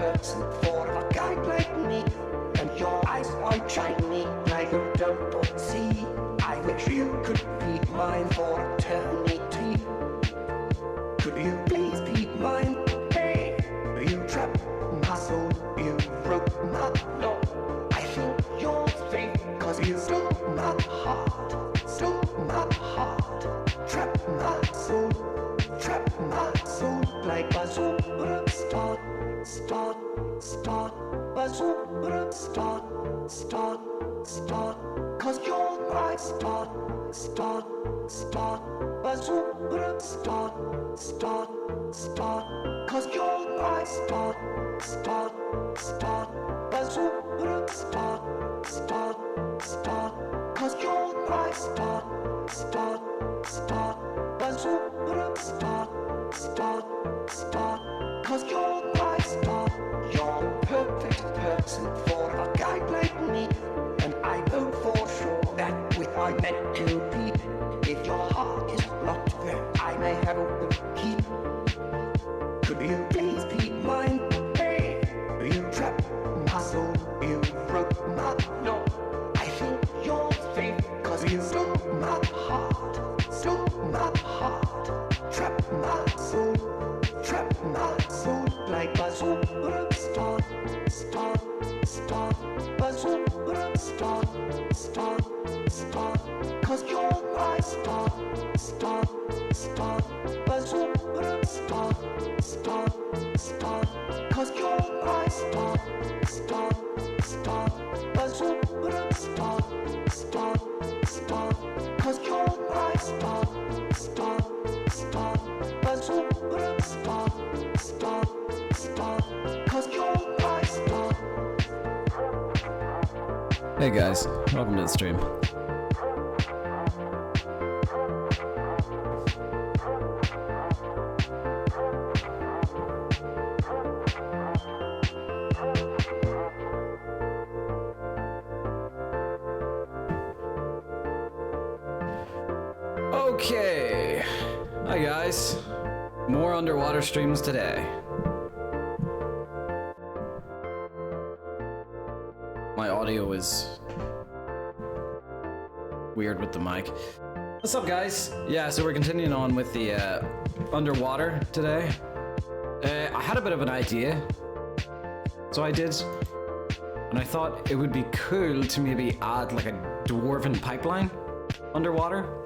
person for a guy like me. And your eyes are shiny like you don't see. I wish you could be mine for eternity. Could you please be mine? Hey, you trapped my soul, you broke my law. I think you're fake, cause you stole my heart. Stole my heart. Trapped my soul like a superstar. Start, a start, cause you're my start, a superstar. Start, cause you're my start, a superstar. Start, cause you're my start, a superstar. Start, cause you're my star. You're the perfect person for a guy like me. And I know for sure that we are meant to be. If your heart is locked, then I may have a key. Could you please be mine? Hey, you trapped my soul, you broke my law. I think you're fake, cause you stole my heart. Trapped my soul like a superstar. Start, a superstar. Start, cause you're my star. Start, a superstar. Start, cause you're my star. Start, a superstar. Start, cause you're my star. Start, a superstar. Start, cause you're my star. Hey guys, welcome to the stream. Okay, hi guys, more underwater streams today. My audio is weird with the mic. What's up guys? Yeah, so we're continuing on with the underwater today. I had a bit of an idea, so I did, and I thought it would be cool to maybe add like a dwarven pipeline underwater.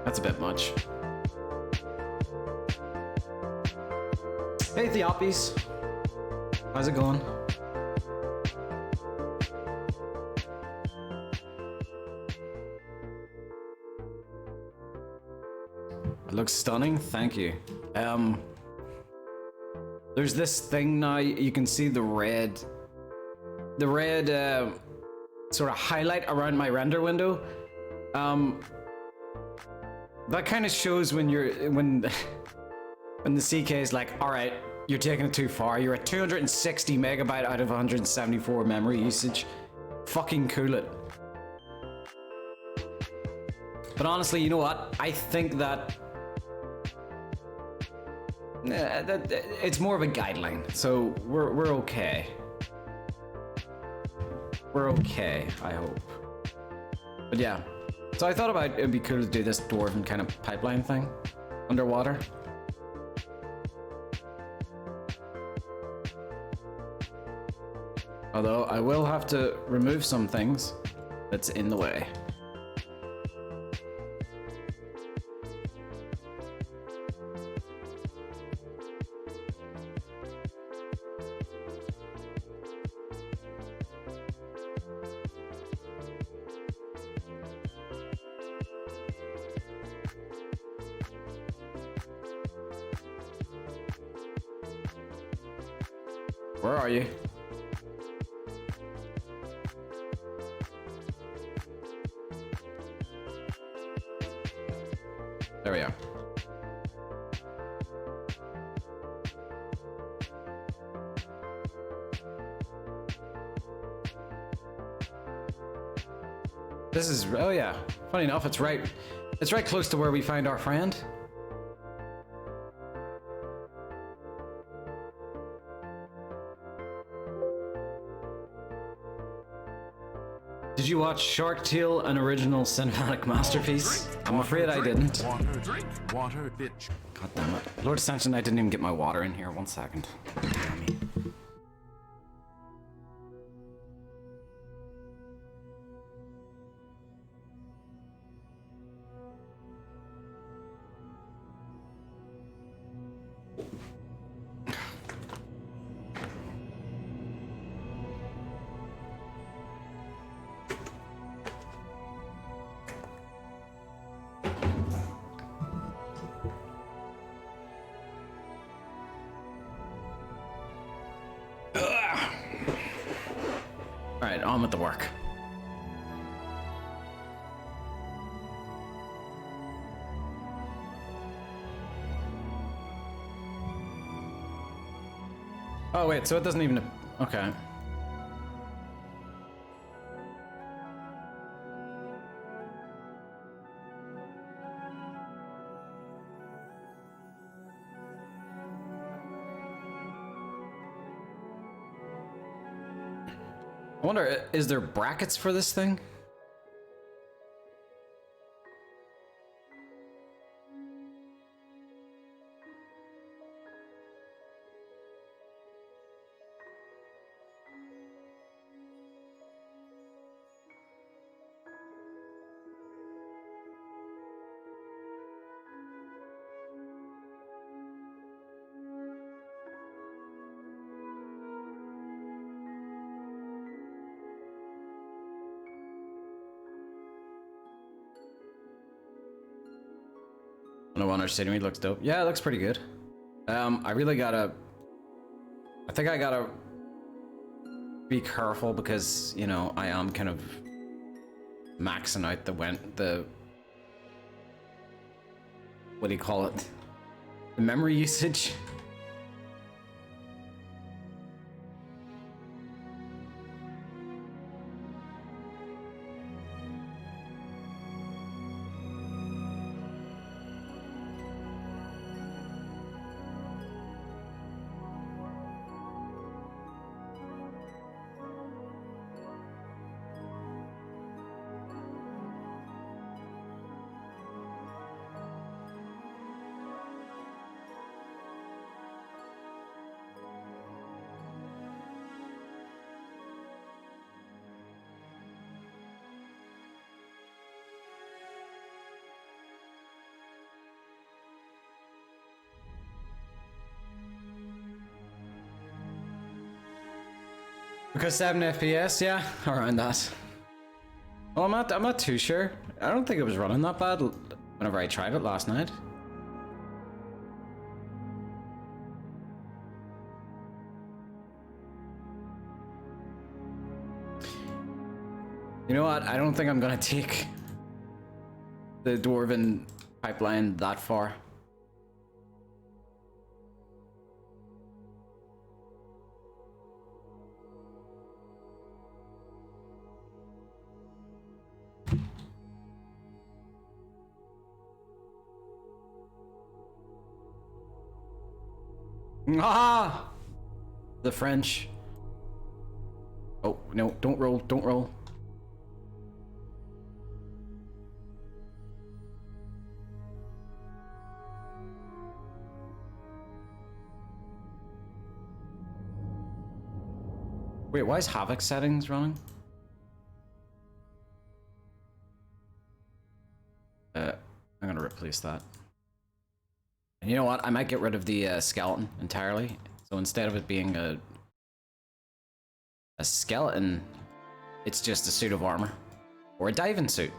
That's a bit much. Hey Theopis, how's it going? It looks stunning, thank you. There's this thing now, you can see the red sort of highlight around my render window. That kind of shows when the CK is like, all right, you're taking it too far. You're at 260 megabyte out of 174 memory usage. Fucking cool it. But honestly, you know what? I think that it's more of a guideline, so we're okay. We're okay, I hope. But yeah, so I thought about it'd be cool to do this dwarven kind of pipeline thing underwater. Although I will have to remove some things that's in the way. Where are you? There we are. This is, oh yeah, funny enough, it's right close to where we found our friend. Did you watch Shark Tale, an original cinematic masterpiece? I'm afraid I didn't. Drink water, bitch. God damn it. Lord Stanchion, I didn't even get my water in here. 1 second. Damn me. Alright, on with the work. Oh wait, so it doesn't even... Okay. I wonder, is there brackets for this thing? No one understanding me looks dope. Yeah, it looks pretty good. I really gotta... I think I gotta be careful because, you know, I am kind of maxing out the what do you call it? The memory usage. Because 7 FPS, yeah, around that. Well, I'm not too sure. I don't think it was running that bad whenever I tried it last night. You know what? I don't think I'm gonna take the Dwarven pipeline that far. Ah! The French. Oh, no, don't roll, don't roll. Wait, why is Havoc settings running? I'm gonna replace that. And you know what? I might get rid of the skeleton entirely. So instead of it being a skeleton, it's just a suit of armor. Or a diving suit.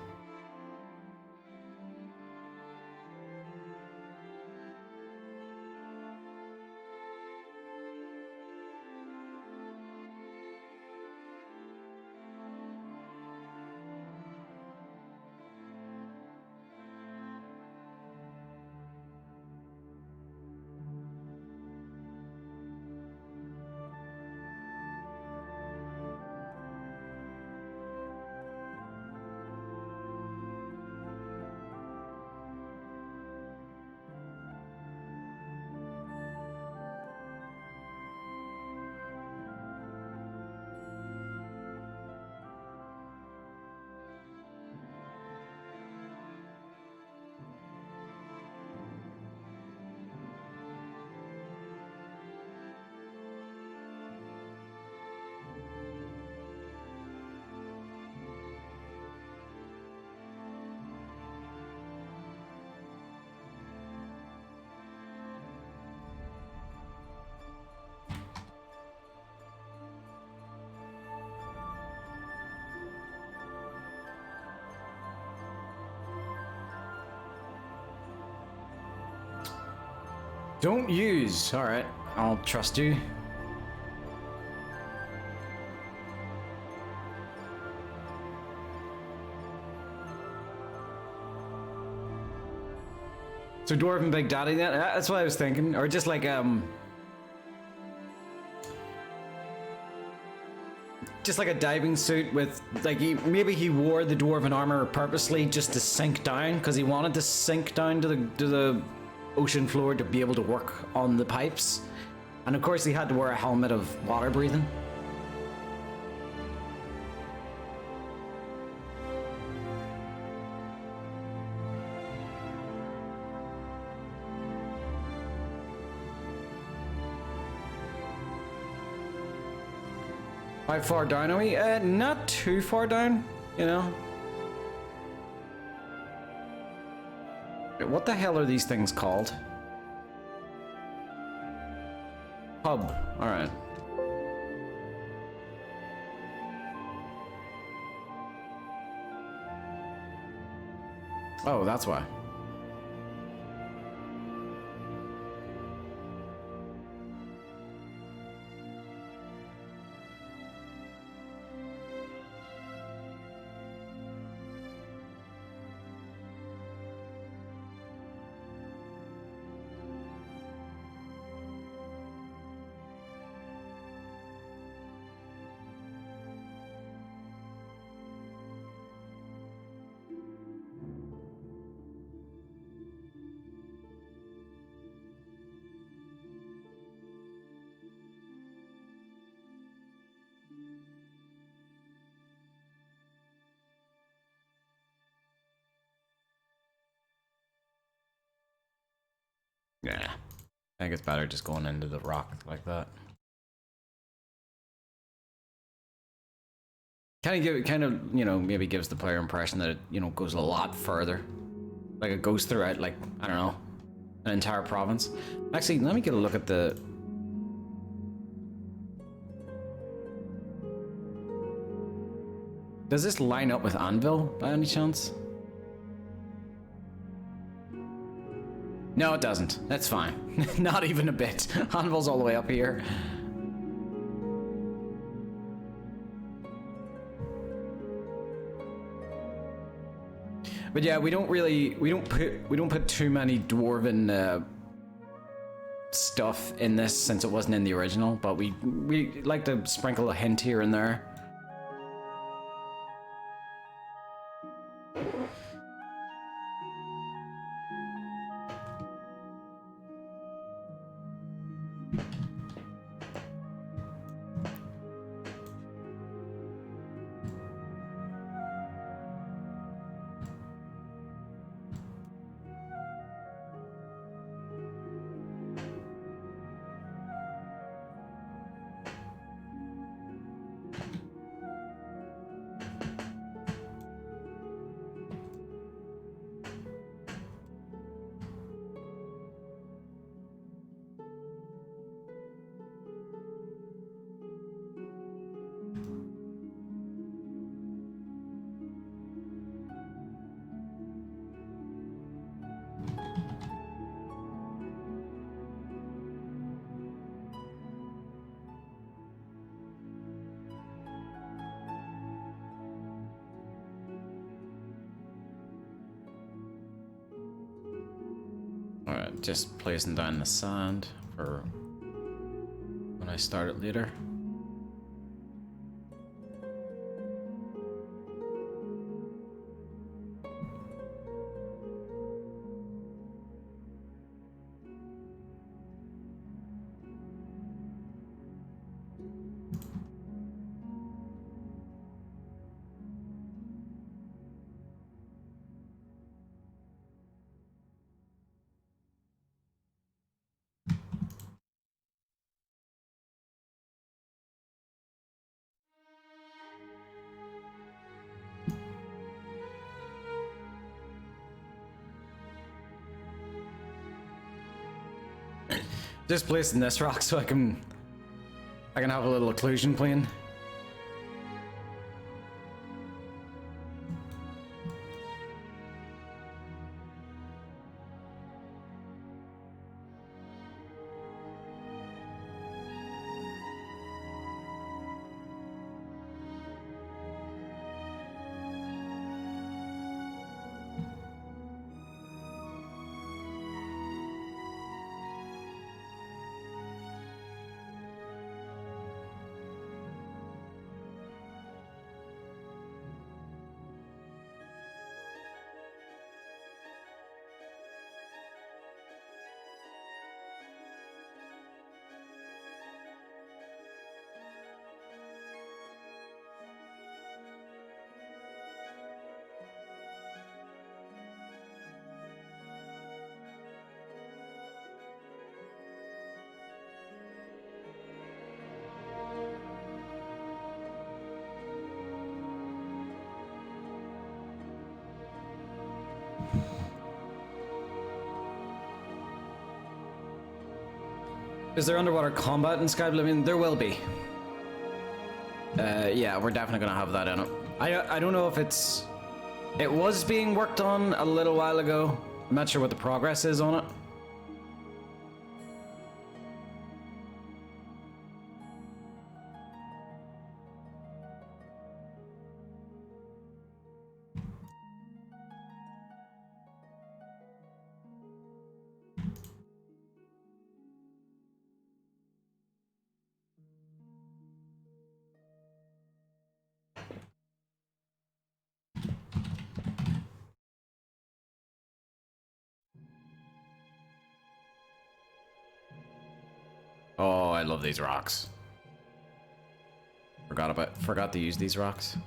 Don't use. All right, I'll trust you. So Dwarven Big Daddy, that's what I was thinking. Or just like, just like a diving suit with, like, maybe he wore the Dwarven armor purposely just to sink down, because he wanted to sink down to the ocean floor to be able to work on the pipes. And of course he had to wear a helmet of water breathing. How far down are we? Not too far down, you know. What the hell are these things called? Pub. All right. Oh, that's why. Yeah, I think it's better just going into the rock like that. Kind of, you know, maybe gives the player impression that it, you know, goes a lot further. Like it goes throughout, like, I don't know, an entire province. Actually, let me get a look at the... Does this line up with Anvil by any chance? No, it doesn't. That's fine. Not even a bit. Anvil's all the way up here. But yeah, we don't put too many dwarven stuff in this since it wasn't in the original, but we like to sprinkle a hint here and there. Alright, just placing down the sand for when I start it later. Just placing this rock so I can have a little occlusion plane. Is there underwater combat in Skyblivion? There will be. Yeah, we're definitely gonna have that in it. I don't know if it was being worked on a little while ago. I'm not sure what the progress is on it. Oh, I love these rocks. Forgot to use these rocks.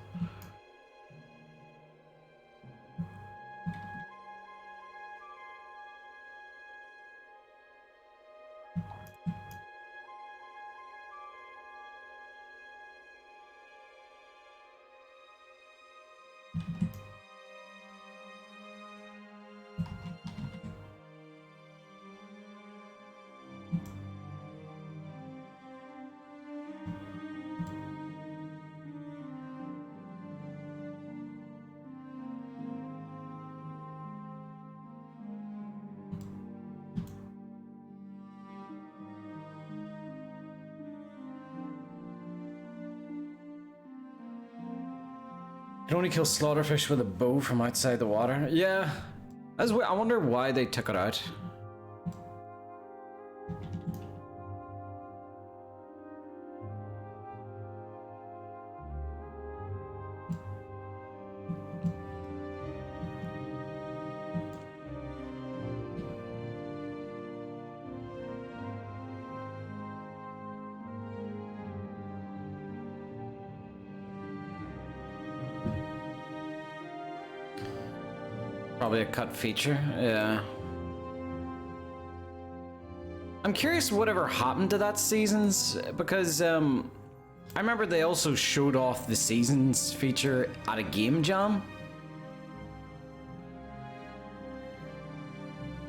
You can only kill slaughterfish with a bow from outside the water. Yeah, I wonder why they took it out. Probably a cut feature, yeah. I'm curious whatever happened to that seasons, because I remember they also showed off the seasons feature at a game jam.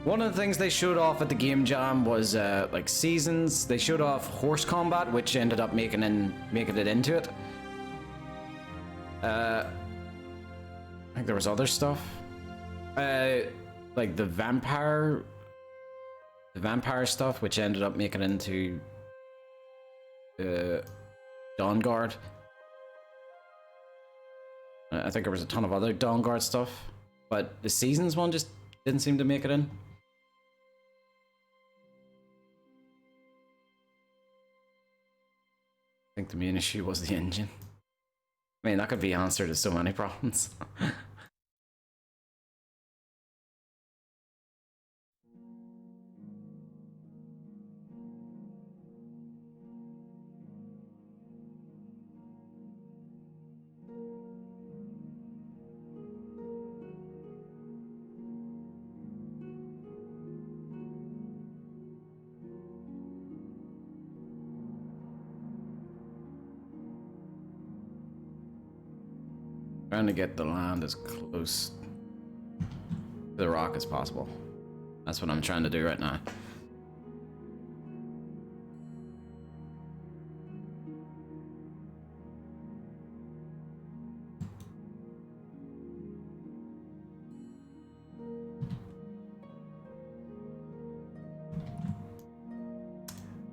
One of the things they showed off at the game jam was like seasons. They showed off horse combat, which ended up making it into it. I think there was other stuff. Like the vampire stuff, which ended up making it into Dawnguard. I think there was a ton of other Dawnguard stuff, but the seasons one just didn't seem to make it in. I think the main issue was the engine. I mean, that could be answered to so many problems. Trying to get the land as close to the rock as possible. That's what I'm trying to do right now.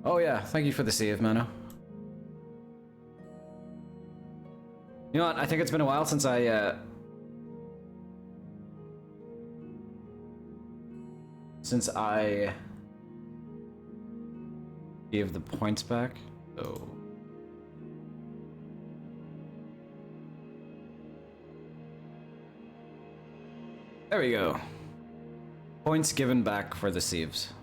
Oh yeah, thank you for the save, Mano. You know what? I think it's been a while since I gave the points back. So there we go. Points given back for the saves.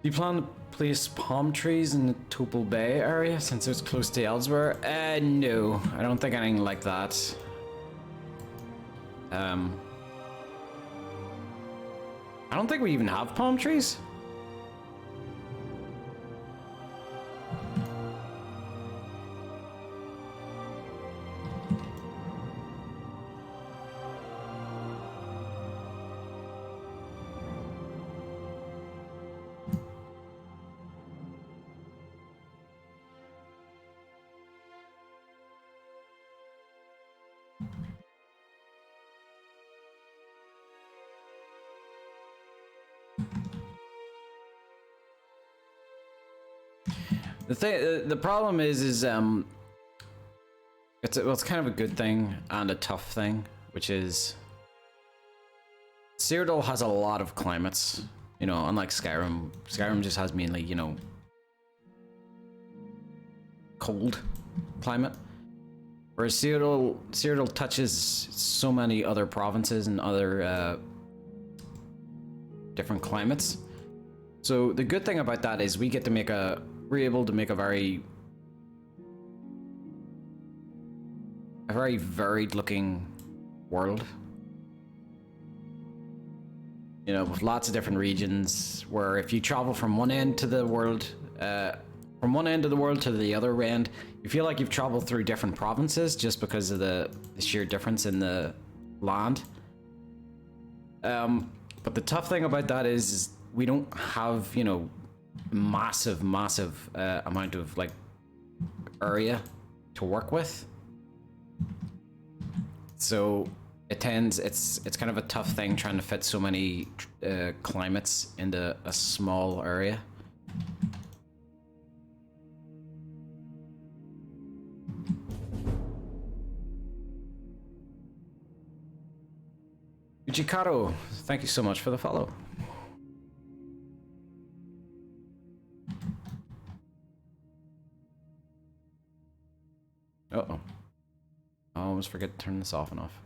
You plan to place palm trees in the Topol Bay area since it's close to Ellsworth? No, I don't think anything like that. I don't think we even have palm trees. The problem is it's kind of a good thing and a tough thing, which is Cyrodiil has a lot of climates, you know, unlike Skyrim. Skyrim just has mainly, you know, cold climate, whereas Cyrodiil touches so many other provinces and other different climates. So the good thing about that is we're able to make a very varied looking world, you know, with lots of different regions, where if you travel from one end of the world to the other end, you feel like you've traveled through different provinces just because of the sheer difference in the land. But the tough thing about that is we don't have, you know, massive amount of like area to work with, so it's kind of a tough thing trying to fit so many climates into a small area. Uchikaro, thank you so much for the follow. Uh-oh. I almost forget to turn this off and off.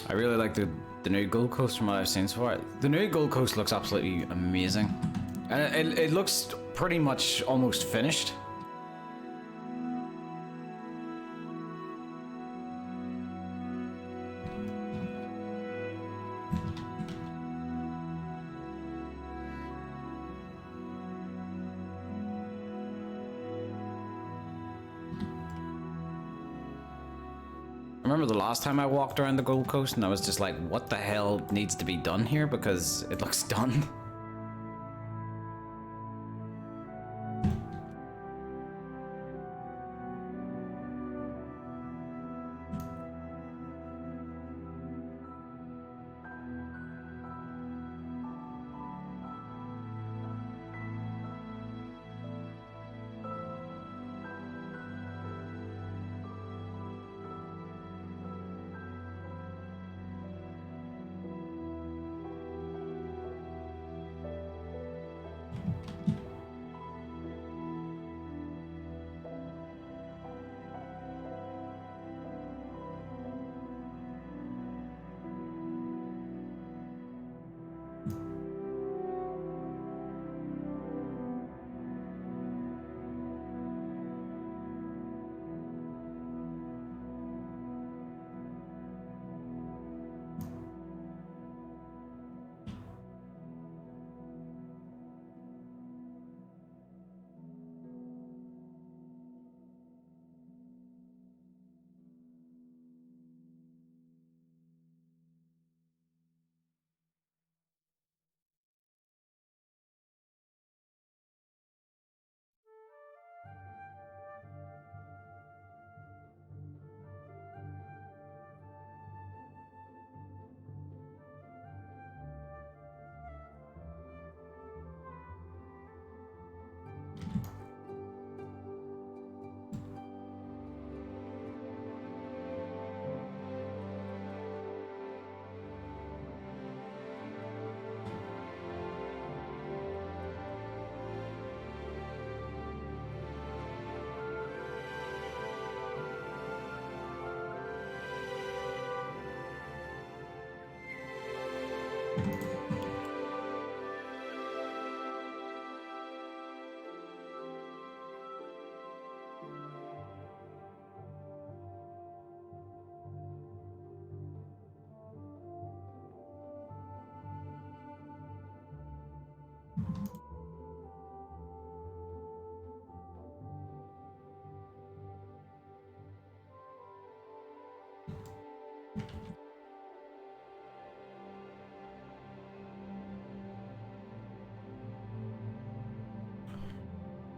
I really like the new Gold Coast from what I've seen so far. The new Gold Coast looks absolutely amazing. And it looks pretty much almost finished. I remember the last time I walked around the Gold Coast and I was just like, what the hell needs to be done here? Because it looks done.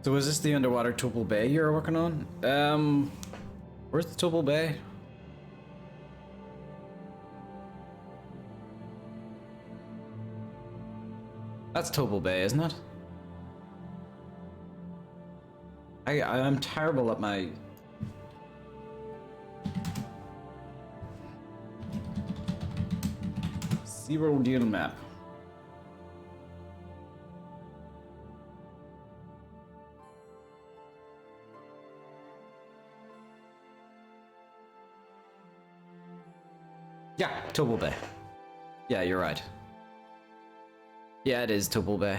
So is this the underwater Topal Bay you're working on? Where's the Topal Bay? That's Topal Bay, isn't it? I'm terrible at my... Zero deal map. Yeah, Topal Bay. Yeah, you're right. Yeah, it is Topal Bay.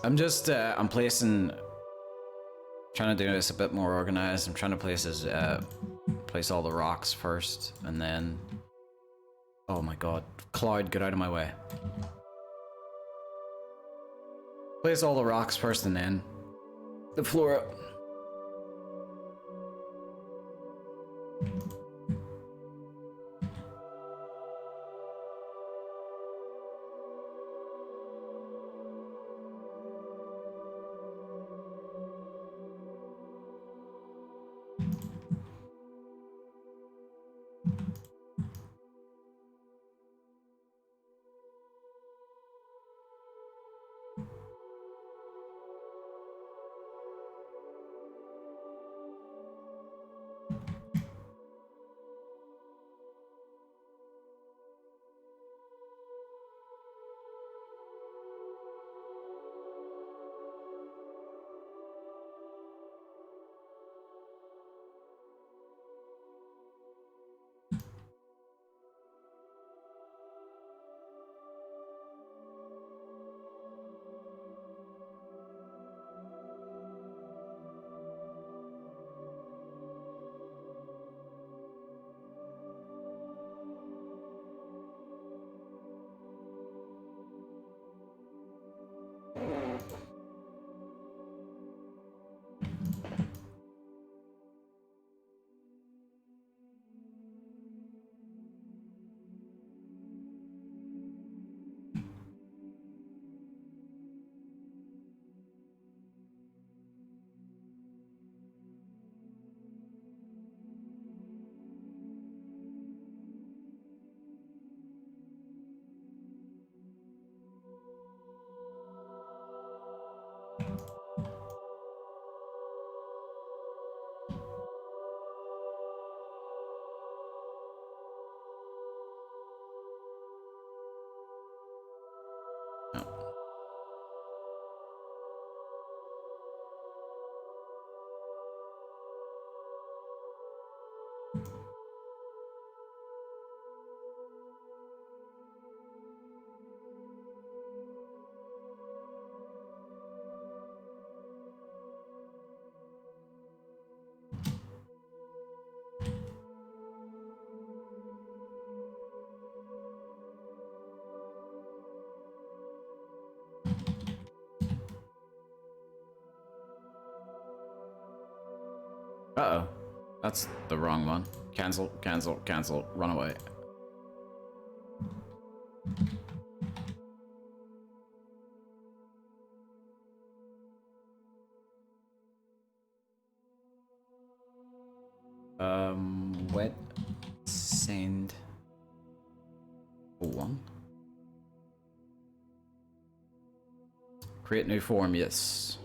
I'm just I'm placing, trying to do this a bit more organized. I'm trying to place all the rocks first, and then, oh my god, cloud, get out of my way. Place all the rocks first and then the flora. Uh-oh. That's the wrong one. Cancel, cancel, cancel, run away. Wet sand one. Create new form, yes.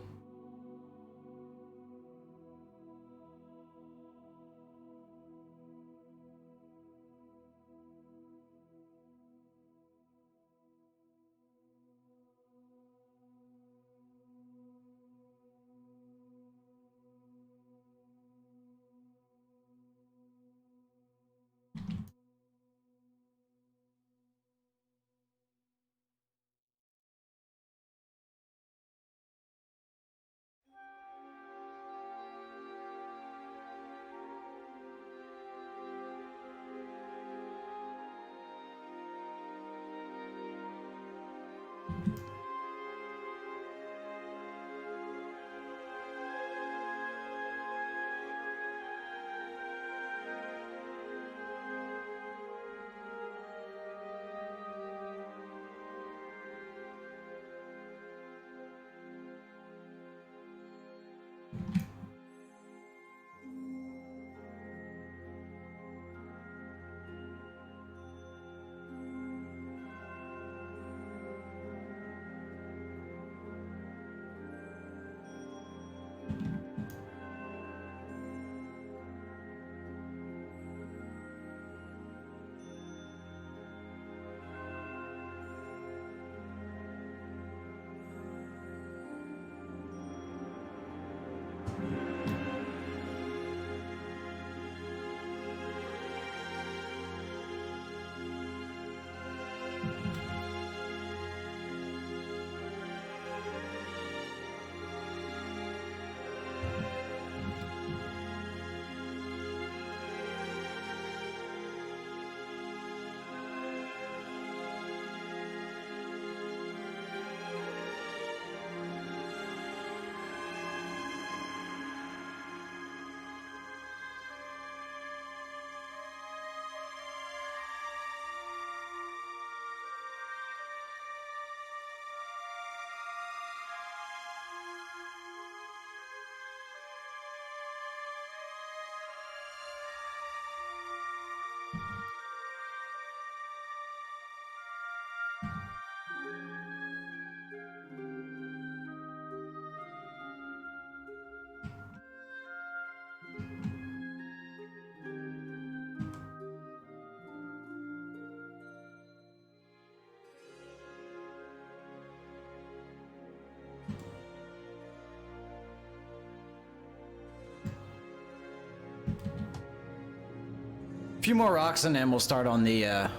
few more rocks and then we'll start on the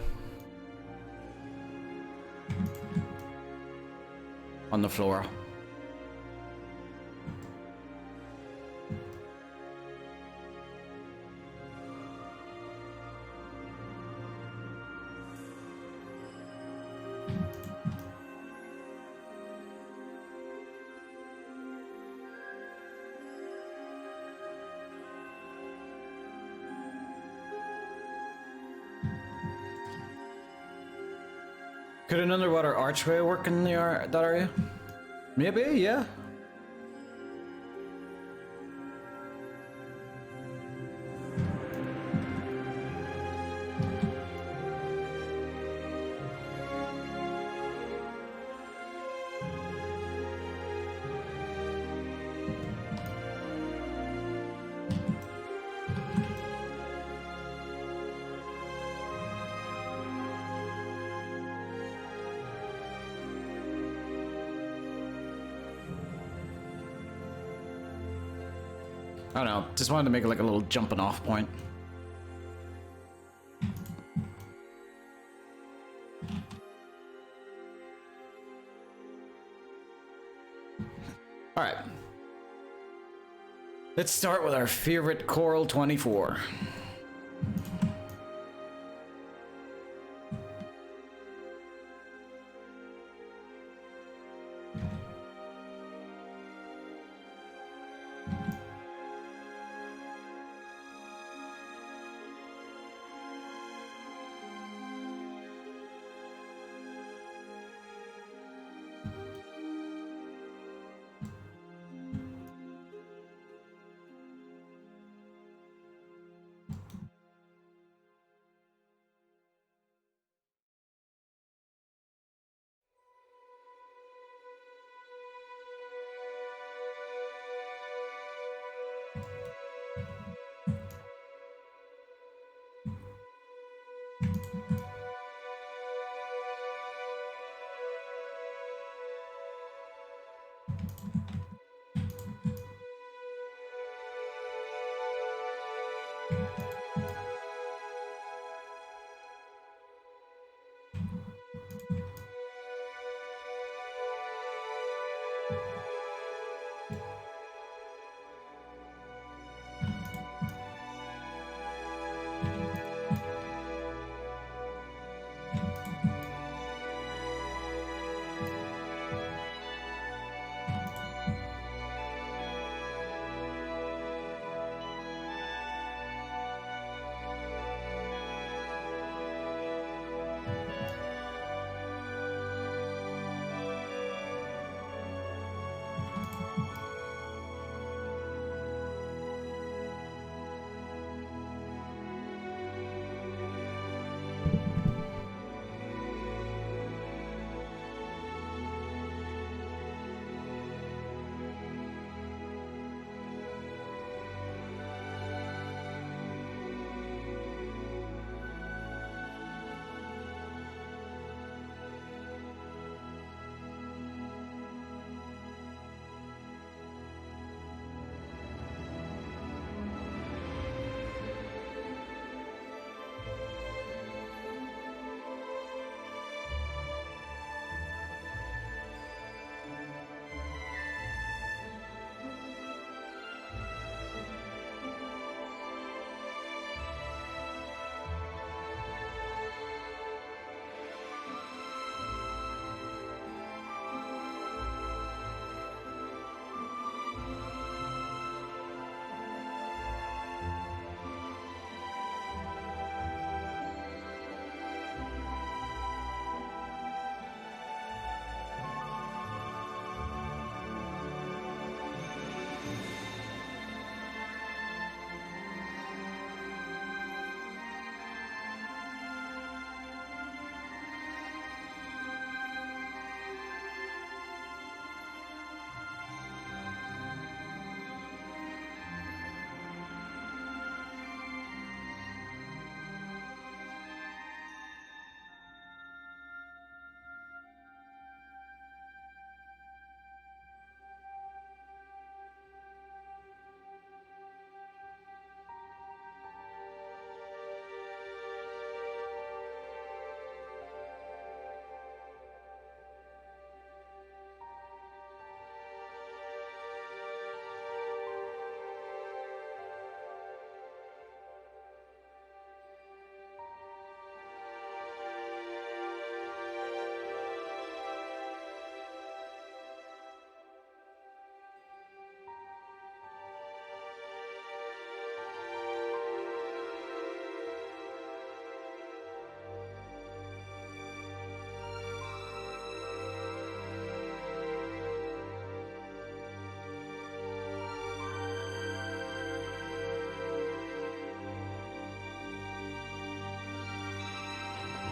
floor. Could an underwater archway work in that area? Maybe, yeah. I don't know, just wanted to make like a little jumping off point. All right. Let's start with our favorite Coral 24.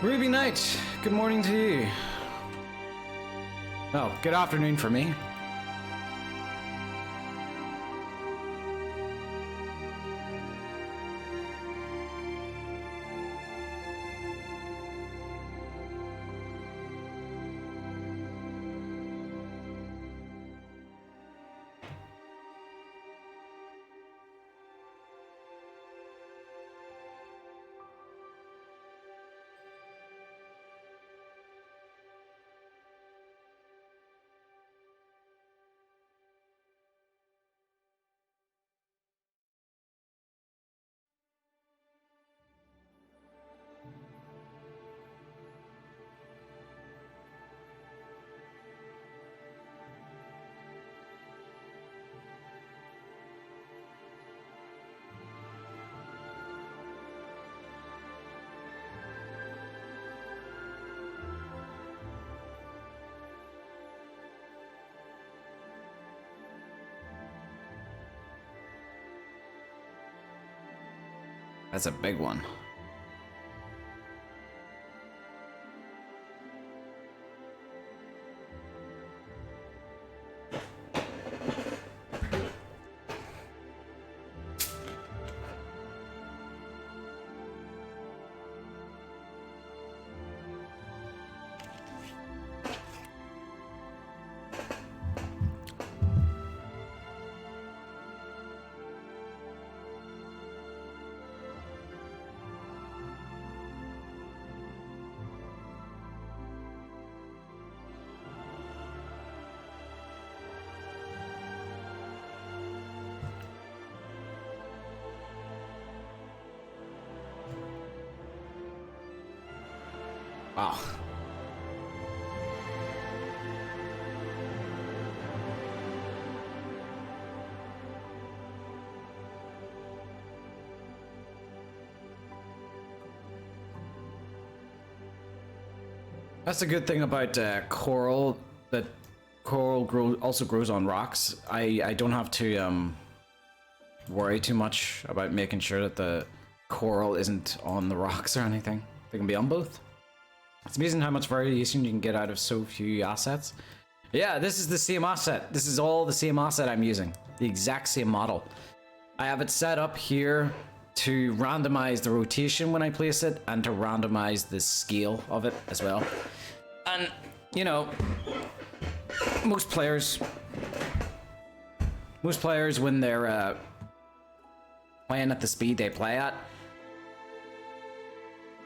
Ruby Knight, good morning to you. Oh, good afternoon for me. That's a big one. Wow. That's a good thing about coral, that coral also grows on rocks. I don't have to worry too much about making sure that the coral isn't on the rocks or anything. They can be on both. It's amazing how much variation you can get out of so few assets. Yeah, this is the same asset. This is all the same asset I'm using. The exact same model. I have it set up here to randomize the rotation when I place it and to randomize the scale of it as well. And, you know, most players when they're playing at the speed they play at,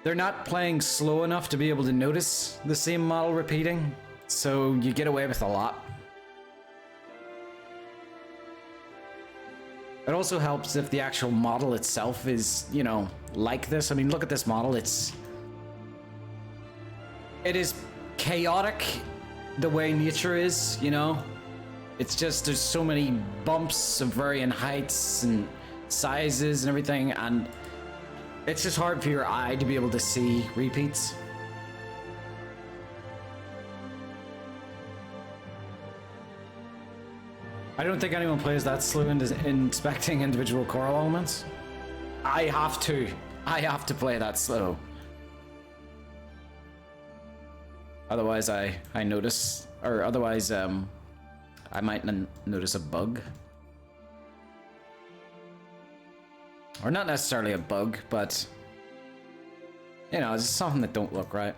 they're not playing slow enough to be able to notice the same model repeating, so you get away with a lot. It also helps if the actual model itself is, you know, like this. I mean, look at this model. It is chaotic the way nature is, you know? It's just, there's so many bumps of varying heights and sizes and everything, and it's just hard for your eye to be able to see repeats. I don't think anyone plays that slow in inspecting individual coral elements. I have to play that slow. Otherwise I notice, or otherwise I might notice a bug. Or not necessarily a bug, but, you know, it's something that don't look right.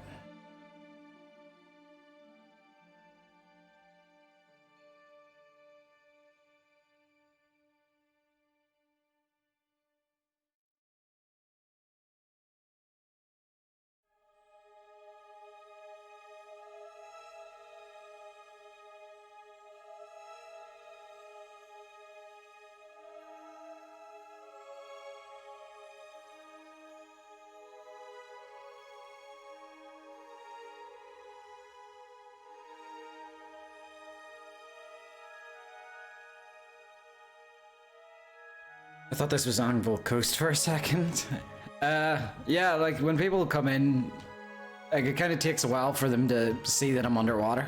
I thought this was Anvil Coast for a second. Yeah, like when people come in, like it kind of takes a while for them to see that I'm underwater.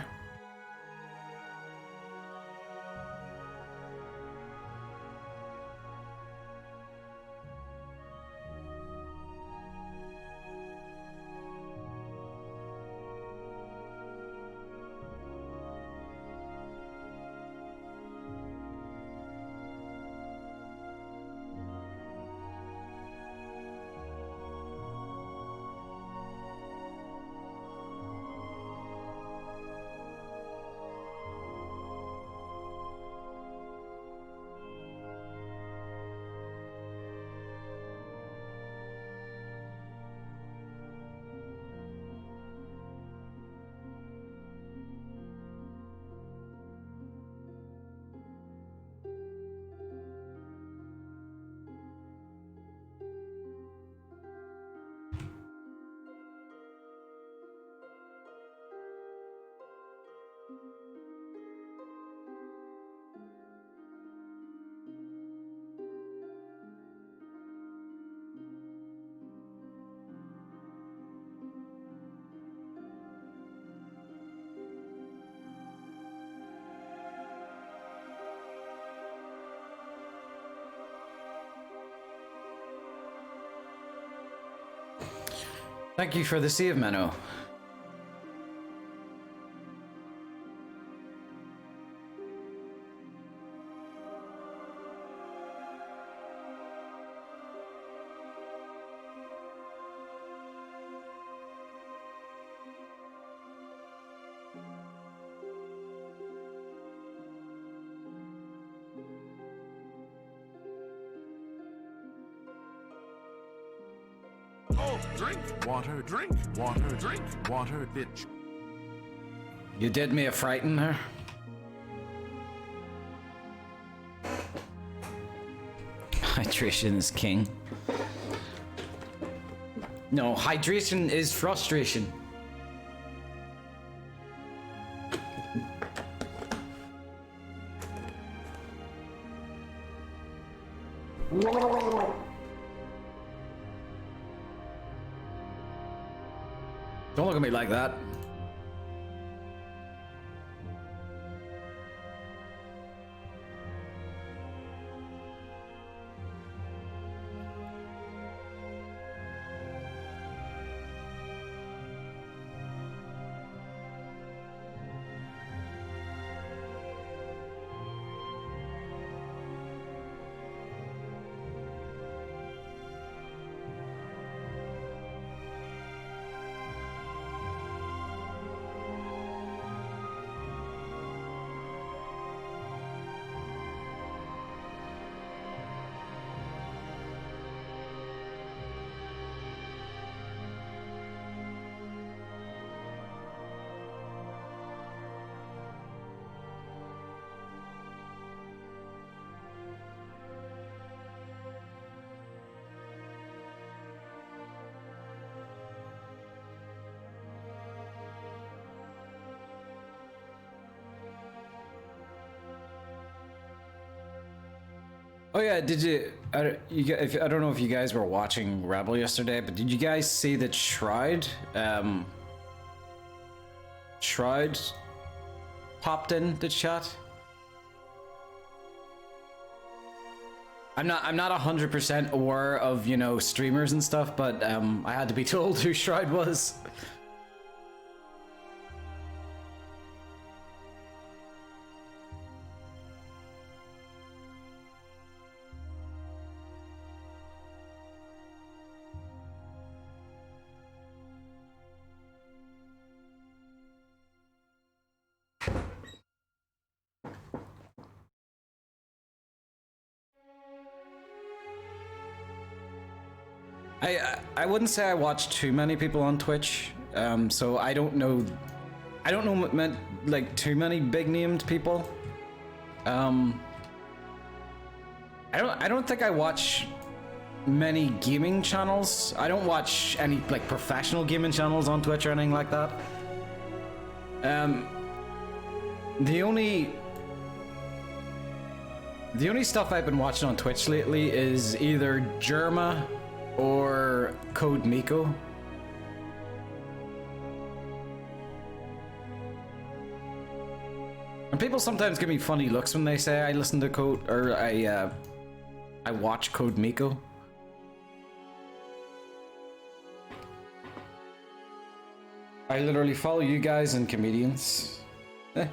Thank you for the save, Menno. Oh, drink water, drink water, bitch. You did me a frighten her. Hydration is king. No, hydration is frustration. Don't look at me like that. Oh yeah, did you? I don't know if you guys were watching Rebel yesterday, but did you guys see that Shroud popped in the chat? I'm not 100% aware of, you know, streamers and stuff, but I had to be told who Shroud was. I wouldn't say I watch too many people on Twitch, so I don't know like too many big named people. I don't think I watch many gaming channels. I don't watch any like professional gaming channels on Twitch or anything like that. The only stuff I've been watching on Twitch lately is either Jerma or Code Miko. And people sometimes give me funny looks when they say I listen to Code, or I watch Code Miko. I literally follow you guys and comedians. Eh.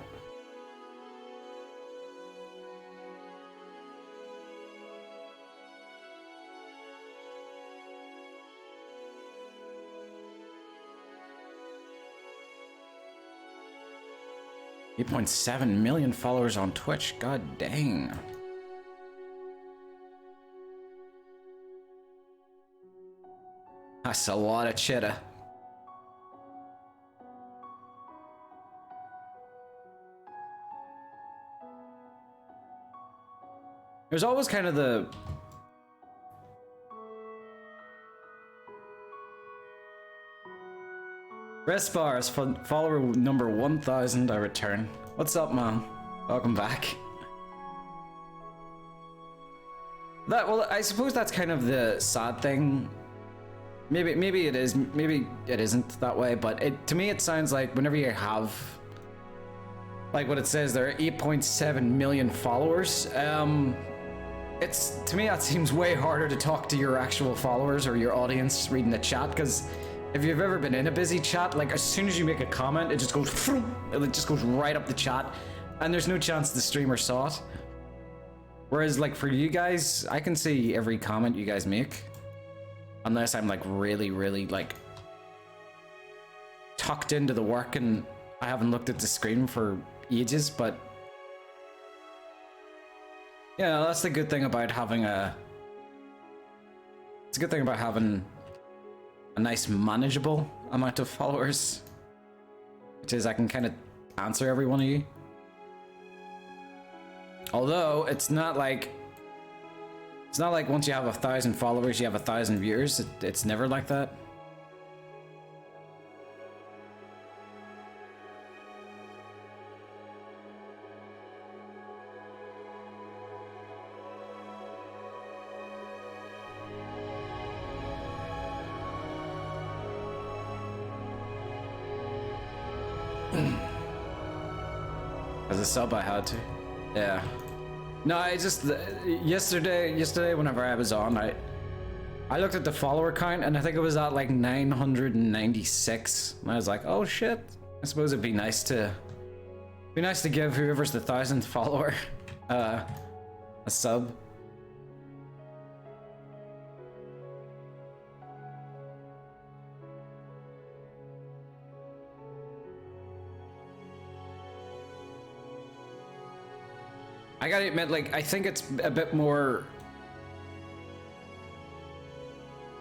8.7 million followers on Twitch. God dang. That's a lot of cheddar. There's always kind of the Resbar is follower number 1000. I return. What's up, man? Welcome back. Well, I suppose that's kind of the sad thing. Maybe it is. Maybe it isn't that way. But to me, it sounds like whenever you have, like what it says there, 8.7 million followers. To me that seems way harder to talk to your actual followers or your audience reading the chat, because if you've ever been in a busy chat, like as soon as you make a comment, it just goes, it just goes right up the chat, and there's no chance the streamer saw it. Whereas like for you guys, I can see every comment you guys make, unless I'm like really, really like tucked into the work and I haven't looked at the screen for ages. But yeah, that's the good thing about having it's a good thing about having a nice manageable amount of followers, which is I can kind of answer every one of you. Although it's not like once you have 1,000 followers you have 1,000 viewers. It's never like that. As a sub, I had to. Yeah. No, I just yesterday whenever I was on, I looked at the follower count and I think it was at like 996, and I was like, oh shit. I suppose it'd be nice to give whoever's the 1,000th follower a sub. I gotta admit, like, I think it's a bit more...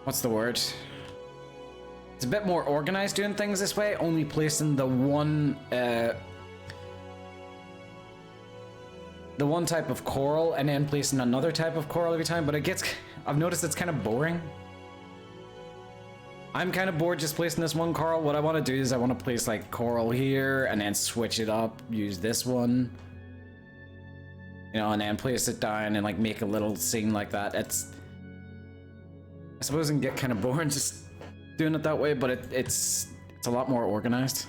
What's the word? It's a bit more organized doing things this way, only placing the one type of coral and then placing another type of coral every time, but it gets... I've noticed it's kind of boring. I'm kind of bored just placing this one coral. What I want to do is I want to place, like, coral here and then switch it up, use this one. You know, and then place it down and like make a little scene like that. It's, I suppose it can get kind of boring just doing it that way, but it's a lot more organized.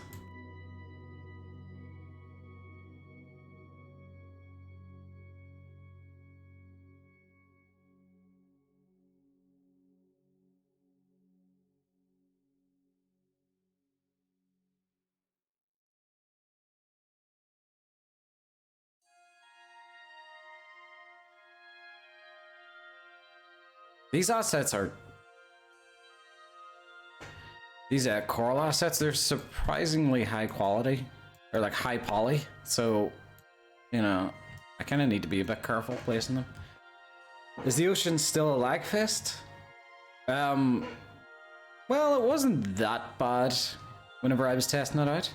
These assets are... These coral assets, they're surprisingly high quality. Or like high poly. So, you know, I kind of need to be a bit careful placing them. Is the ocean still a lag fest? Well, it wasn't that bad whenever I was testing it out.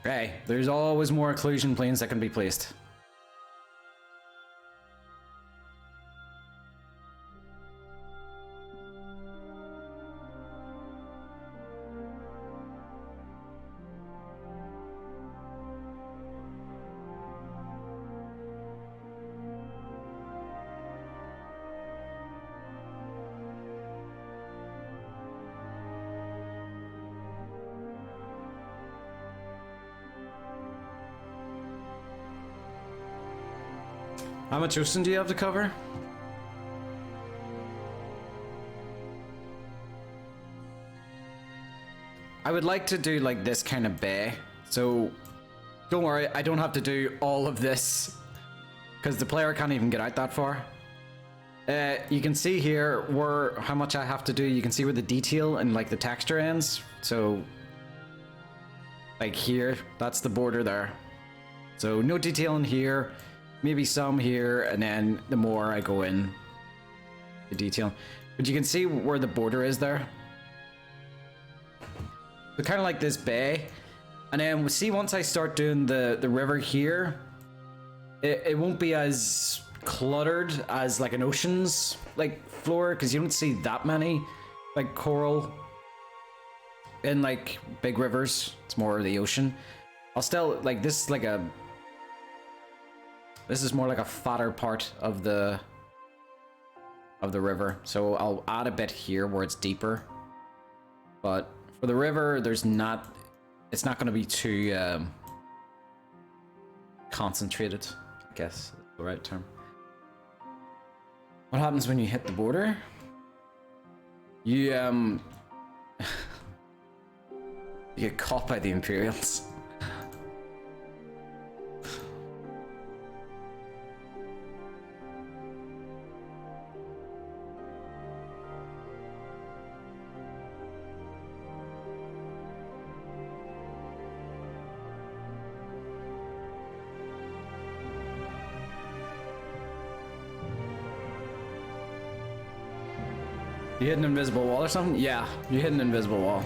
Hey, there's always more occlusion planes that can be placed. How much ocean do you have to cover? I would like to do like this kind of bay, so don't worry, I don't have to do all of this because the player can't even get out that far. You can see here how much I have to do. You can see where the detail and like the texture ends. So like here, that's the border there. So no detail in here. Maybe some here, and then the more I go in, the detail. But you can see where the border is there. So kind of like this bay. And then see, once I start doing the river here, it won't be as cluttered as like an ocean's like floor, because you don't see that many like coral in like big rivers. It's more the ocean. I'll still like this is like a... This is more like a fatter part of the river, so I'll add a bit here where it's deeper. But for the river, it's not going to be too concentrated, I guess is the right term. What happens when you hit the border? You, you get caught by the Imperials. You hit an invisible wall or something? Yeah, you hit an invisible wall.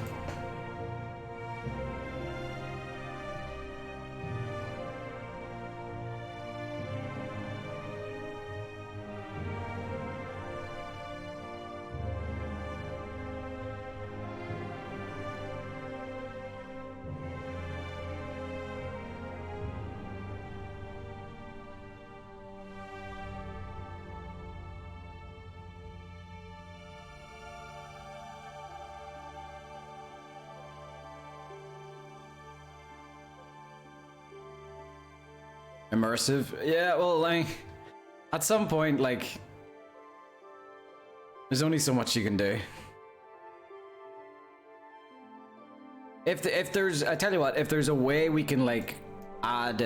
Immersive? Yeah, well, like, at some point, like, there's only so much you can do. If there's, I tell you what, if there's a way we can, like, add,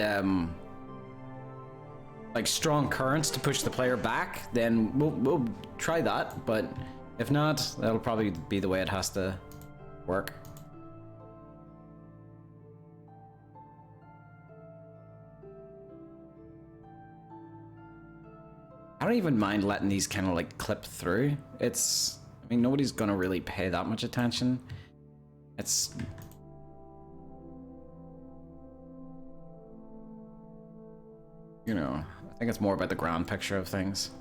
like, strong currents to push the player back, then we'll try that, but if not, that'll probably be the way it has to work. I don't even mind letting these kind of like clip through. It's, I mean, nobody's gonna really pay that much attention. It's, you know, I think it's more about the grand picture of things.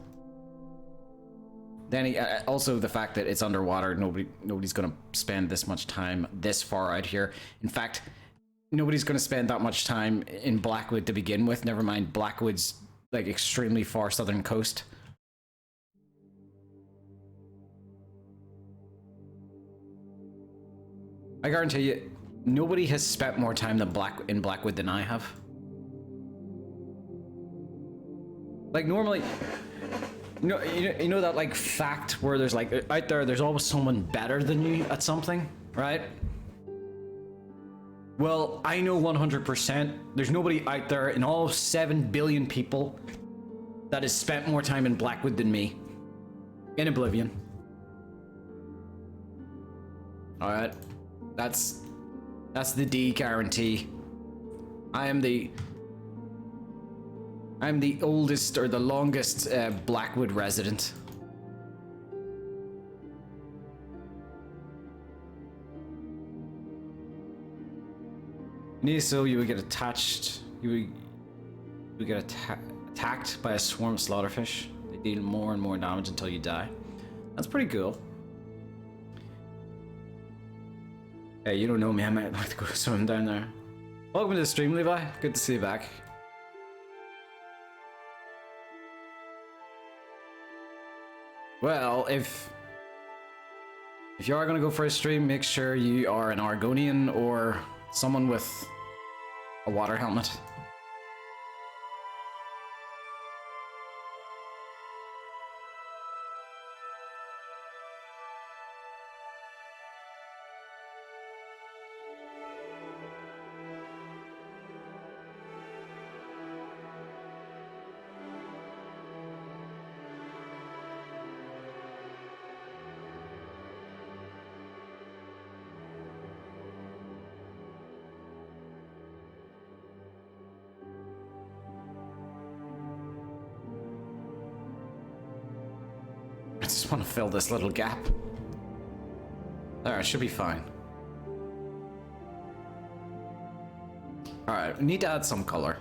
Then also the fact that it's underwater, nobody's gonna spend this much time this far out here. In fact, nobody's gonna spend that much time in Blackwood to begin with. Never mind Blackwood's like extremely far southern coast. I guarantee you, nobody has spent more time in Blackwood than I have. Like normally, you know that like fact where there's like out there's always someone better than you at something, right? Well, I know 100% there's nobody out there in all 7 billion people that has spent more time in Blackwood than me. In Oblivion. Alright. That's the D guarantee. I'm the oldest or the longest Blackwood resident. So you would get attached, you would get attacked by a swarm of slaughterfish. They deal more and more damage until you die. That's pretty cool. Hey, you don't know me, I might like to go swim down there. Welcome to the stream, Levi. Good to see you back. Well, if you are gonna go for a stream, make sure you are an Argonian or someone with a water helmet. I just want to fill this little gap. There, it should be fine. Alright, we need to add some color.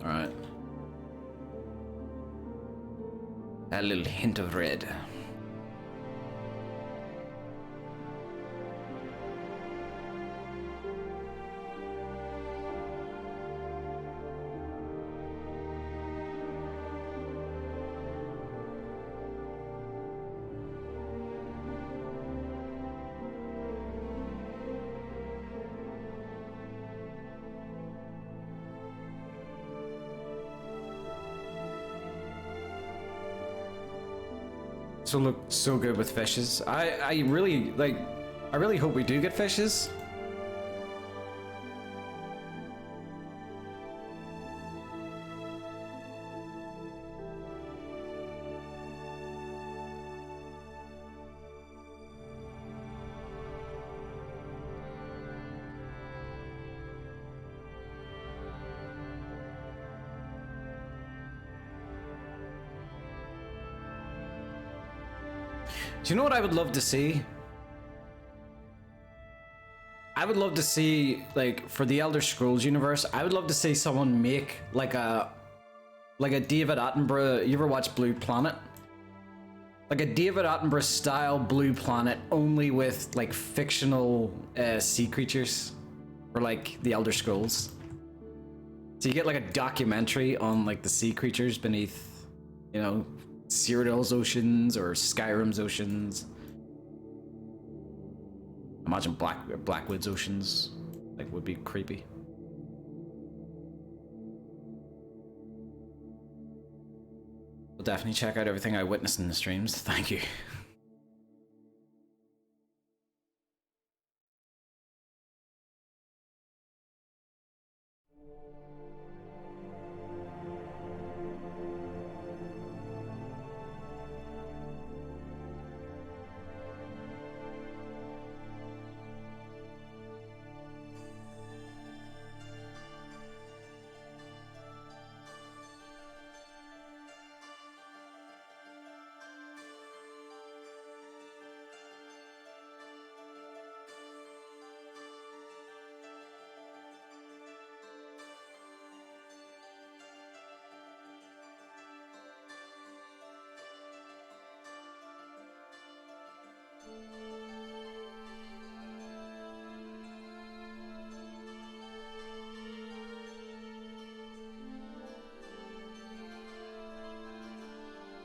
Alright. A little hint of red. So look so good with fishes. I really like. I really hope we do get fishes. Do you know what I would love to see? I would love to see, like, for the Elder Scrolls universe, I would love to see someone make like a David Attenborough. You ever watch Blue Planet? Like a David Attenborough style Blue Planet, only with like fictional sea creatures, or like the Elder Scrolls. So you get like a documentary on like the sea creatures beneath, you know, Cyrodiil's oceans or Skyrim's oceans. Imagine Blackwood's oceans, like, would be creepy. We'll definitely check out everything I witnessed in the streams. Thank you.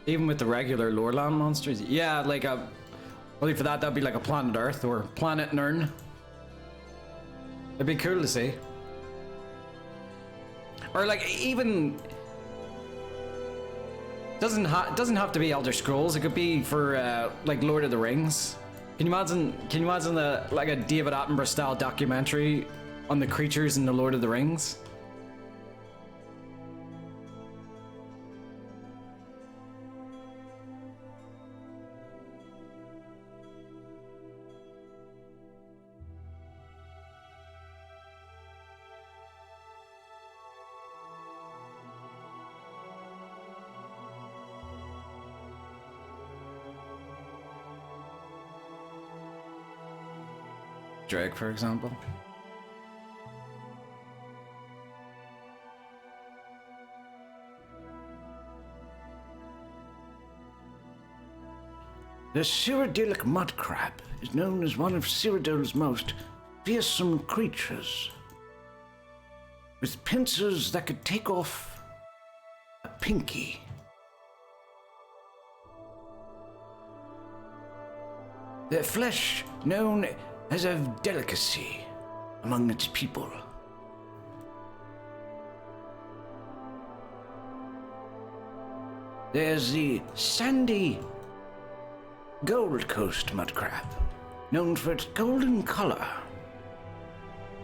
Even with the regular Loreland monsters? Yeah, like a... Only for that, that'd be like a Planet Earth or Planet Nirn. It'd be cool to see. Or like, even... Doesn't have to be Elder Scrolls. It could be for like Lord of the Rings. Can you imagine like a David Attenborough style documentary on the creatures in the Lord of the Rings? Drake, for example. The Cyrodiilic mud crab is known as one of Cyrodiil's most fearsome creatures, with pincers that could take off a pinky. Their flesh known as of delicacy among its people. There's the sandy Gold Coast mud crab, known for its golden color.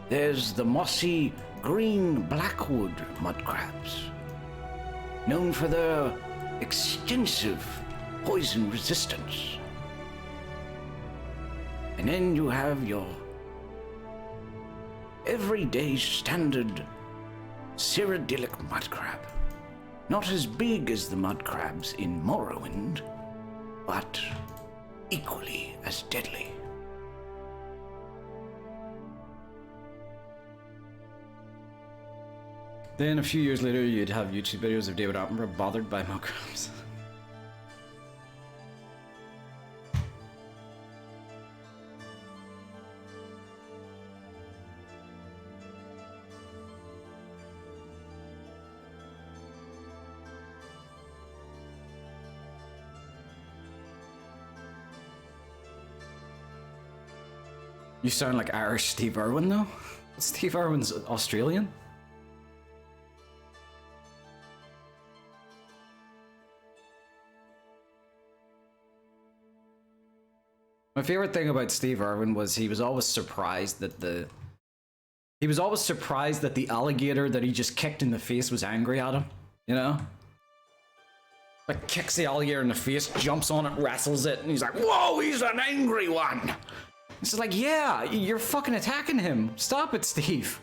There's the mossy green Blackwood mud crabs, known for their extensive poison resistance. And then you have your everyday standard Cyrodiilic mud crab. Not as big as the mud crabs in Morrowind, but equally as deadly. Then a few years later, you'd have YouTube videos of David Attenborough bothered by mud crabs. You sound like Irish Steve Irwin, though. Steve Irwin's Australian. My favorite thing about Steve Irwin was he was always surprised that the alligator that he just kicked in the face was angry at him, you know? Like, kicks the alligator in the face, jumps on it, wrestles it, and he's like, whoa, he's an angry one! It's like, yeah, you're fucking attacking him. Stop it, Steve.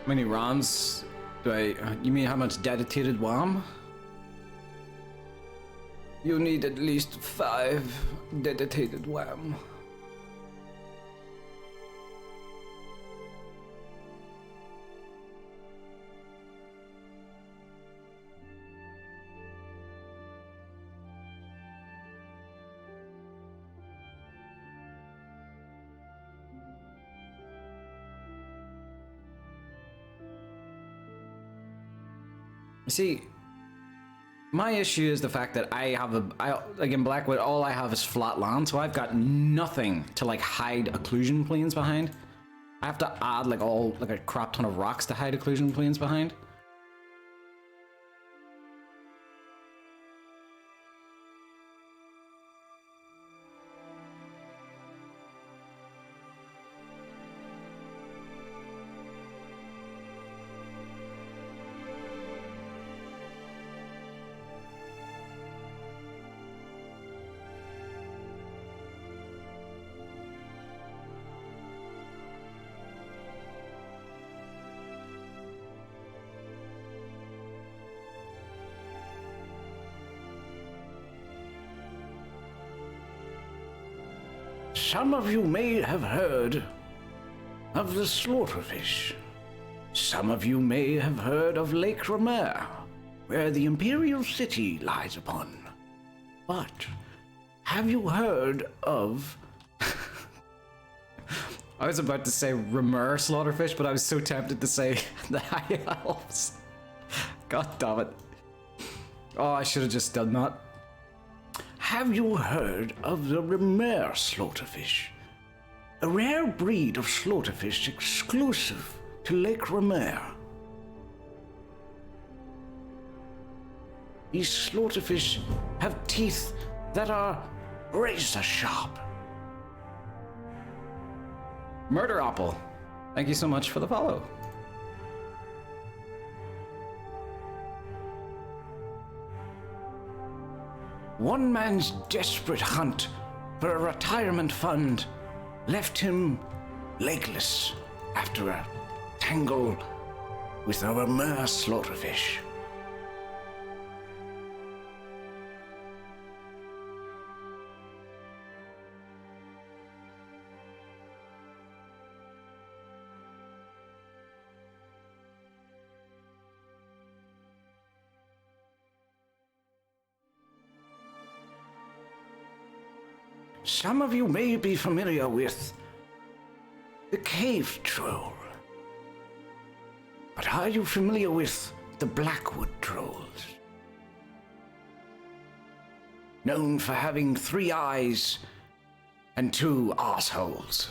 How many ROMs do you mean how much dedicated WAM? You need at least 5 dedicated WAM. See, my issue is the fact that like in Blackwood, all I have is flat land, so I've got nothing to like hide occlusion planes behind. I have to add like a crap ton of rocks to hide occlusion planes behind. Some of you may have heard of the Slaughterfish. Some of you may have heard of Lake Remaster, where the Imperial City lies upon. But have you heard of... I was about to say Remaster Slaughterfish, but I was so tempted to say the High Elves. God damn it. Oh, I should have just done that. Have you heard of the Remaster Slaughterfish? A rare breed of slaughterfish exclusive to Lake Remaster. These slaughterfish have teeth that are razor sharp. Murder Apple, thank you so much for the follow. One man's desperate hunt for a retirement fund left him legless after a tangle with a Remaster Slaughterfish. Some of you may be familiar with the cave troll. But are you familiar with the Blackwood trolls? Known for having 3 eyes and 2 arseholes.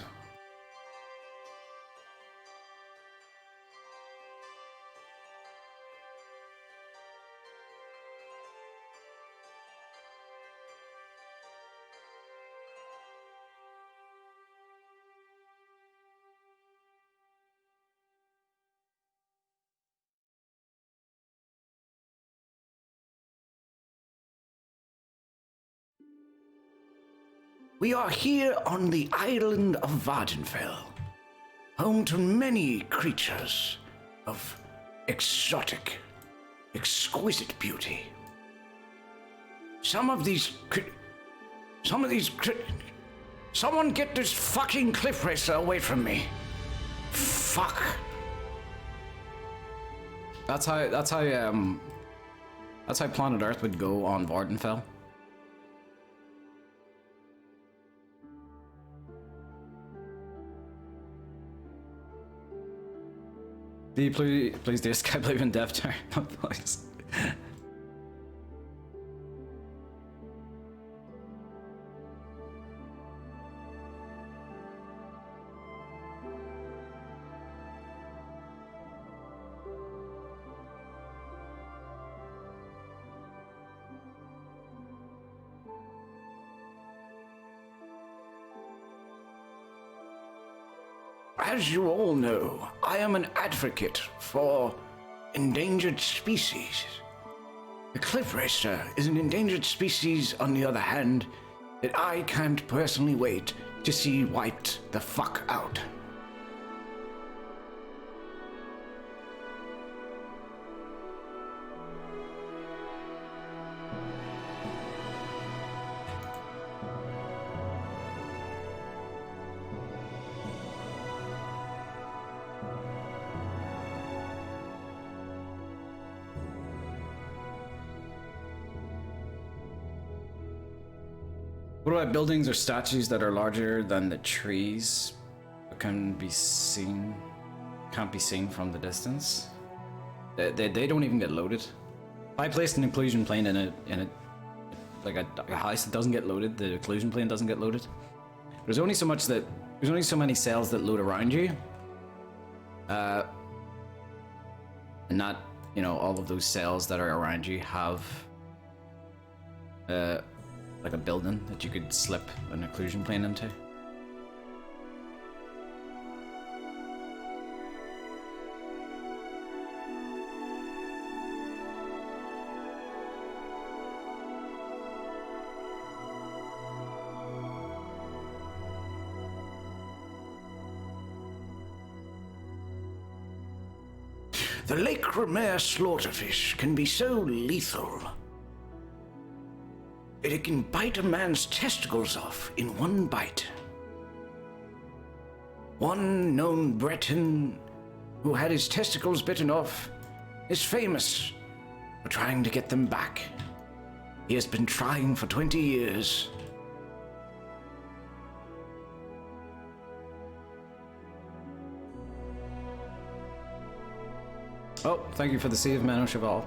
We are here on the island of Vardenfell, home to many creatures of exotic, exquisite beauty. Someone get this fucking cliff racer away from me. Fuck. That's how Planet Earth would go on Vardenfell. Please do a Skyblivion dev turn, please. As you all know, I am an advocate for endangered species. The cliff racer is an endangered species, on the other hand, that I can't personally wait to see wiped the fuck out. What about buildings or statues that are larger than the trees but can't be seen from the distance? They don't even get loaded. If I placed an occlusion plane in a like a house that doesn't get loaded, the occlusion plane doesn't get loaded. There's only so many cells that load around you. And not, all of those cells that are around you have like a building that you could slip an occlusion plane into. The Lake Remaster slaughterfish can be so lethal that it can bite a man's testicles off in one bite. One known Breton who had his testicles bitten off is famous for trying to get them back. He has been trying for 20 years. Oh, thank you for the save, Mano Cheval.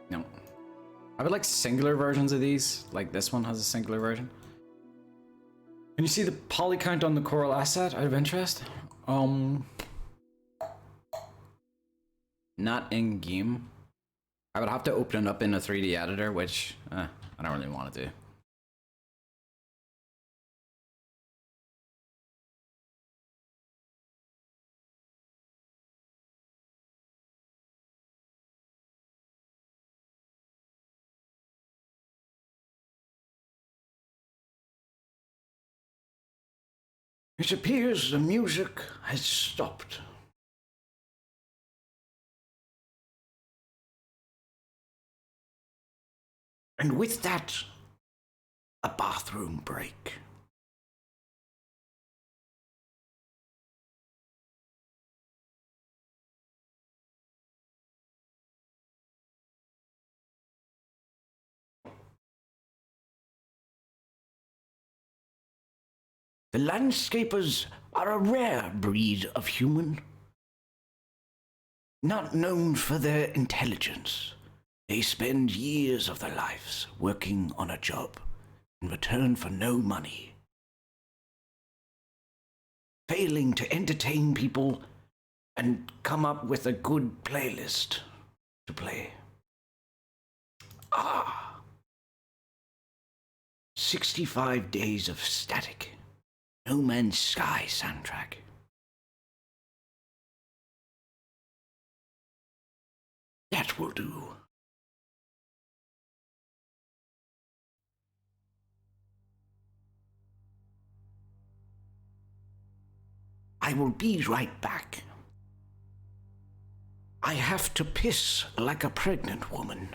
No. I would like singular versions of these. Like this one has a singular version. Can you see the poly count on the coral asset out of interest? Not in game. I would have to open it up in a 3D editor, which I don't really want to do. It appears the music has stopped. And with that, a bathroom break. The landscapers are a rare breed of human, not known for their intelligence. They spend years of their lives working on a job in return for no money, failing to entertain people and come up with a good playlist to play. 65 days of static. No Man's Sky soundtrack. That will do. I will be right back. I have to piss like a pregnant woman.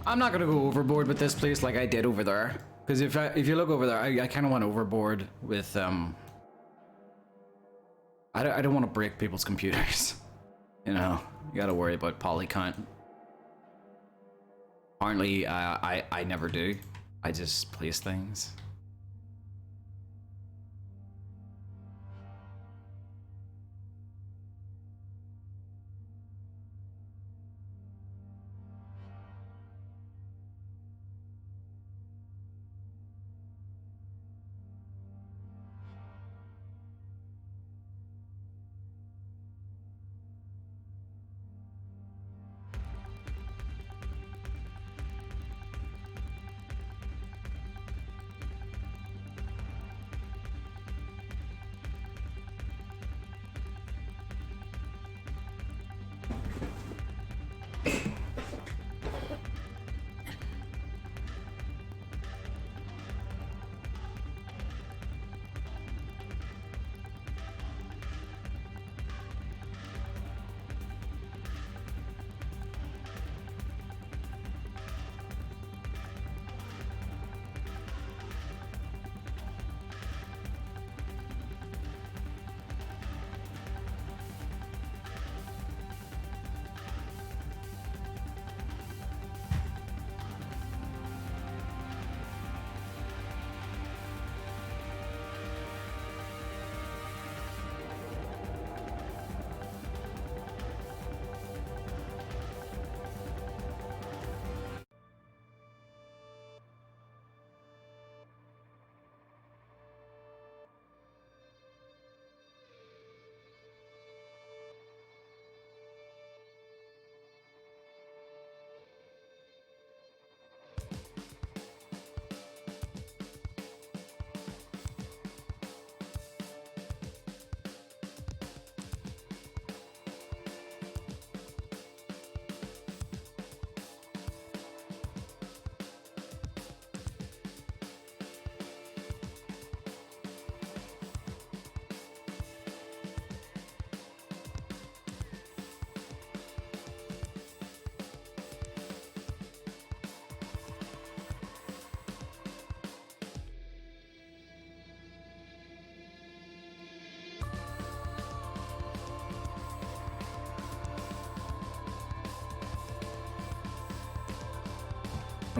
I'm not gonna go overboard with this place like I did over there. Because if you look over there, I kind of went overboard with I don't want to break people's computers. You know, you gotta worry about poly count. Apparently, I never do. I just place things.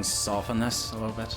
soften this a little bit.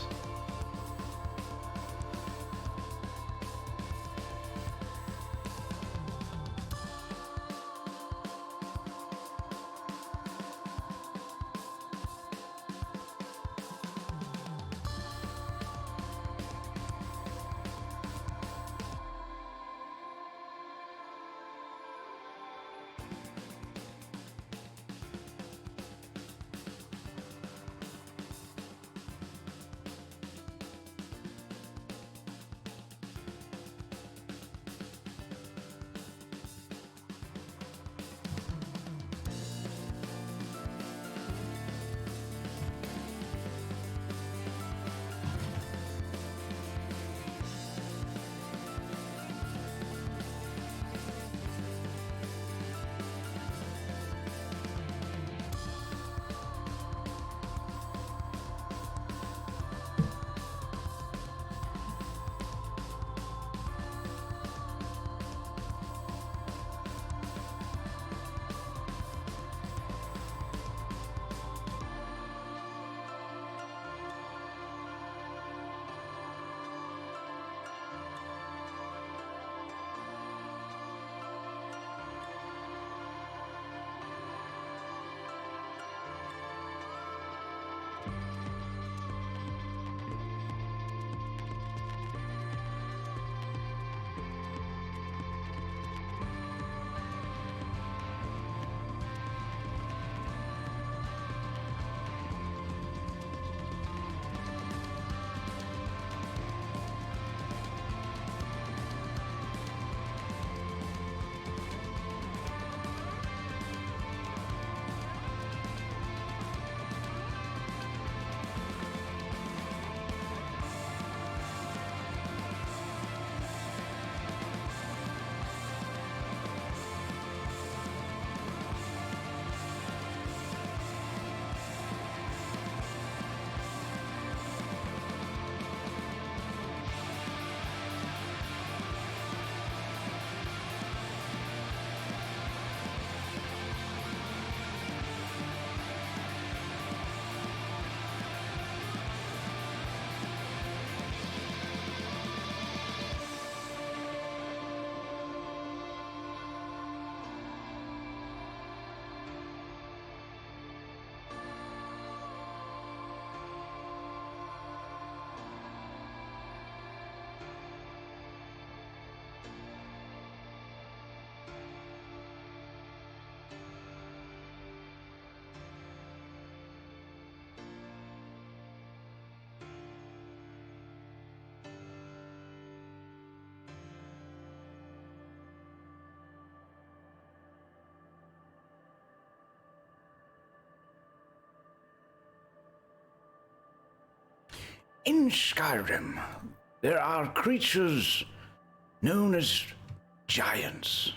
In Skyrim, there are creatures known as giants.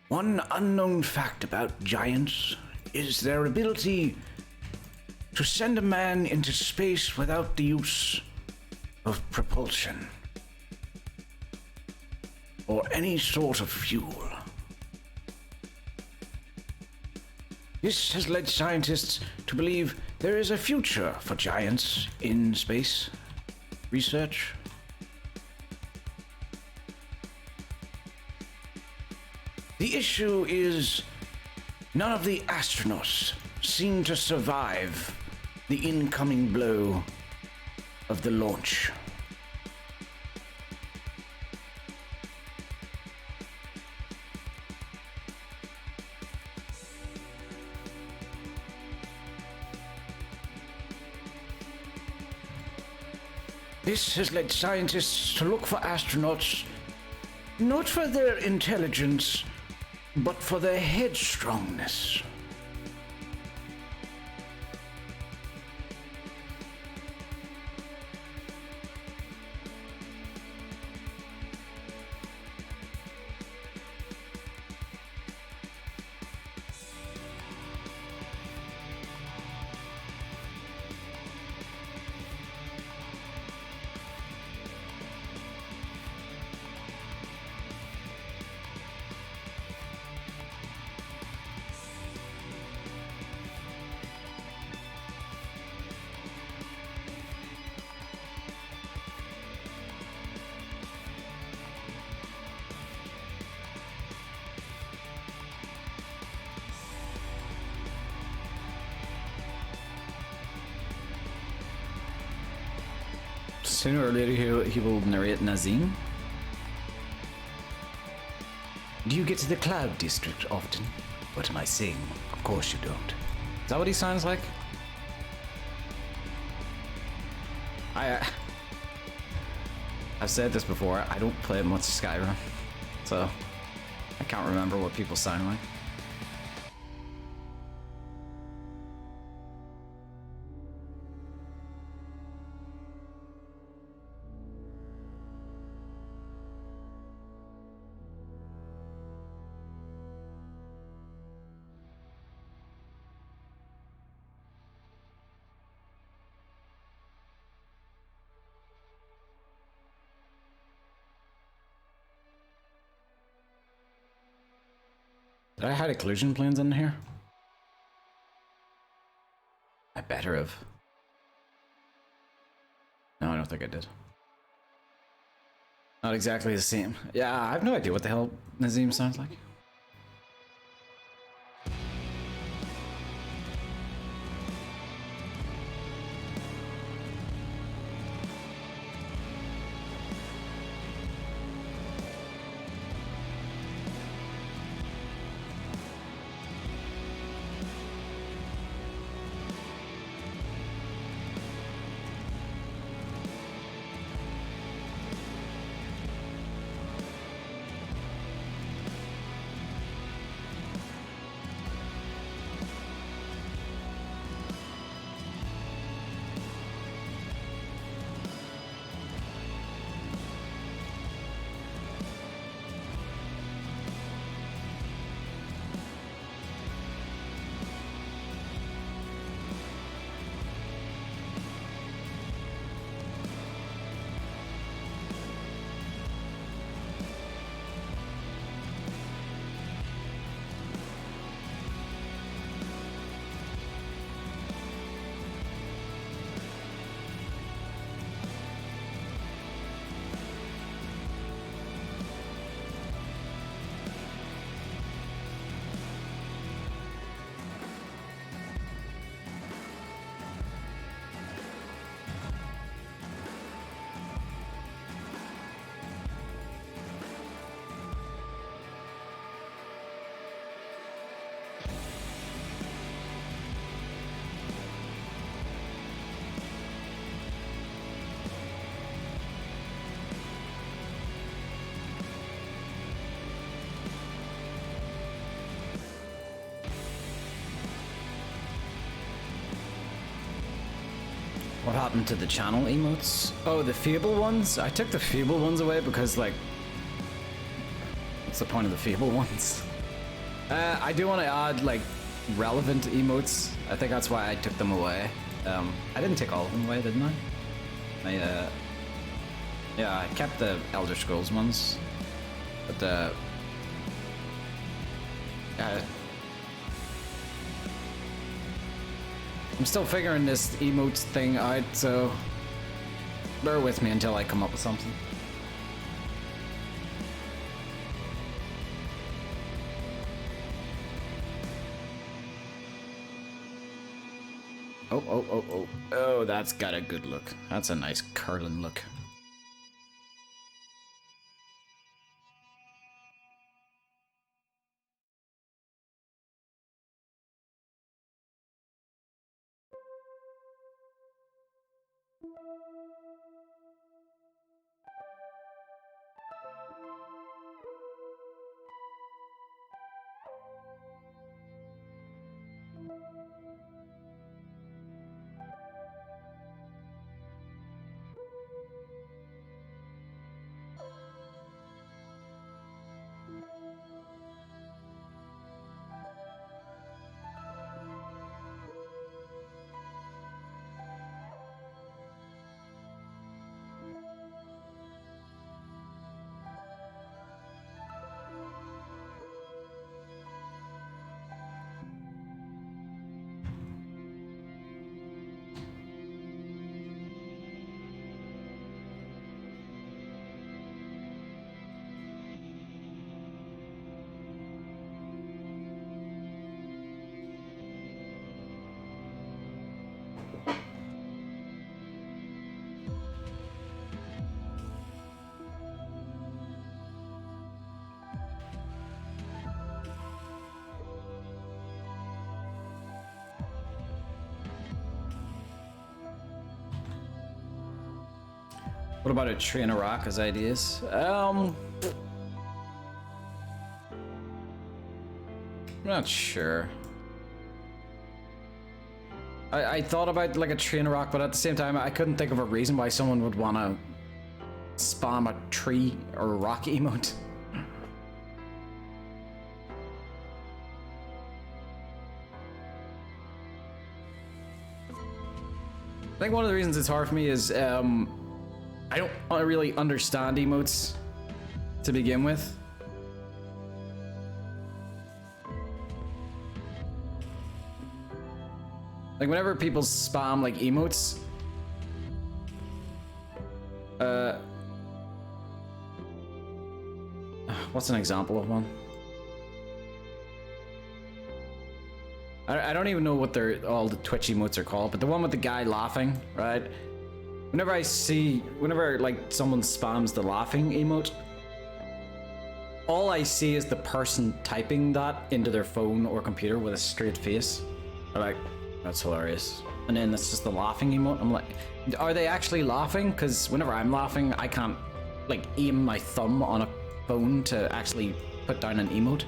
One unknown fact about giants is their ability to send a man into space without the use of propulsion or any sort of fuel. This has led scientists to believe there is a future for giants in space research. The issue is none of the astronauts seem to survive the incoming blow of the launch. This has led scientists to look for astronauts not for their intelligence, but for their headstrongness. sooner or later he will narrate Nazim. Do you get to the Cloud District often? What am I saying? Of course you don't. Is that what he sounds like? I've said this before, I don't play much Skyrim, so I can't remember what people sound like. Did I hide occlusion planes in here? I better have. No, I don't think I did. Not exactly the same. Yeah, I have no idea what the hell Nazim sounds like. What happened to the channel emotes? Oh, the Fable ones? I took the Fable ones away because, like, what's the point of the Fable ones? I do want to add, like, relevant emotes. I think that's why I took them away. I didn't take all of them away, didn't I? Yeah, I kept the Elder Scrolls ones. But, I'm still figuring this emotes thing out, so bear with me until I come up with something. Oh, that's got a good look. That's a nice curling look. What about a tree and a rock as ideas? I'm not sure. I thought about like a tree and a rock, but at the same time, I couldn't think of a reason why someone would want to spam a tree or a rock emote. I think one of the reasons it's hard for me is I don't really understand emotes to begin with. Like whenever people spam like emotes, what's an example of one? I don't even know what all the Twitch emotes are called, but the one with the guy laughing, right? Whenever like someone spams the laughing emote, all I see is the person typing that into their phone or computer with a straight face. I'm like, that's hilarious. And then it's just the laughing emote. I'm like, are they actually laughing? Because whenever I'm laughing, I can't like aim my thumb on a phone to actually put down an emote.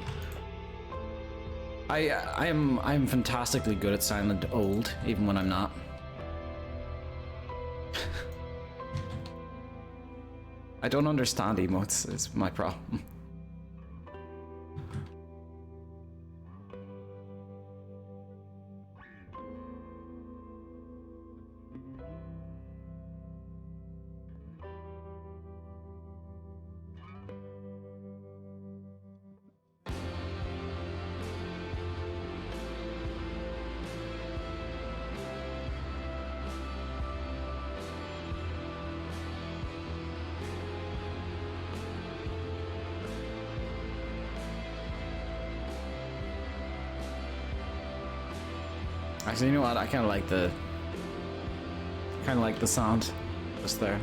I am fantastically good at silent old, even when I'm not. I don't understand emotes, is my problem. Actually, you know what? I kind of like the sound just there.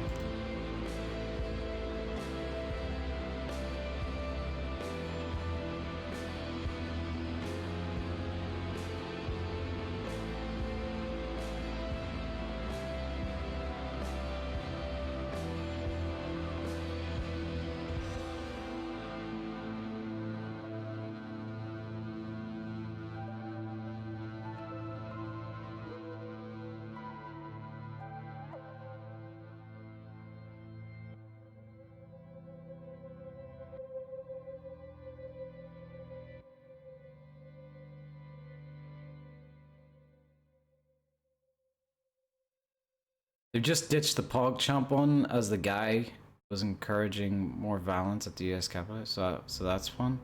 They just ditched the PogChamp one as the guy was encouraging more violence at the US Capitol, so that's fun.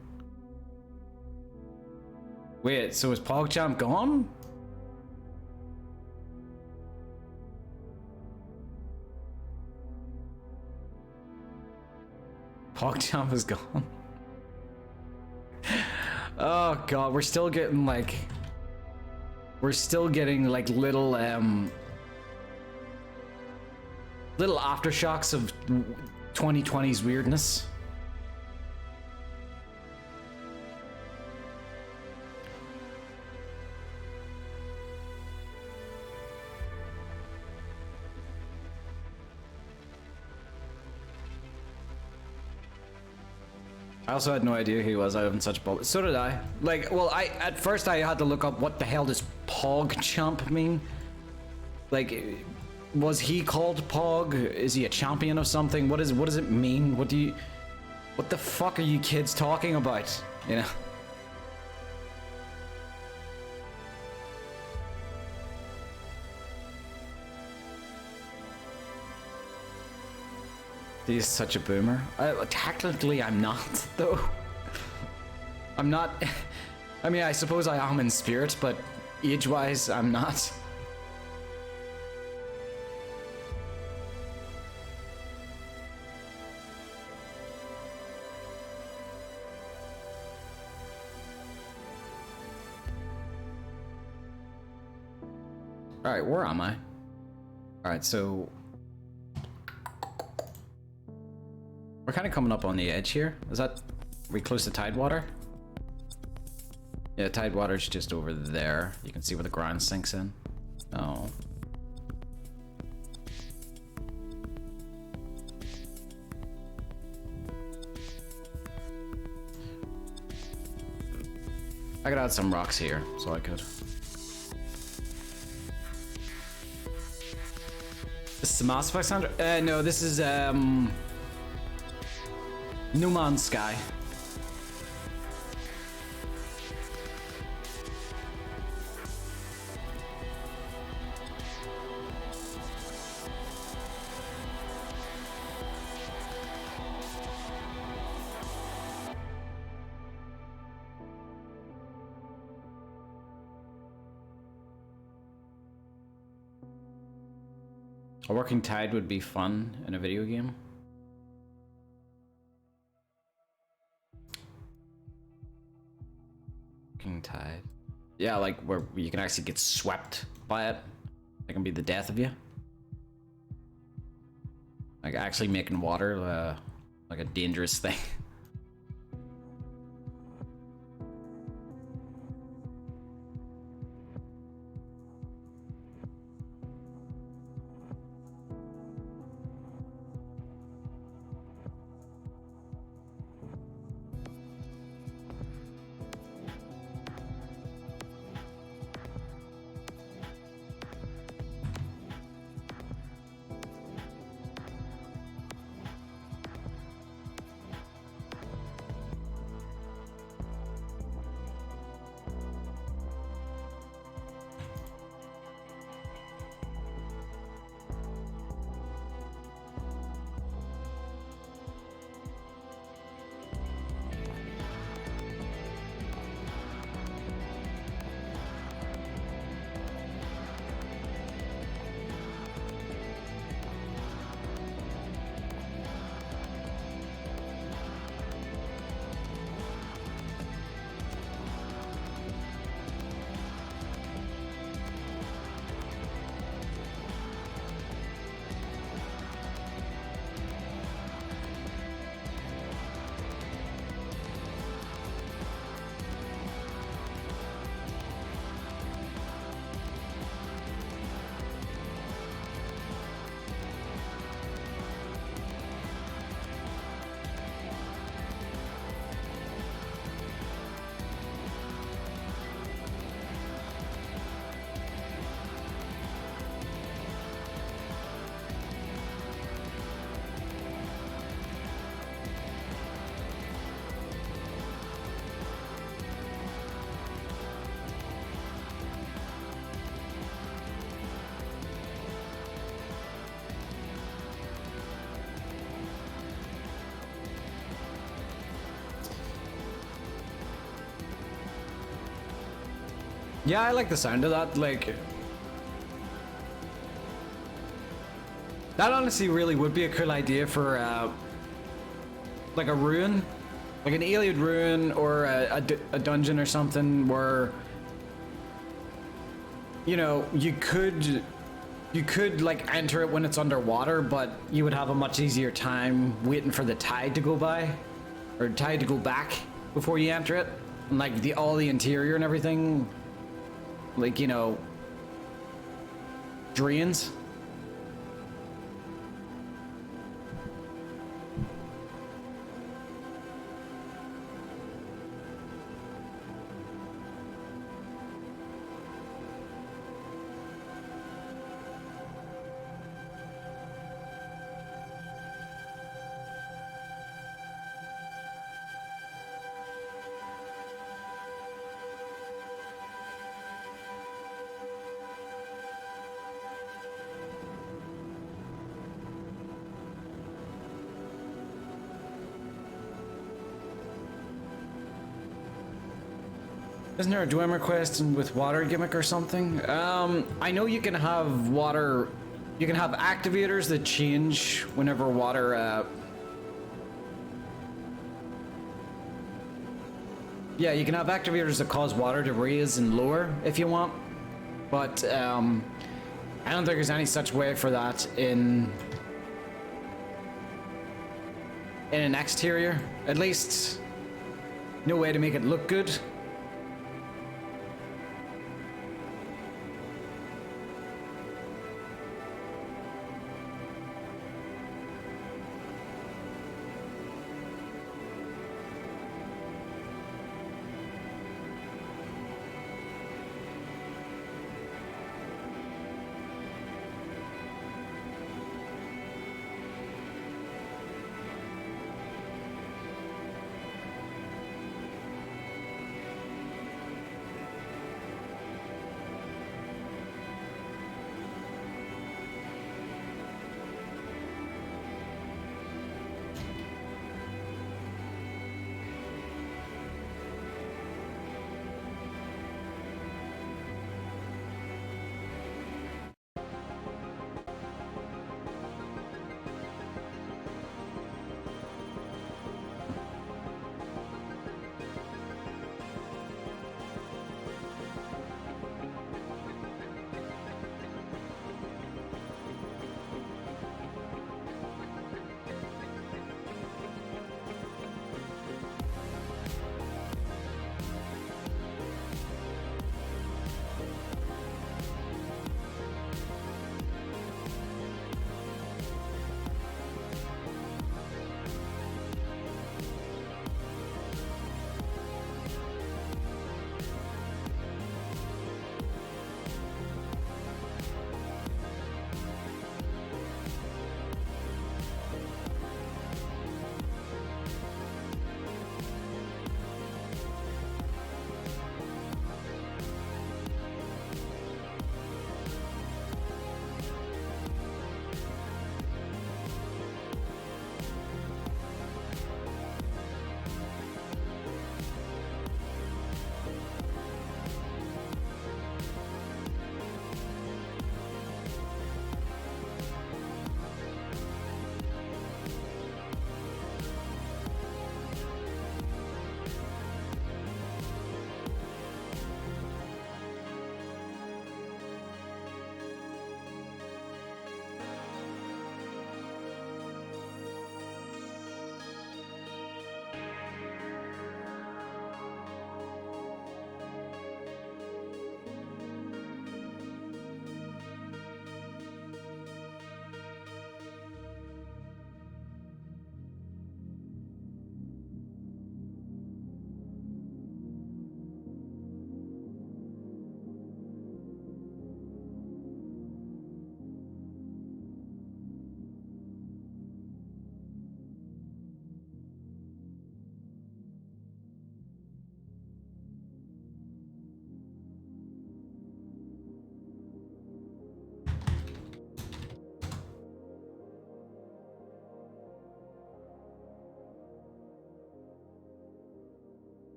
Wait, so is PogChamp gone? PogChamp is gone. Oh god, we're still getting like little little aftershocks of 2020's weirdness. I also had no idea who he was. I haven't such bullet. So did I. Like, well, at first I had to look up what the hell does PogChamp mean. Like, was he called Pog? Is he a champion of something? What does it mean? What the fuck are you kids talking about? You know? He's such a boomer. Technically, I'm not, though. I'm not. I mean, I suppose I am in spirit, but age-wise, I'm not. Alright, where am I? Alright, so we're kind of coming up on the edge here. Are we close to Tidewater? Yeah, Tidewater's just over there. You can see where the ground sinks in. Oh. I could add some rocks here, so I could. This is the Mass Effect soundtrack? No, this is, No Man's Sky. A working tide would be fun in a video game. Working tide. Yeah, like where you can actually get swept by it. That can be the death of you. Like actually making water like a dangerous thing. Yeah, I like the sound of that, like... That honestly really would be a cool idea for, like a ruin. Like an Iliad ruin or a dungeon or something where... You know, you could like enter it when it's underwater, but you would have a much easier time waiting for the tide to go by. Or tide to go back before you enter it. And like all the interior and everything... Like, you know, drains. Isn't there a Dwemer quest with water gimmick or something? I know you can have water... You can have activators that change whenever water... Yeah, you can have activators that cause water to raise and lower if you want. But, I don't think there's any such way for that in an exterior. At least, no way to make it look good.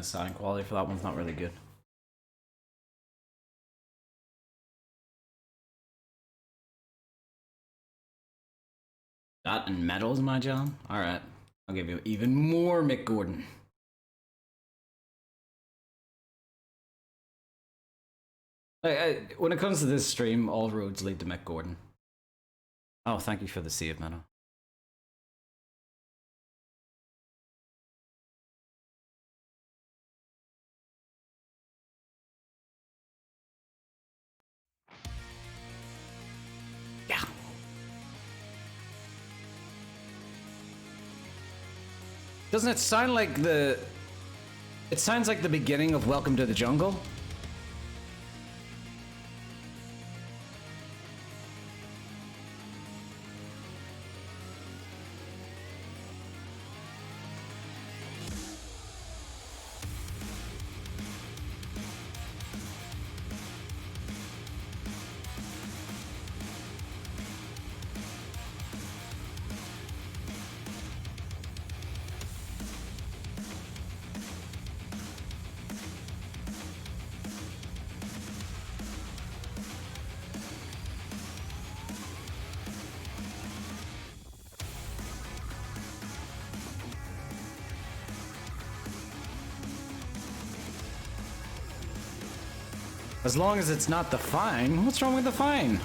sound quality for that one's not really good. That and metal's my jam? Alright. I'll give you even more Mick Gordon. When it comes to this stream, all roads lead to Mick Gordon. Oh, thank you for the save, Meadow. Yeah. Doesn't it sound like the... It sounds like the beginning of Welcome to the Jungle? As long as it's not the fine. What's wrong with the fine?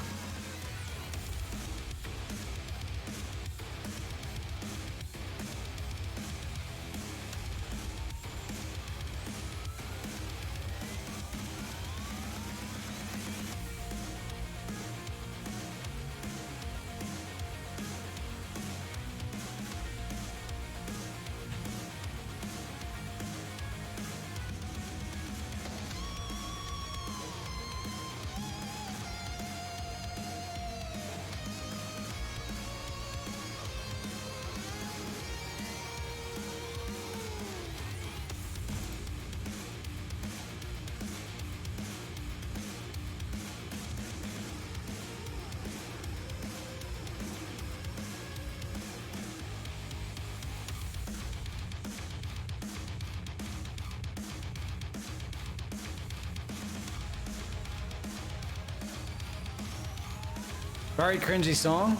Very cringy song.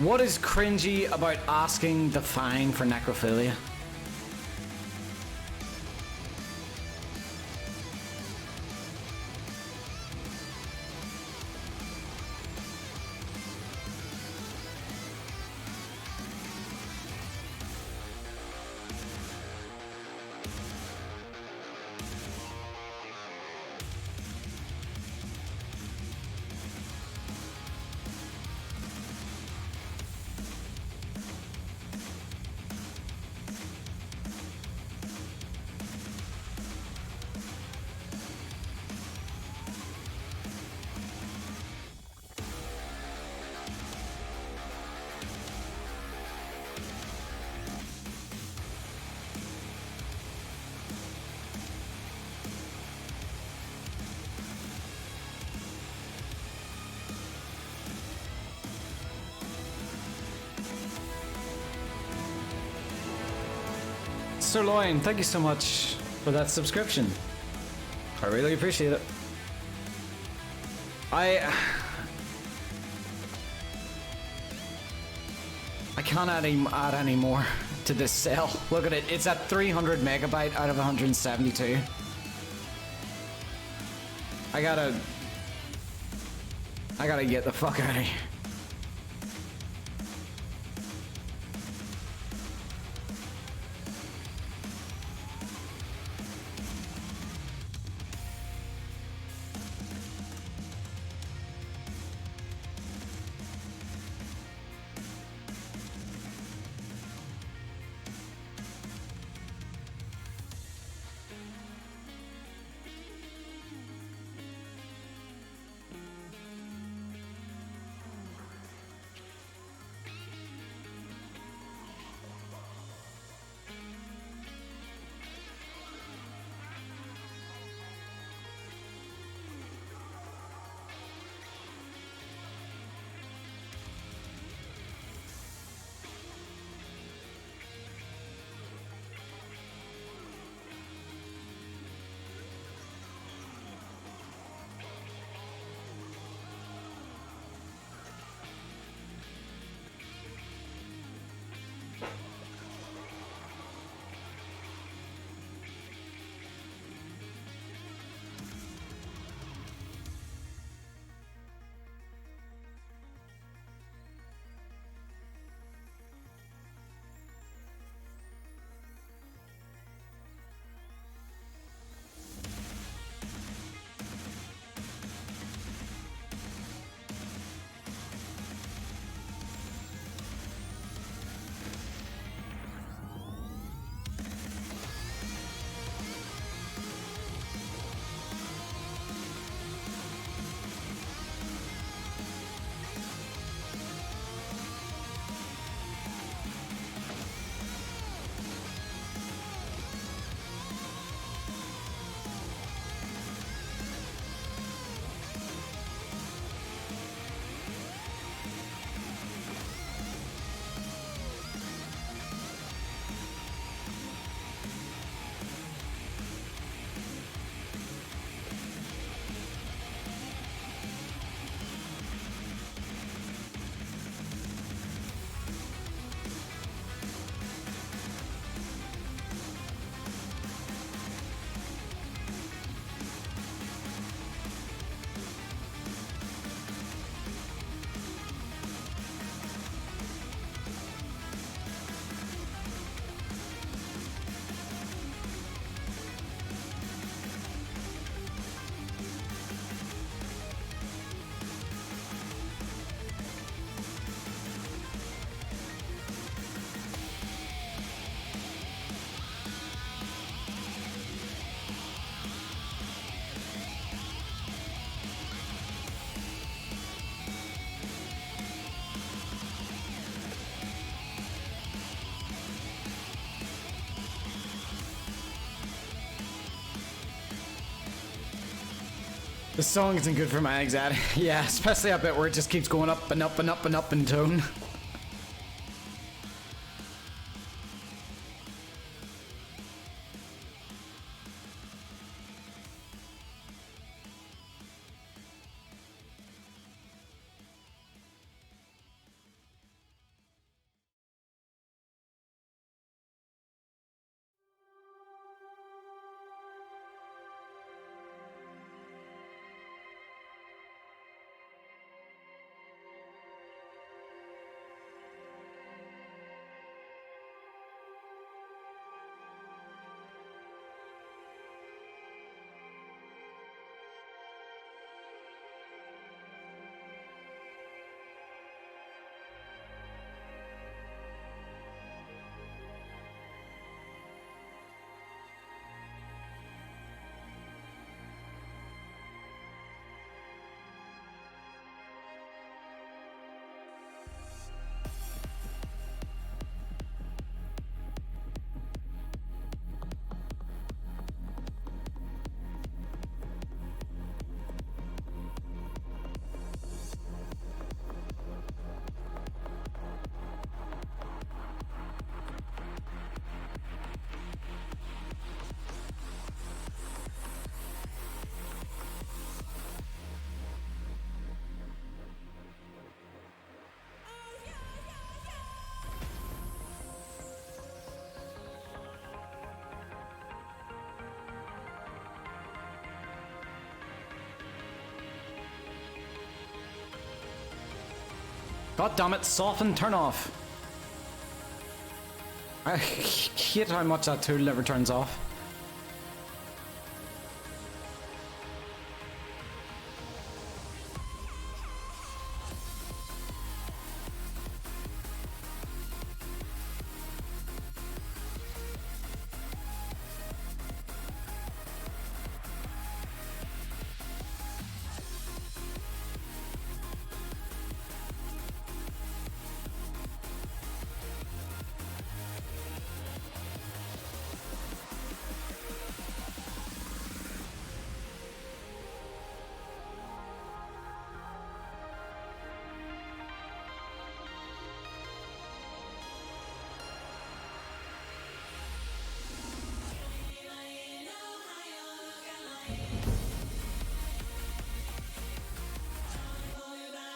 What is cringy about asking the fine for necrophilia? Sirloin, thank you so much for that subscription. I really appreciate it. I can't add any more to this cell. Look at it, it's at 300 megabyte out of 172. I gotta get the fuck out of here. The song isn't good for my anxiety. Yeah, especially that bit where it just keeps going up and up and up and up in tone. God damn it, soften, turn off. I hate how much that tool never turns off.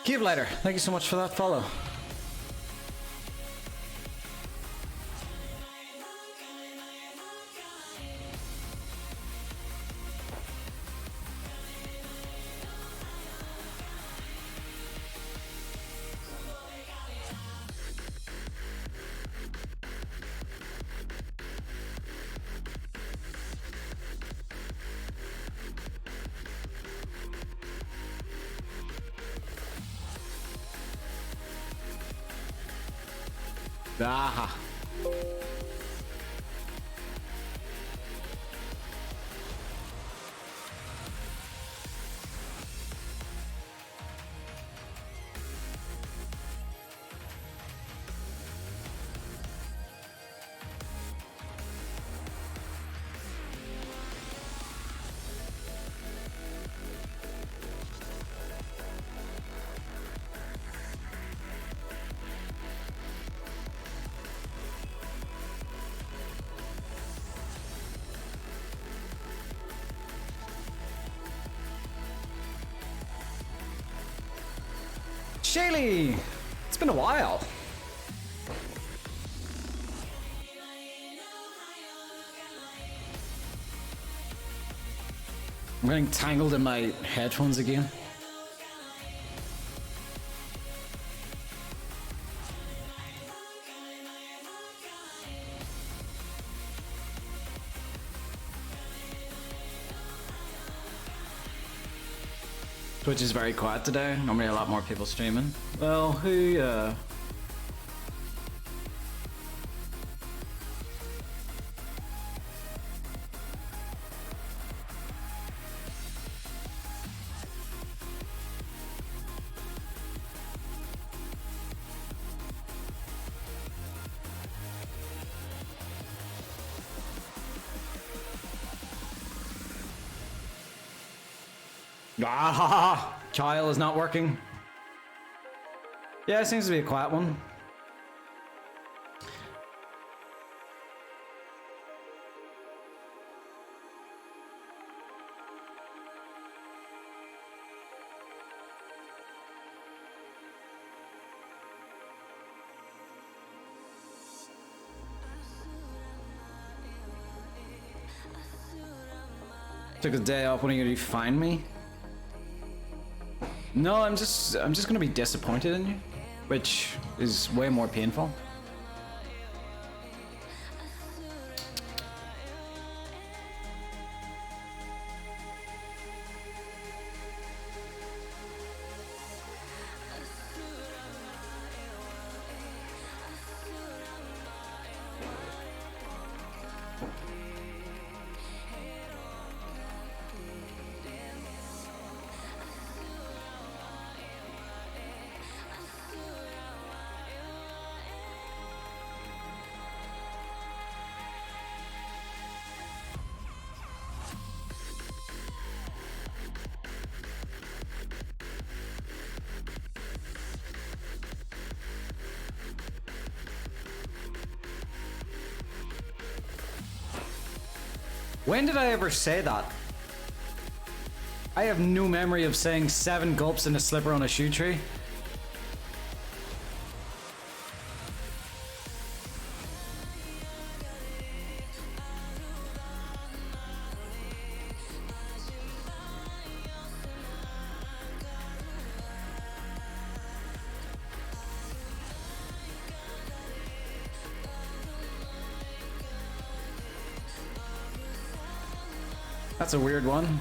Cube Lighter, thank you so much for that follow. Aha. Shaylee! It's been a while. I'm getting tangled in my headphones again. Twitch is very quiet today. Normally a lot more people streaming. Well, who, Ah, Chile is not working. Yeah, it seems to be a quiet one. Took a day off. When are you gonna find me? No, I'm just gonna be disappointed in you, which is way more painful. When did I ever say that? I have no memory of saying 7 gulps in a slipper on a shoe tree. That's a weird one.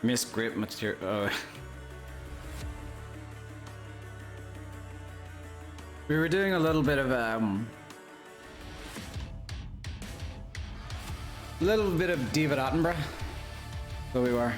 Miss grip material. We were doing a little bit of David Attenborough. So we were.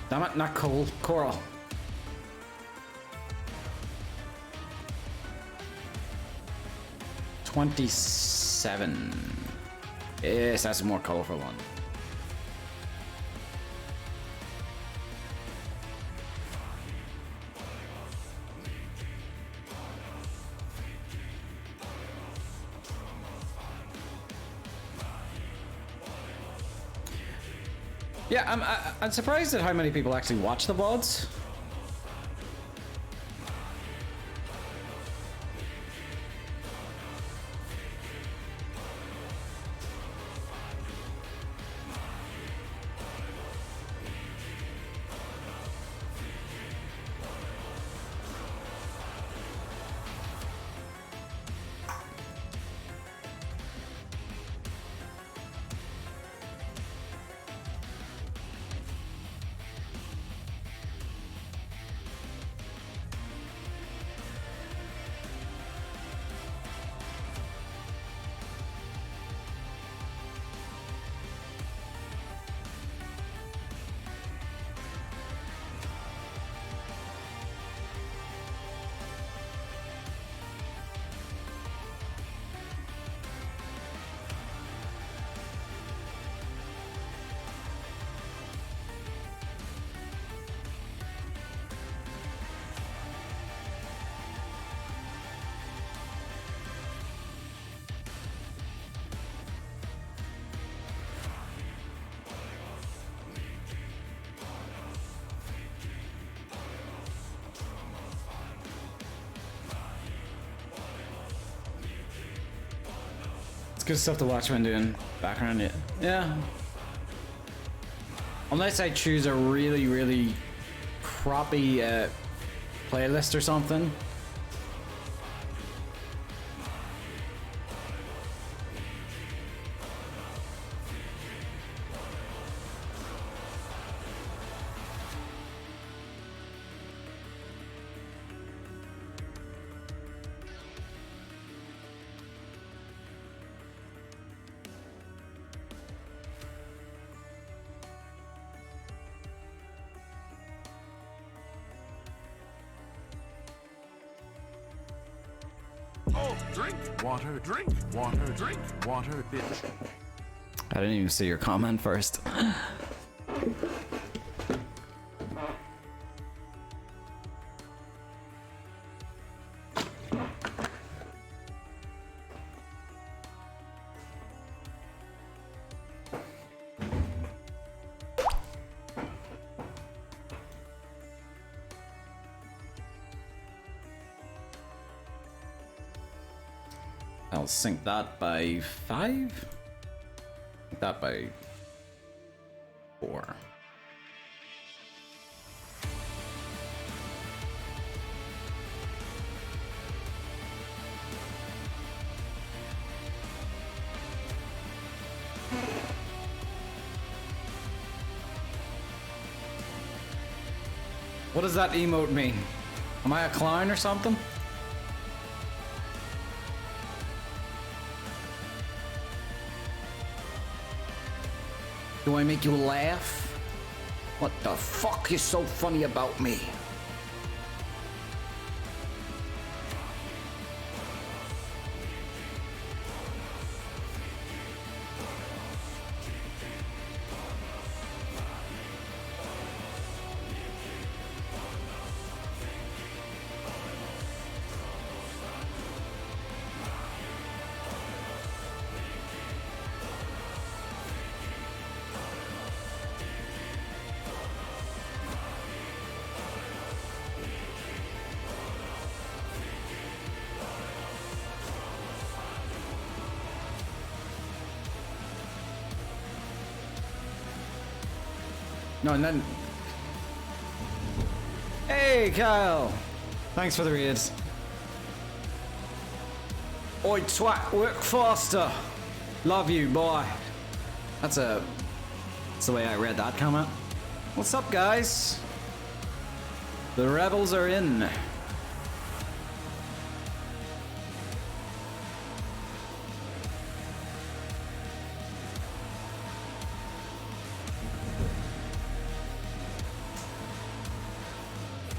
Damn it, not coal, coral. $27. Yes, that's a more colorful one. Yeah, I'm surprised at how many people actually watch the VODs. It's good stuff to watch when doing background. Yeah. Unless I choose a really, really crappy playlist or something. Oh, drink water, drink water, drink water, bitch. I didn't even see your comment first. I'll sync that by 5. That by 4. What does that emote mean? Am I a clown or something? Do I make you laugh? What the fuck is so funny about me? No, and then... Hey, Kyle! Thanks for the reads. Oi, twat, work faster! Love you, boy. That's the way I read that comment. What's up, guys? The rebels are in.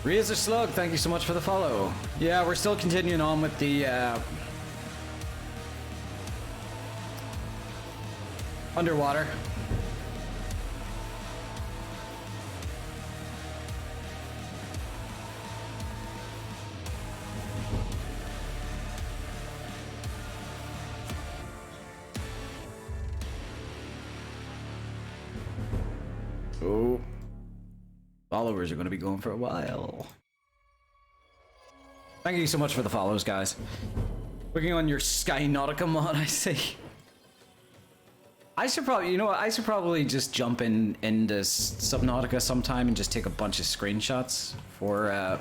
Razor Slug, thank you so much for the follow. Yeah, we're still continuing on with the underwater. Oh. Followers are going to be going for a while. Thank you so much for the follows, guys. Working on your Skynautica mod, I see. I should probably, you know what, I should probably just jump into Subnautica sometime and just take a bunch of screenshots for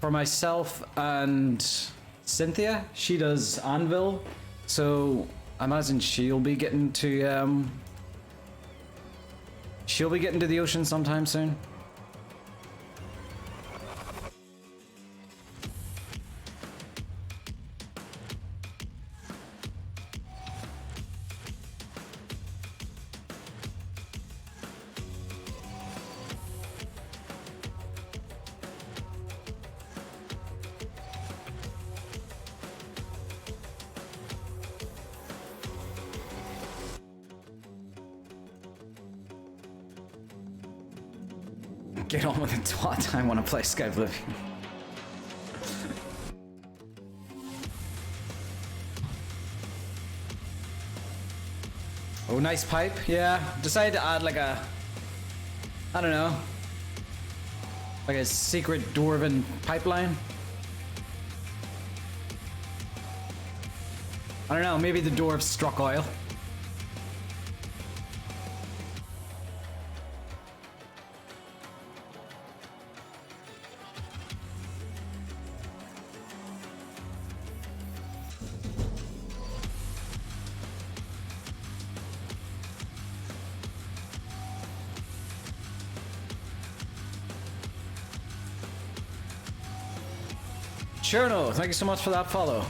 myself and Cynthia. She does Anvil, so I imagine she'll be getting to the ocean sometime soon. Get on with it, twat. I want to play Skyblivion. Oh, nice pipe. Yeah, decided to add like a, I don't know, like a secret dwarven pipeline. I don't know, maybe the dwarves struck oil. Cherno, thank you so much for that follow.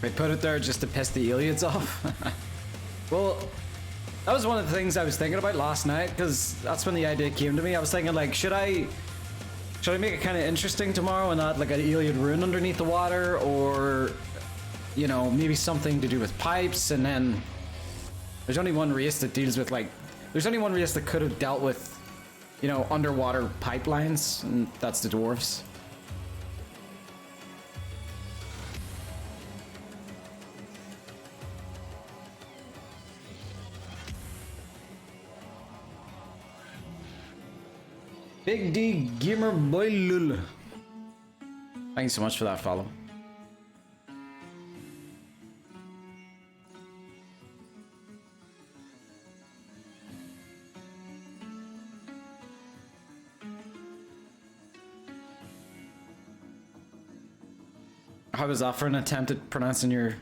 I put it there just to piss the aliens off. Well, that was one of the things I was thinking about last night, because that's when the idea came to me. I was thinking, like, should I make it kind of interesting tomorrow and add like an alien rune underneath the water, or, you know, maybe something to do with pipes? And then there's only one race that deals with, like, there's only one race that could have dealt with, you know, underwater pipelines, and that's the dwarves. Big D Gamer Boy Lul. Thank you so much for that follow. How was that for an attempt at pronouncing your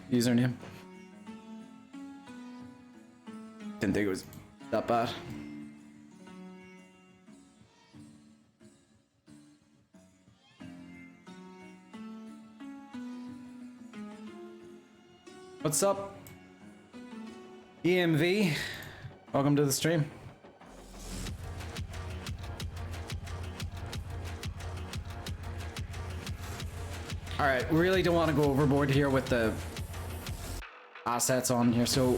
username? Didn't think it was that bad. What's up, EMV? Welcome to the stream. Alright, we really don't want to go overboard here with the assets on here, so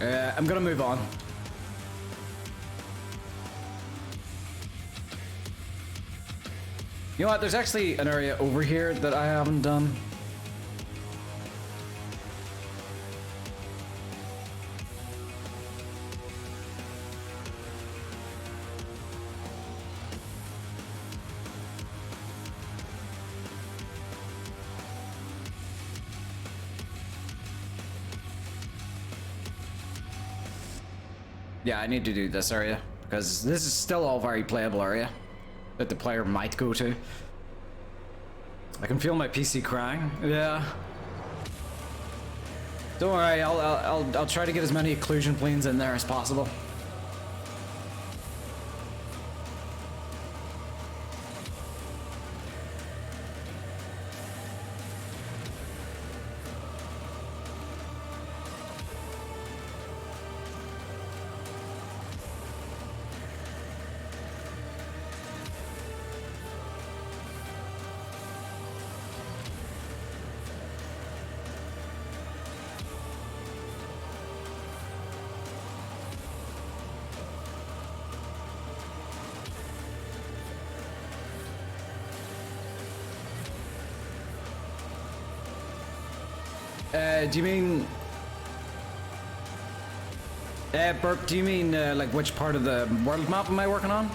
I'm gonna move on. You know what, there's actually an area over here that I haven't done. Yeah, I need to do this area, because this is still all very playable area that the player might go to. I can feel my PC crying. Yeah. Don't worry, I'll try to get as many occlusion planes in there as possible. Do you mean... Burp, do you mean, like, which part of the world map am I working on?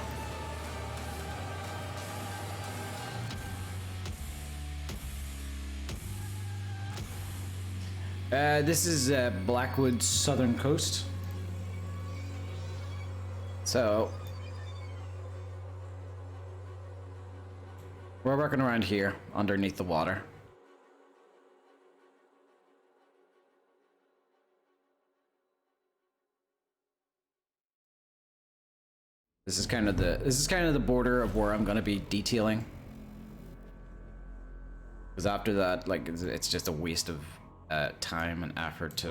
This is Blackwood's southern coast. So... we're working around here, underneath the water. This is kind of the border of where I'm gonna be detailing. Because after that, like, it's just a waste of time and effort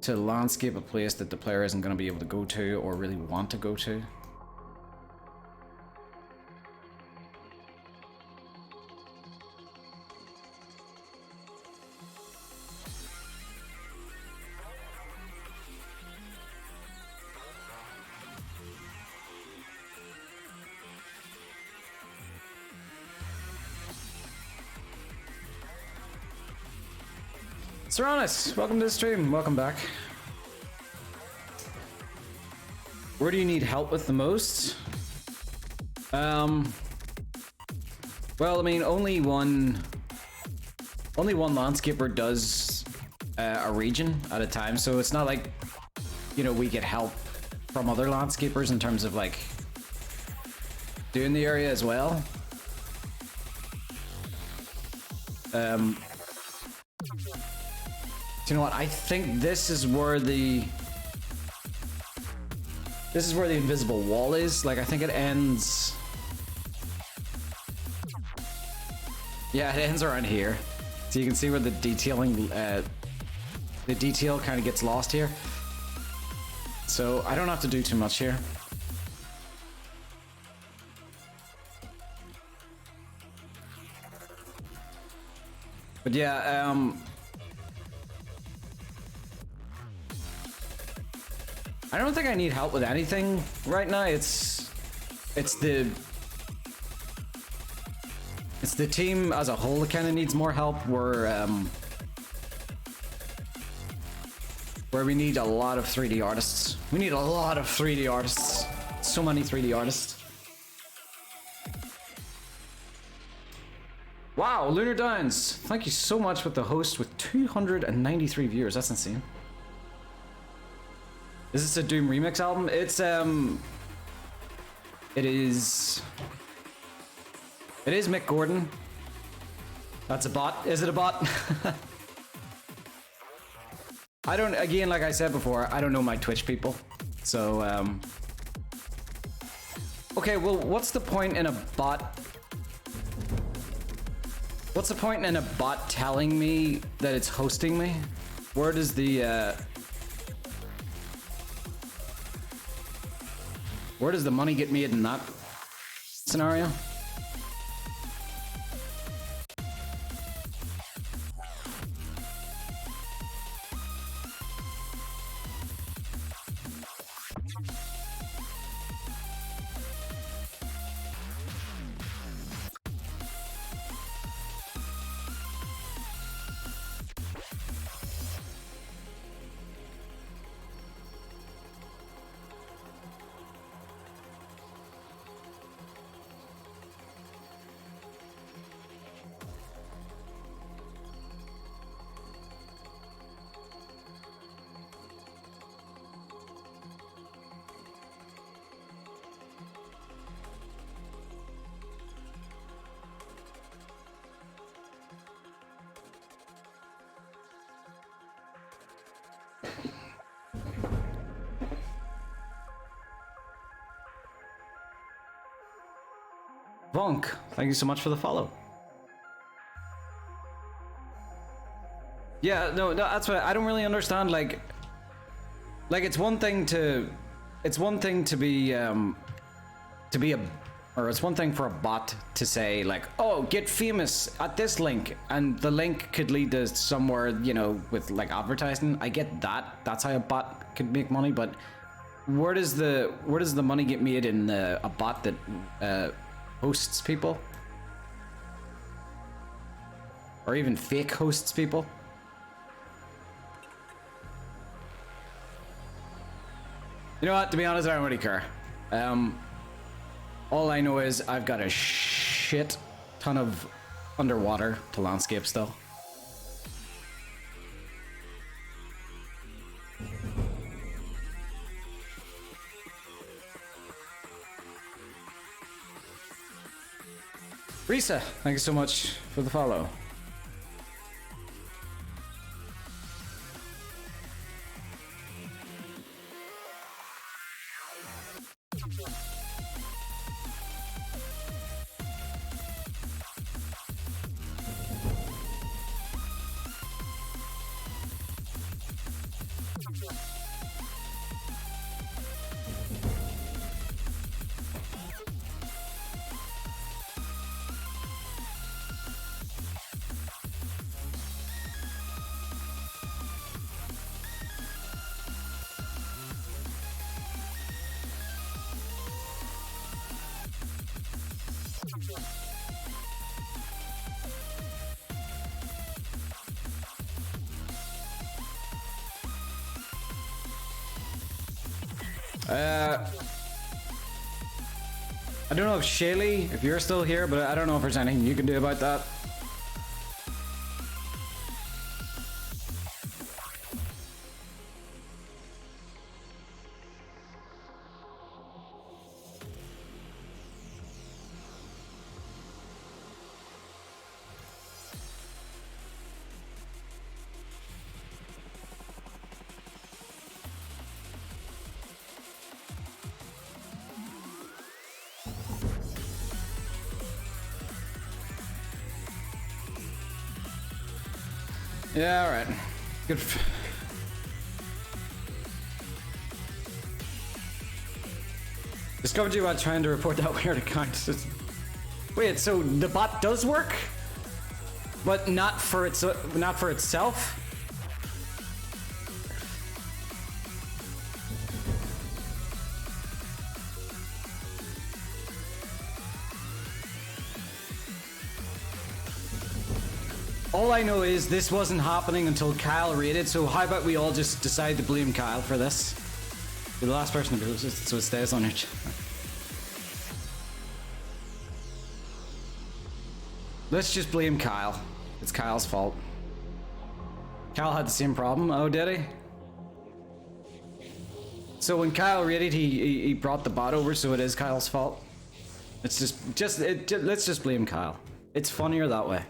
to landscape a place that the player isn't gonna be able to go to or really want to go to. Seronis, welcome to the stream. Welcome back. Where do you need help with the most? Well, I mean, only one landscaper does a region at a time, so it's not like, you know, we get help from other landscapers in terms of like doing the area as well. You know what? I think this is where the invisible wall is. Like, I think it ends. Yeah, it ends around here. So you can see where the detailing, the detail kind of gets lost here. So I don't have to do too much here. But yeah, I don't think I need help with anything right now. It's the team as a whole that kind of needs more help. Where we need a lot of 3D artists. We need a lot of 3D artists. So many 3D artists. Wow, Lunar Downs. Thank you so much with the host with 293 viewers. That's insane. Is this a Doom remix album? It's it is Mick Gordon. That's a bot. Is it a bot? I don't, again, like I said before, I don't know my Twitch people. So okay, well, what's the point in a bot? What's the point in a bot telling me that it's hosting me? Where does the where does the money get made in that scenario? Vonk, thank you so much for the follow. Yeah, no, that's what I don't really understand. Like it's one thing to be or it's one thing for a bot to say like, oh, get famous at this link, and the link could lead to somewhere, you know, with like advertising. I get that. That's how a bot could make money, but where does the money get made in a bot that hosts people? Or even fake hosts people. You know what? To be honest, I don't really care. All I know is I've got a shit ton of underwater to landscape still. Risa, thank you so much for the follow. I don't know if Shaylee, if you're still here, but I don't know if there's anything you can do about that. Yeah, all right. Good. Discovered you while trying to report that weird account. Wait, so the bot does work, but not for itself? All I know is this wasn't happening until Kyle raided, so how about we all just decide to blame Kyle for this? You're the last person to do this, so it stays on it. Let's just blame Kyle. It's Kyle's fault. Kyle had the same problem. Oh, did he? So when Kyle raided, he brought the bot over, so it is Kyle's fault. It's let's just blame Kyle. It's funnier that way.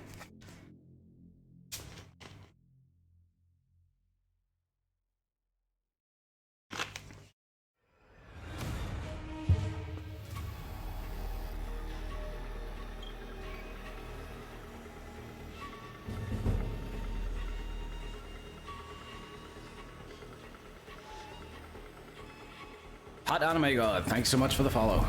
Hot Anime God, thanks so much for the follow.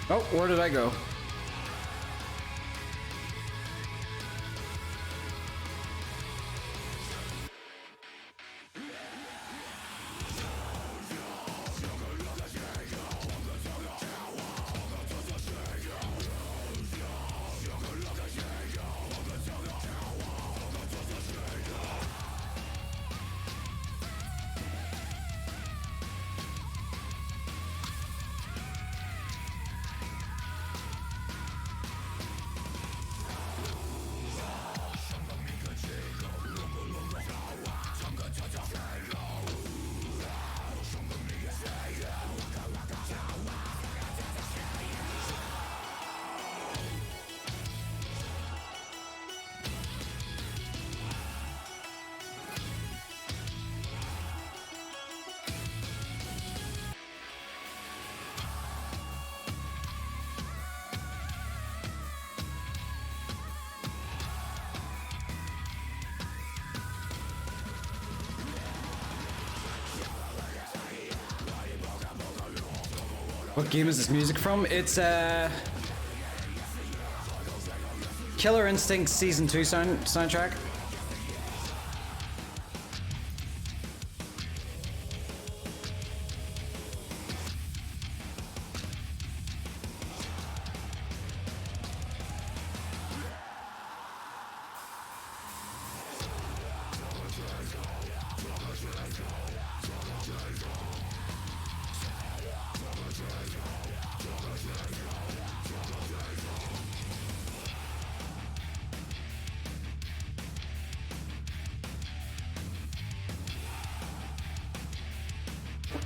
Oh, where did I go? What game is this music from? It's Killer Instinct Season 2 soundtrack.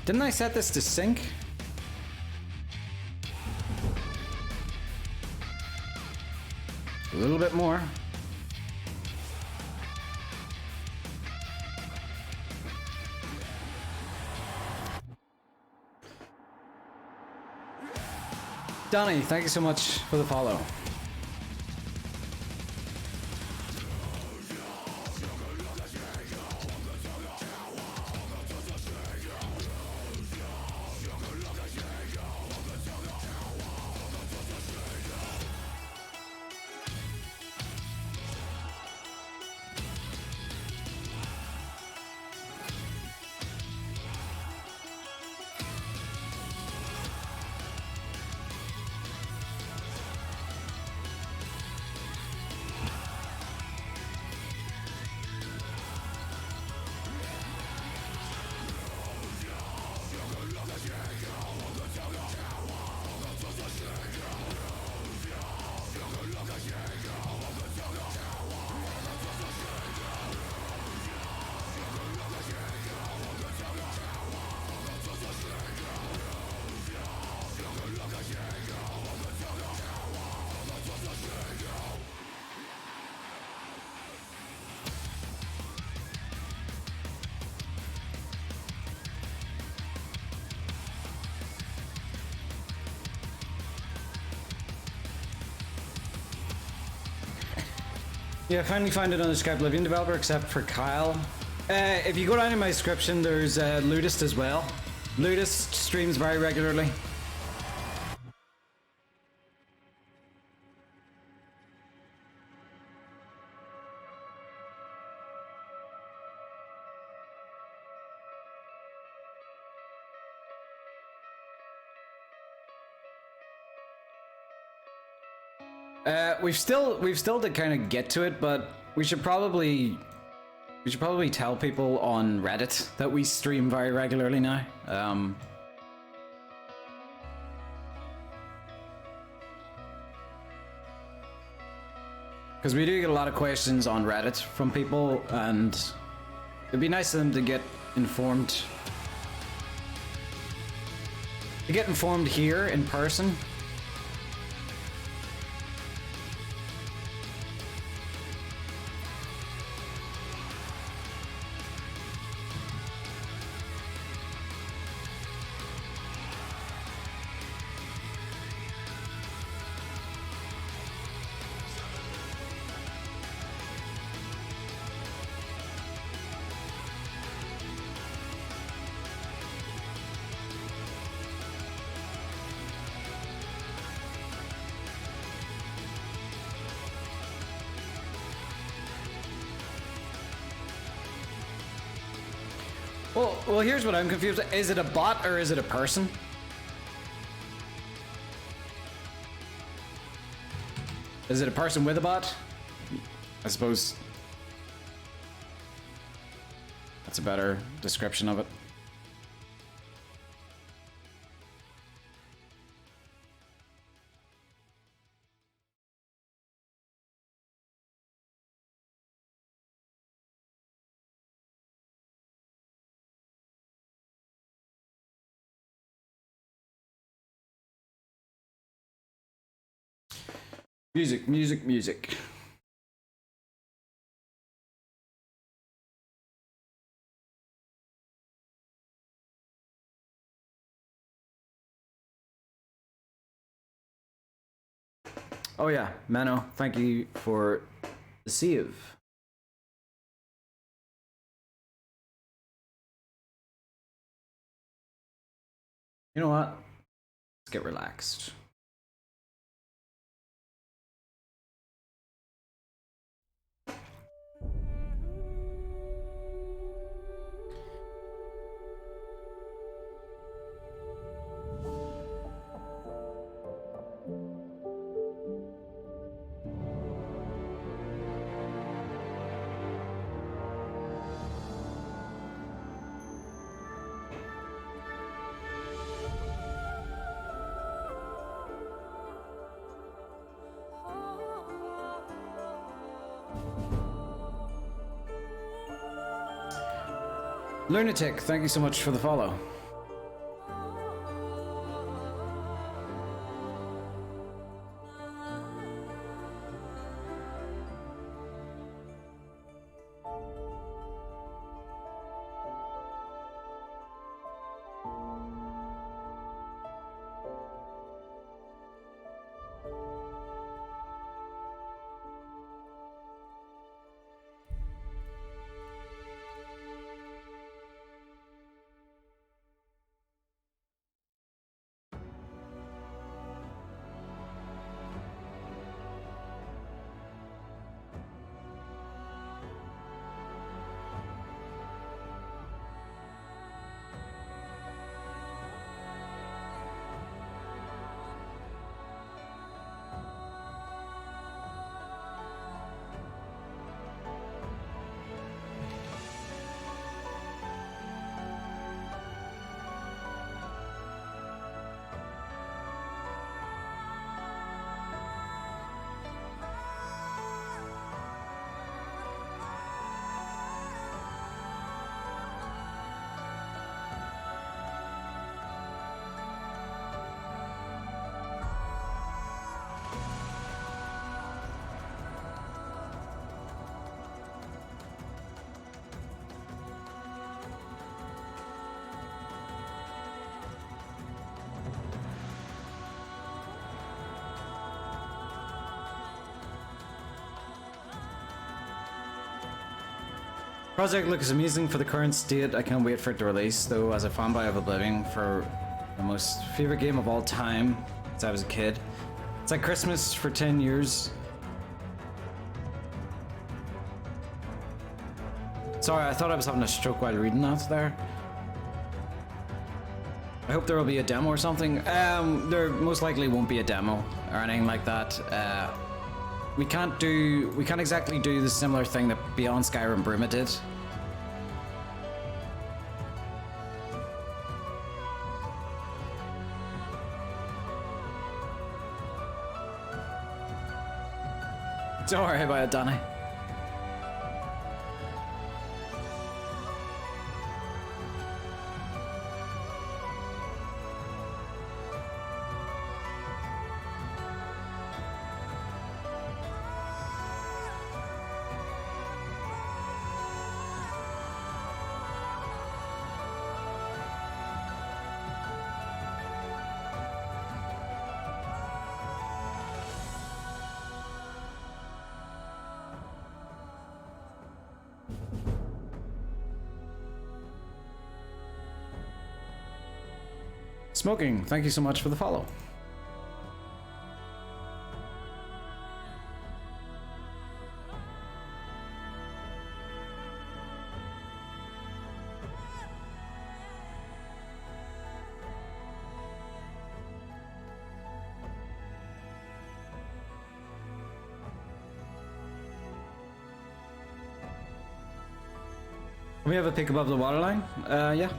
Didn't I set this to sync? A little bit more. Donnie, thank you so much for the follow. Yeah, I finally found another Skyblivion developer except for Kyle. If you go down in my description, there's Ludist as well. Ludist streams very regularly. We've still to kind of get to it, but we should probably tell people on Reddit that we stream very regularly now. Because we do get a lot of questions on Reddit from people, and it'd be nice of them to get informed. To get informed here in person. Well, here's what I'm confused. Is it a bot or is it a person? Is it a person with a bot? I suppose that's a better description of it. Music. Oh yeah, Mano, thank you for the save. You know what? Let's get relaxed. Lunatic, thank you so much for the follow. Project looks amazing for the current state. I can't wait for it to release, though, as a fanboy of Oblivion, for the most favorite game of all time since I was a kid. It's like Christmas for 10 years. Sorry, I thought I was having a stroke while reading that there. I hope there will be a demo or something. There most likely won't be a demo or anything like that. We can't exactly do the similar thing that Beyond Skyrim Bruma did. Don't worry about it, Danny. Smoking, thank you so much for the follow. We have a pick above the waterline? Yeah.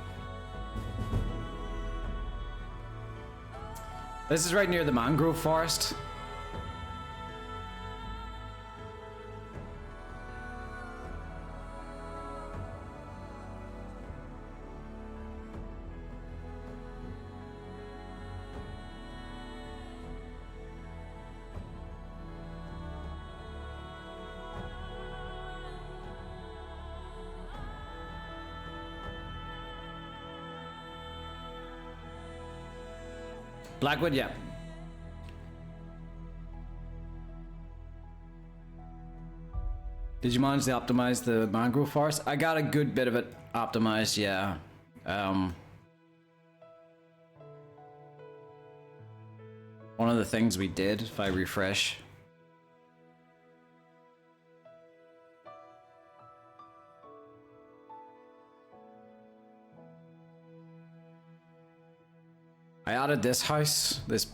This is right near the mangrove forest. Blackwood, yeah. Did you manage to optimize the mangrove forest? I got a good bit of it optimized, yeah. one of the things we did, if I refresh. I added this house, this,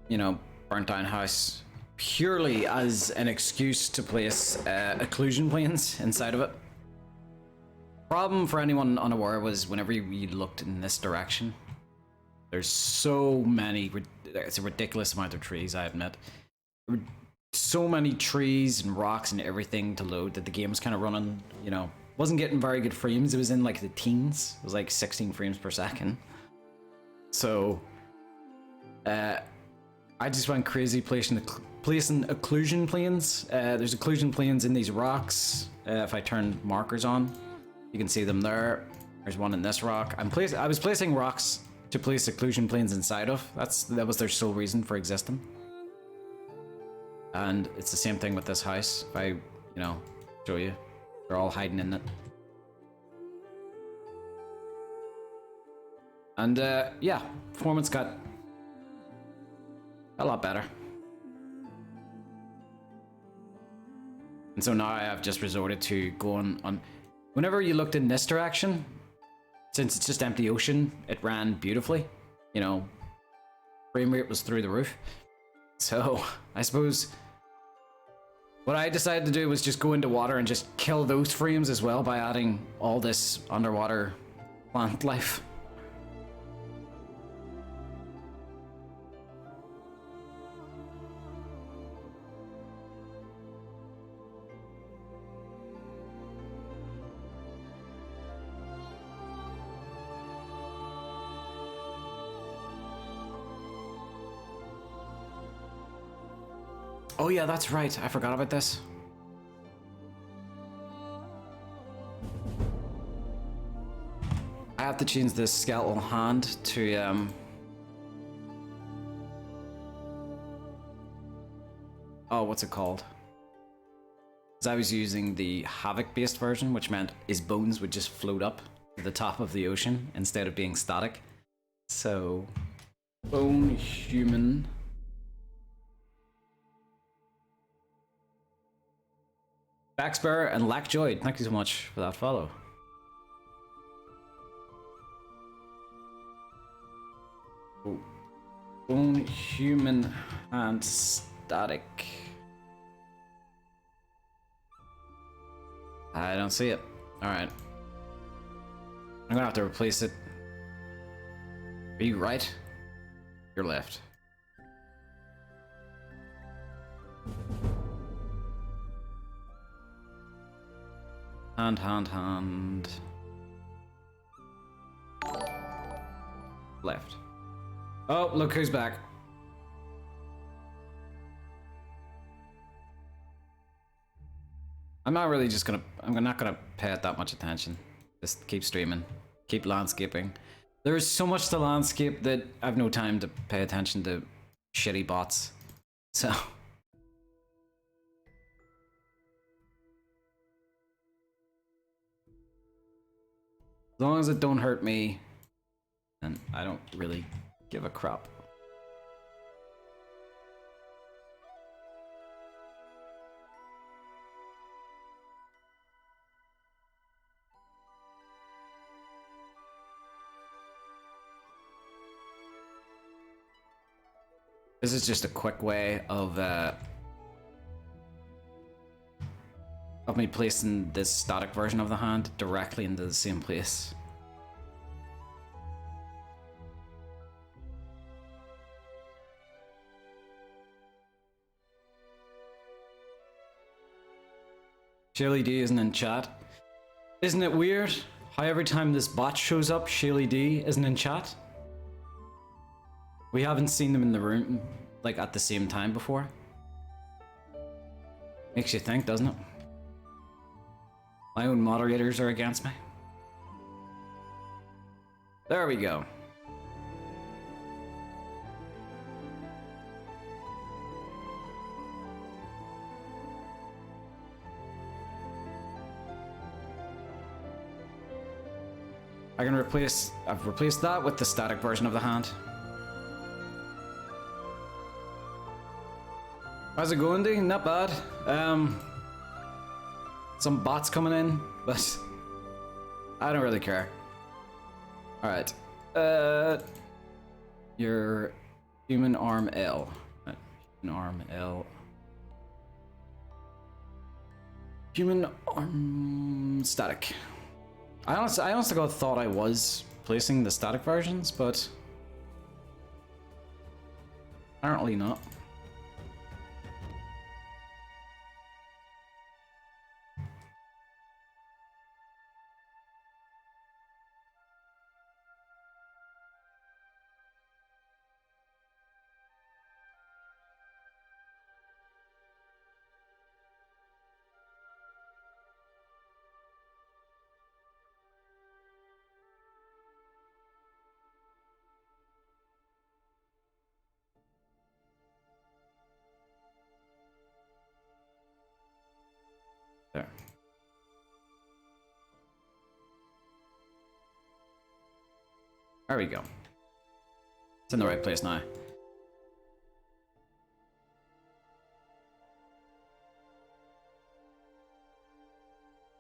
you know, burnt down house, purely as an excuse to place occlusion planes inside of it. Problem for anyone unaware was whenever we looked in this direction, there's so many, it's a ridiculous amount of trees, I admit. So many trees and rocks and everything to load that the game was kind of running, you know, wasn't getting very good frames. It was in like the teens. It was like 16 frames per second. So, I just went crazy placing occlusion planes. There's occlusion planes in these rocks. If I turn markers on, you can see them there. There's one in this rock. I was placing rocks to place occlusion planes inside of. That was their sole reason for existing. And it's the same thing with this house. If I, you know, show you, they're all hiding in it. And yeah, performance got a lot better. And so now I have just resorted to going on. Whenever you looked in this direction, since it's just empty ocean, it ran beautifully. You know, frame rate was through the roof. So I suppose what I decided to do was just go into water and just kill those frames as well by adding all this underwater plant life. Oh yeah, that's right. I forgot about this. I have to change this skeletal hand to oh, what's it called? Because I was using the Havoc-based version, which meant his bones would just float up to the top of the ocean instead of being static. So, bone human. Backspur and Lackjoy, thank you so much for that follow. Oh. Bone human and static. I don't see it. Alright. I'm gonna have to replace it. Are you right? You're left. Hand. Left. Oh, look who's back. I'm not really just gonna, I'm not gonna pay it that much attention. Just keep streaming, keep landscaping. There's so much to landscape that I've no time to pay attention to shitty bots. So. As long as it don't hurt me, then I don't really give a crap. This is just a quick way of me placing this static version of the hand directly into the same place. Shelly D isn't in chat. Isn't it weird how every time this bot shows up, Shelly D isn't in chat? We haven't seen them in the room, like, at the same time before. Makes you think, doesn't it? My own moderators are against me. There we go. I've replaced that with the static version of the hand. How's it going, D? Not bad. Some bots coming in, but I don't really care. Alright. Your human arm L. Human arm L. Human arm static. I honestly thought I was placing the static versions, but apparently not. There. There we go. It's in the right place now.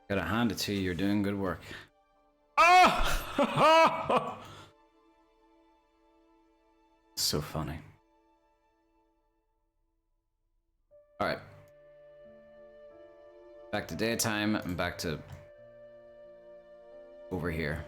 Gotta hand it to you, you're doing good work. Ah! So funny. Alright. Back to daytime and back to over here.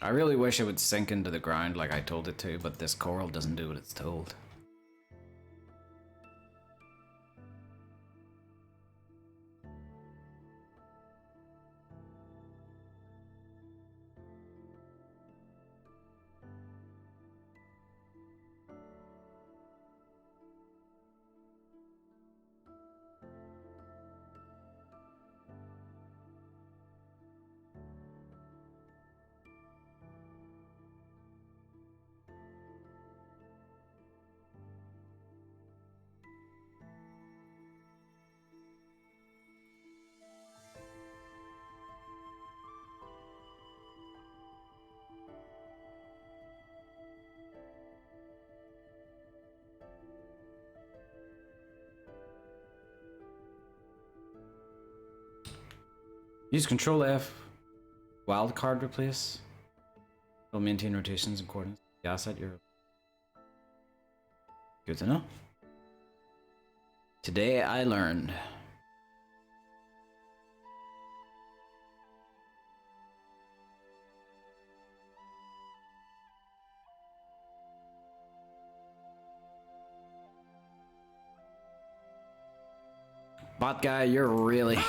I really wish it would sink into the ground like I told it to, but this coral doesn't do what it's told. Use Control F. Wildcard replace. It'll maintain rotations in accordance with the asset you're. Good to know. Today I learned. Bot guy, you're really.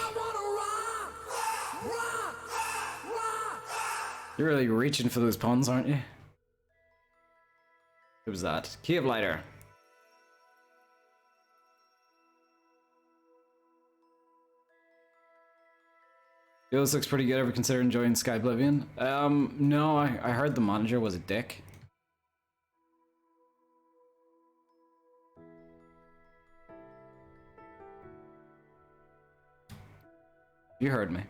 You're really reaching for those puns, aren't you? Who was that? Key of Lighter. Yo, this looks pretty good. Ever consider enjoying Skyblivion? No, I heard the manager was a dick. You heard me.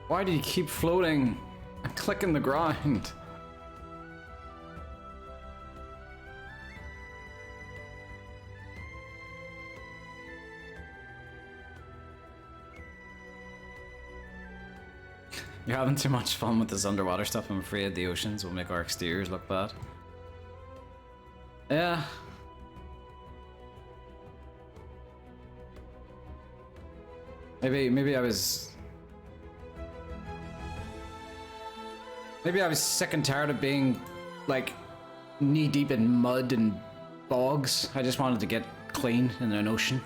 Why do you keep floating and clicking the ground? You're having too much fun with this underwater stuff. I'm afraid the oceans will make our exteriors look bad. Yeah. Maybe I was sick and tired of being like knee deep in mud and bogs. I just wanted to get clean in an ocean.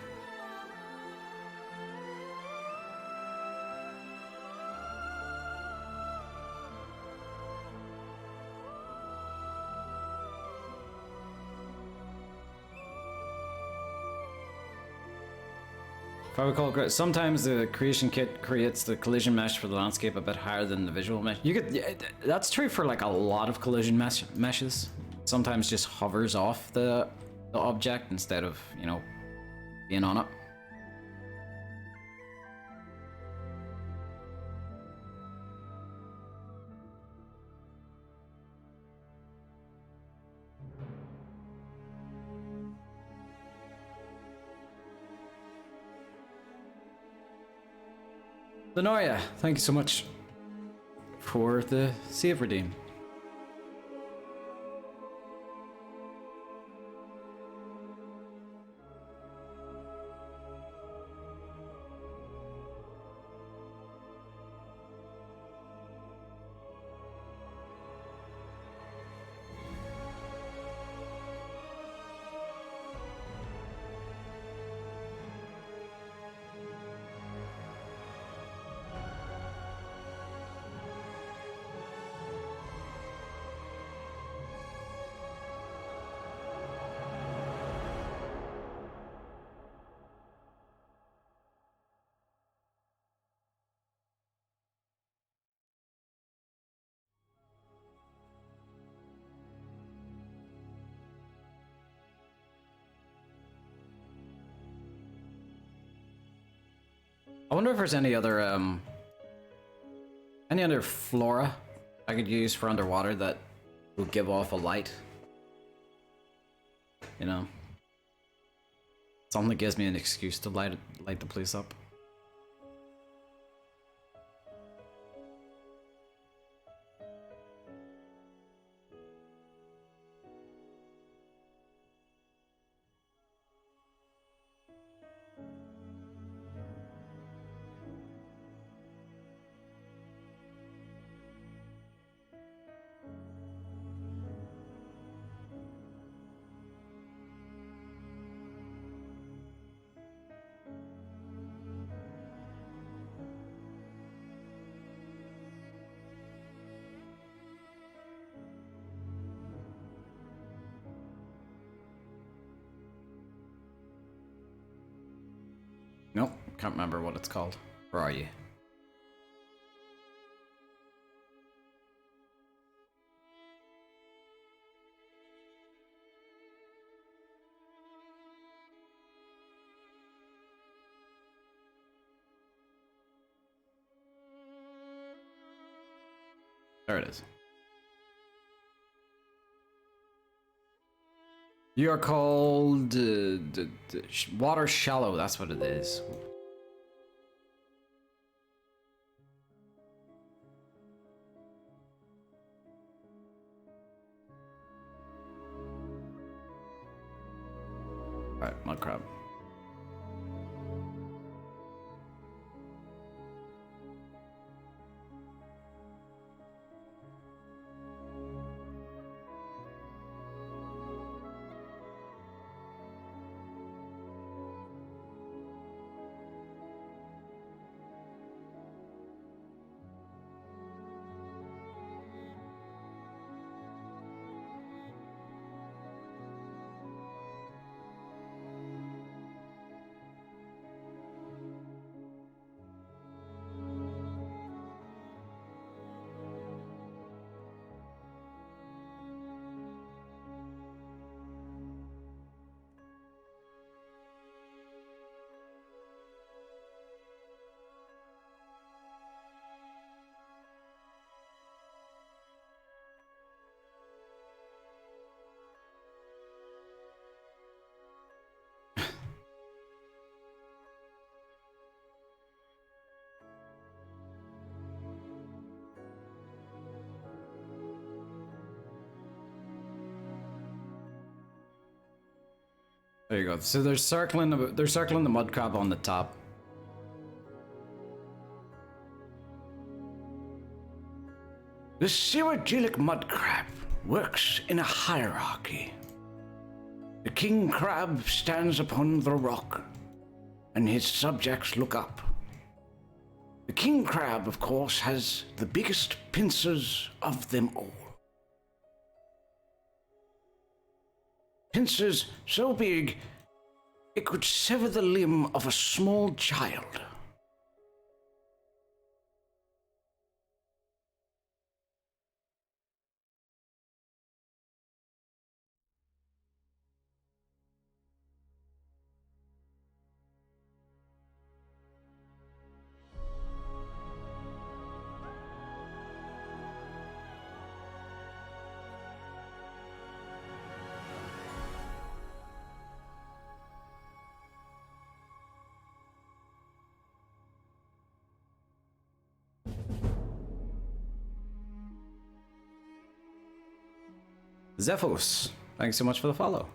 If I recall correctly, sometimes the creation kit creates the collision mesh for the landscape a bit higher than the visual mesh. You could, yeah, that's true for like a lot of collision meshes. Sometimes just hovers off the object instead of, you know, being on it. Lenoria, thank you so much for the save redeem. I wonder if there's any other flora I could use for underwater that will give off a light. You know, something that gives me an excuse to light the place up. Nope, can't remember what it's called. Where are you? There it is. You are called Water Shallow, that's what it is. Alright, mud crab. There you go. So they're circling the mud crab on the top. The Cyrodiilic mud crab works in a hierarchy. The king crab stands upon the rock, and his subjects look up. The king crab, of course, has the biggest pincers of them all. Pincers so big it could sever the limb of a small child. Zephos, thanks so much for the follow.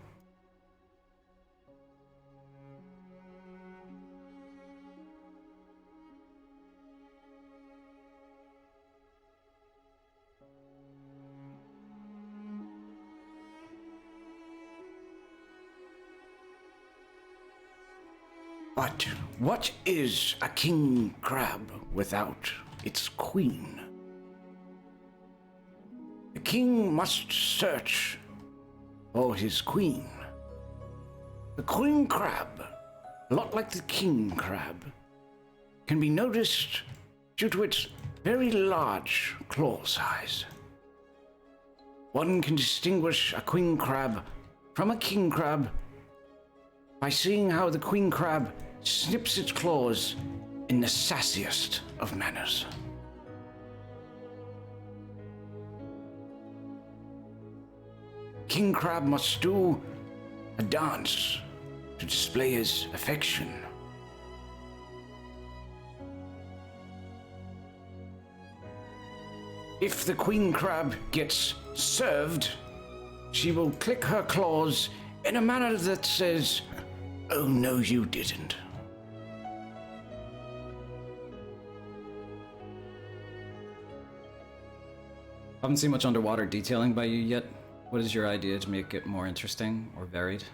But what is a king crab without its queen? The king must search for his queen. The queen crab, a lot like the king crab, can be noticed due to its very large claw size. One can distinguish a queen crab from a king crab by seeing how the queen crab snips its claws in the sassiest of manners. King crab must do a dance to display his affection. If the queen crab gets served, she will click her claws in a manner that says, "Oh no, you didn't." Haven't seen much underwater detailing by you yet. What is your idea to make it more interesting or varied?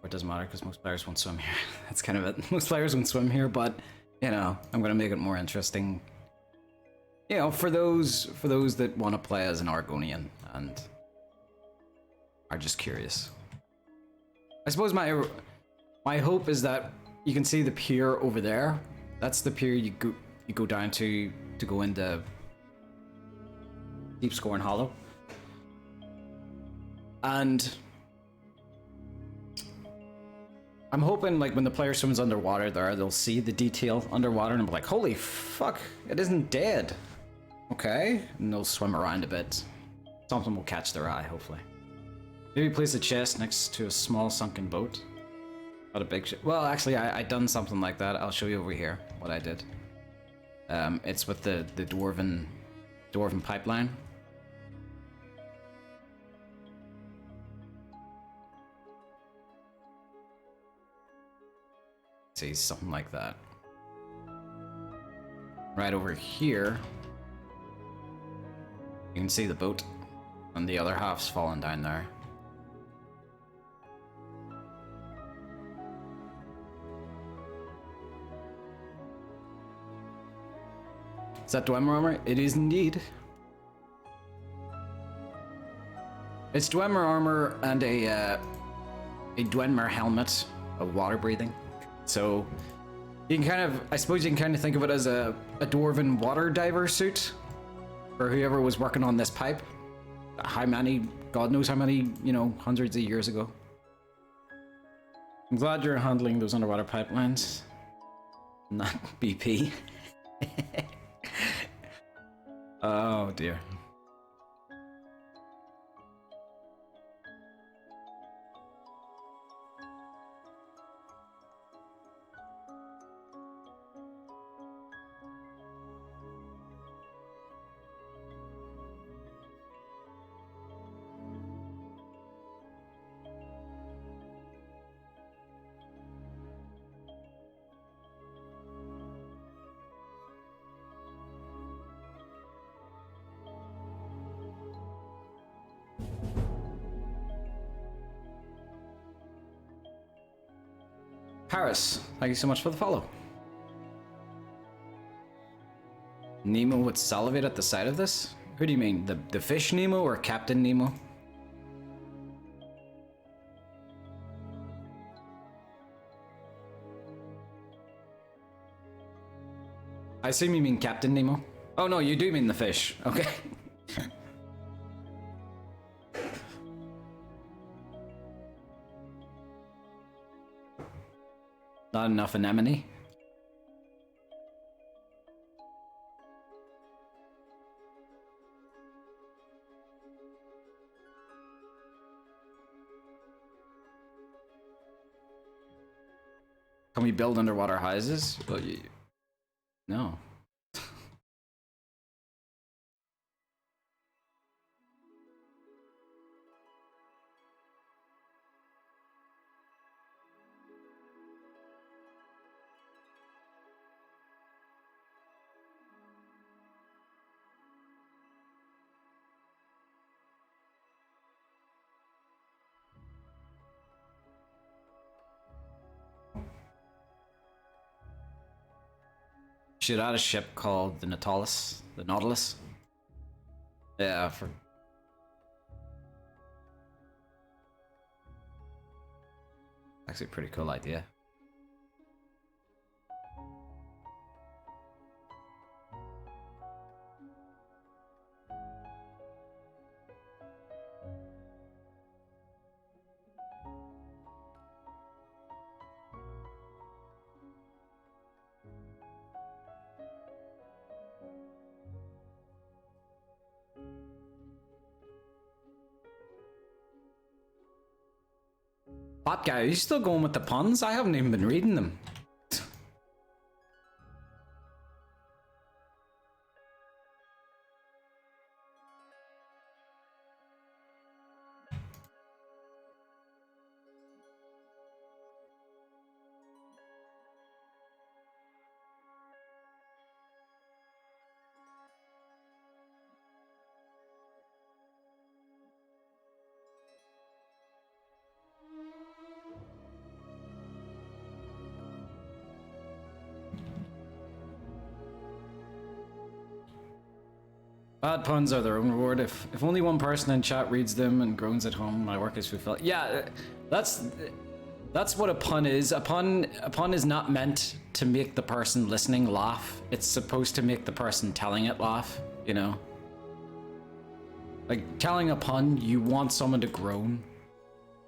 Or it doesn't matter because most players won't swim here. That's kind of it. Most players won't swim here, but you know, I'm gonna make it more interesting. You know, for those that want to play as an Argonian and are just curious. I suppose my hope is that you can see the pier over there. That's the pier you go down to go into Deep Scorn Hollow. And I'm hoping, like, when the player swims underwater there, they'll see the detail underwater and be like, holy fuck, it isn't dead. Okay, and they'll swim around a bit. Something will catch their eye, hopefully. Maybe place a chest next to a small sunken boat. Not a big well, actually, I done something like that. I'll show you over here what I did. It's with the dwarven pipeline. See, something like that. Right over here, you can see the boat, and the other half's falling down there. Is that Dwemer armor? It is indeed. It's Dwemer armor and a Dwemer helmet of water breathing. So you can kind of, I suppose you can kind of think of it as a dwarven water diver suit for whoever was working on this pipe. How many, God knows how many, you know, hundreds of years ago. I'm glad you're handling those underwater pipelines, not BP. Oh dear. Paris, thank you so much for the follow. Nemo would salivate at the sight of this? Who do you mean? The fish Nemo or Captain Nemo? I assume you mean Captain Nemo. Oh no, you do mean the fish. Okay. Not enough anemone. Can we build underwater houses? Well, no. Should add a ship called the Nautilus. The Nautilus. Yeah, for... Actually a pretty cool idea. Bot guy, are you still going with the puns? I haven't even been reading them. Bad puns are their own reward. If only one person in chat reads them and groans at home, my work is fulfilled. Yeah, that's what a pun is. A pun is not meant to make the person listening laugh. It's supposed to make the person telling it laugh, you know? Like, telling a pun, you want someone to groan.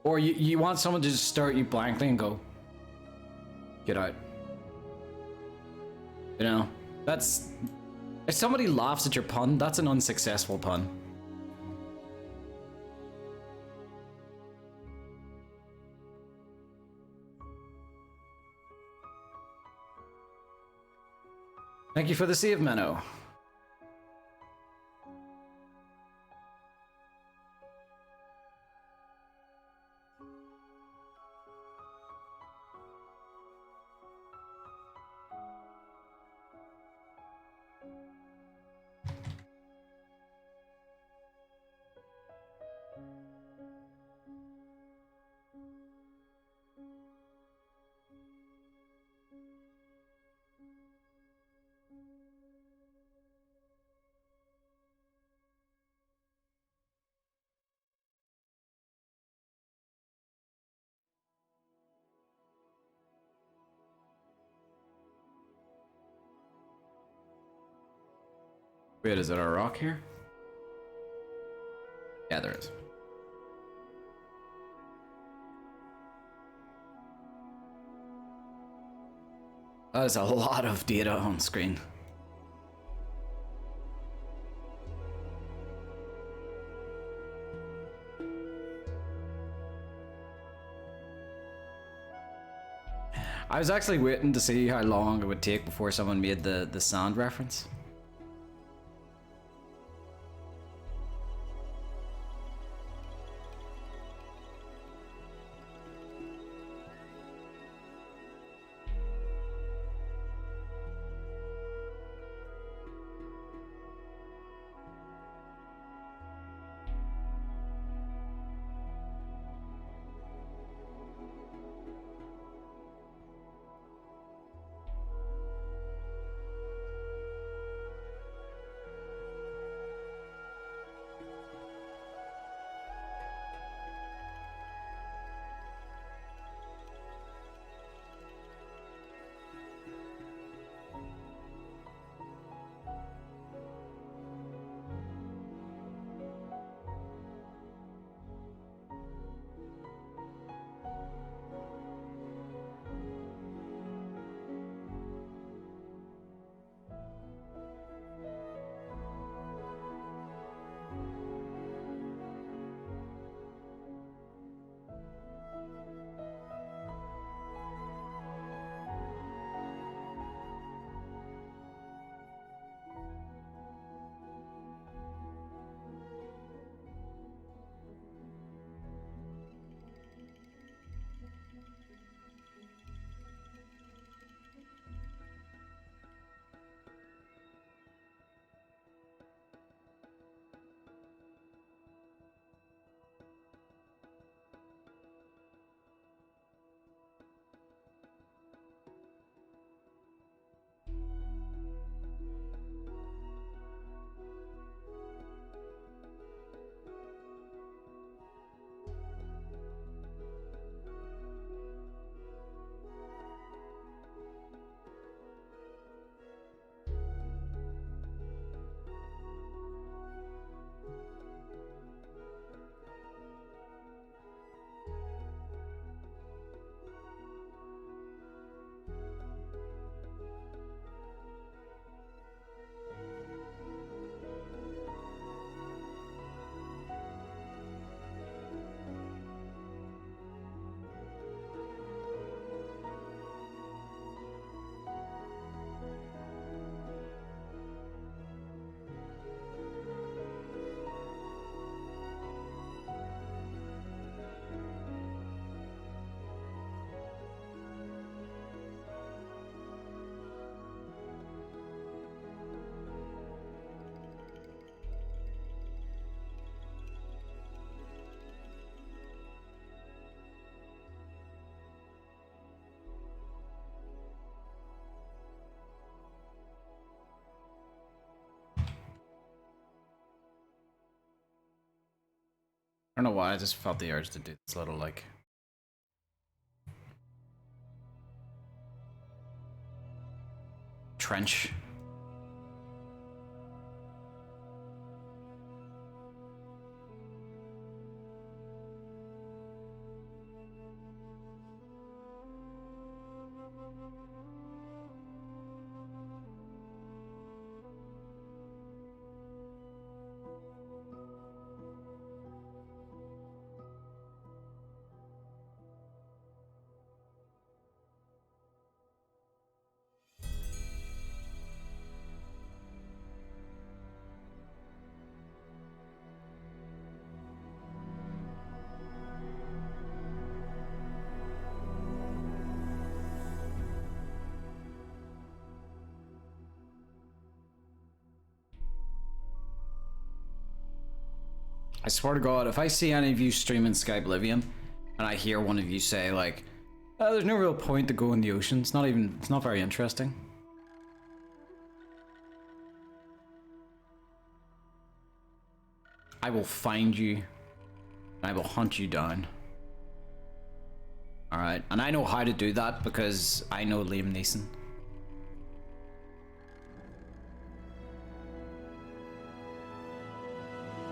Or you want someone to just stare at you blankly and go, get out. You know? That's... If somebody laughs at your pun, that's an unsuccessful pun. Thank you for the save, Menno. Wait, is it a rock here? Yeah, there is. That is a lot of data on screen. I was actually waiting to see how long it would take before someone made the sand reference. I don't know why, I just felt the urge to do this little, like... trench. I swear to God, if I see any of you streaming Skyblivion, and I hear one of you say like, oh, there's no real point to go in the ocean, it's not very interesting. I will find you, and I will hunt you down. Alright, and I know how to do that because I know Liam Neeson.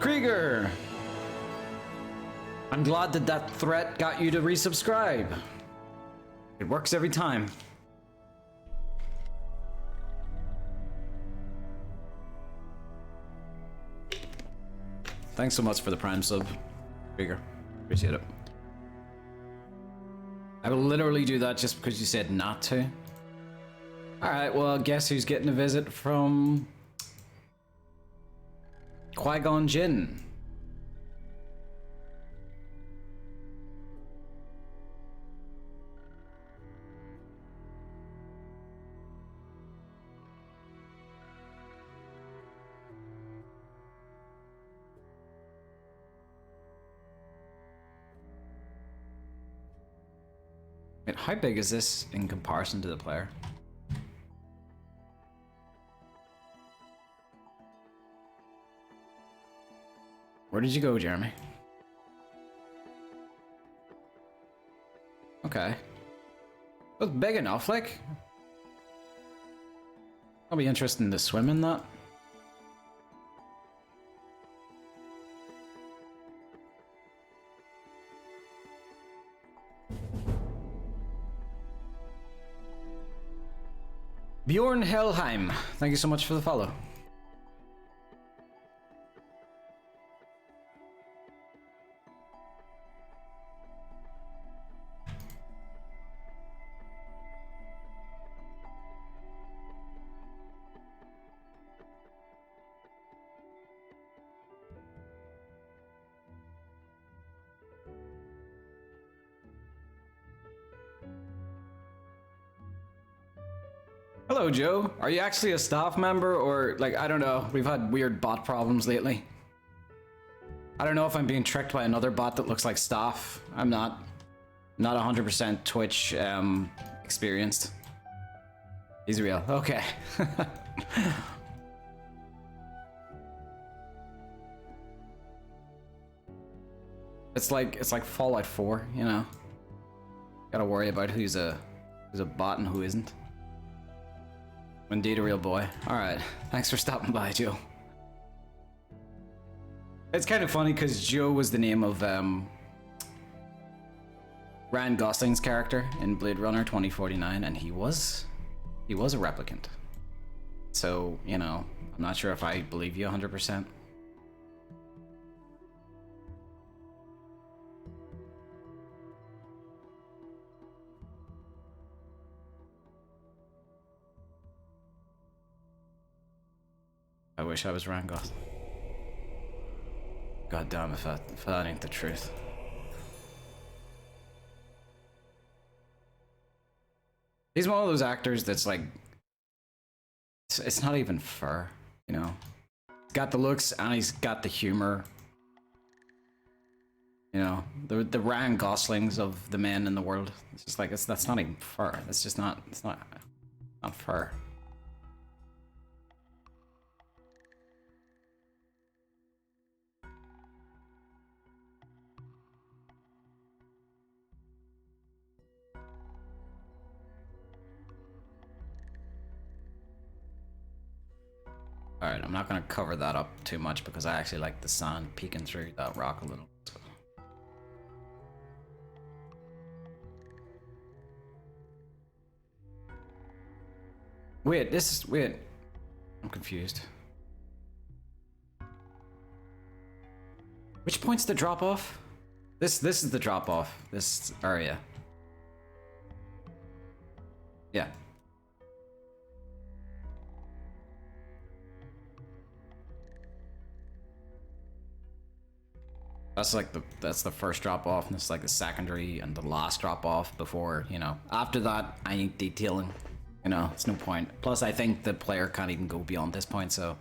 Krieger! I'm glad that that threat got you to resubscribe. It works every time. Thanks so much for the Prime sub, Krieger. Appreciate it. I will literally do that just because you said not to. Alright, well, guess who's getting a visit from Qui-Gon Jinn? Wait, how big is this in comparison to the player? Where did you go, Jeremy? Okay. That's big enough, like. I'll be interested in to swim in that. Bjorn Helheim, thank you so much for the follow. Hello, Joe. Are you actually a staff member or, like, I don't know. We've had weird bot problems lately. I don't know if I'm being tricked by another bot that looks like staff. I'm not 100% Twitch experienced. He's real. Okay. It's like Fallout 4, you know. Gotta worry about who's a bot and who isn't. Indeed a real boy. Alright, thanks for stopping by, Joe. It's kind of funny because Joe was the name of Ryan Gosling's character in Blade Runner 2049, and he was a replicant. So, you know, I'm not sure if I believe you 100%. I wish I was Ryan Gosling. God damn, if that ain't the truth. He's one of those actors that's like, it's not even fair, you know. He's got the looks and he's got the humor. You know, the Ryan Goslings of the men in the world. It's just like that's not even fair. It's just not. It's not fair. Alright, I'm not gonna cover that up too much because I actually like the sand peeking through that rock a little. Wait, wait. I'm confused. Which point's the drop off? This is the drop off. This area. Yeah. That's the first drop off, and it's like the secondary and the last drop off before, you know. After that, I ain't detailing. You know, it's no point. Plus, I think the player can't even go beyond this point, so.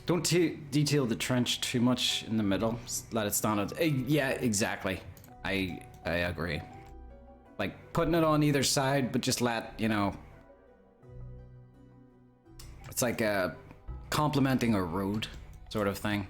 Don't detail the trench too much in the middle. Just let it stand out. Yeah, exactly. I agree. Like, putting it on either side, but just let, you know... It's like complementing a road sort of thing.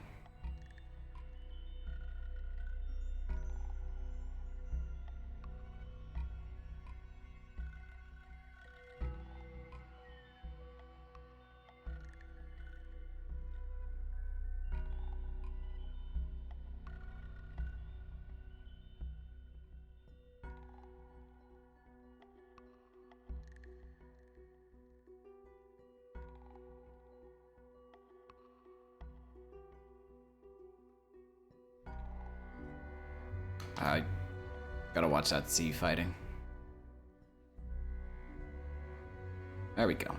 I gotta watch that sea fighting. There we go.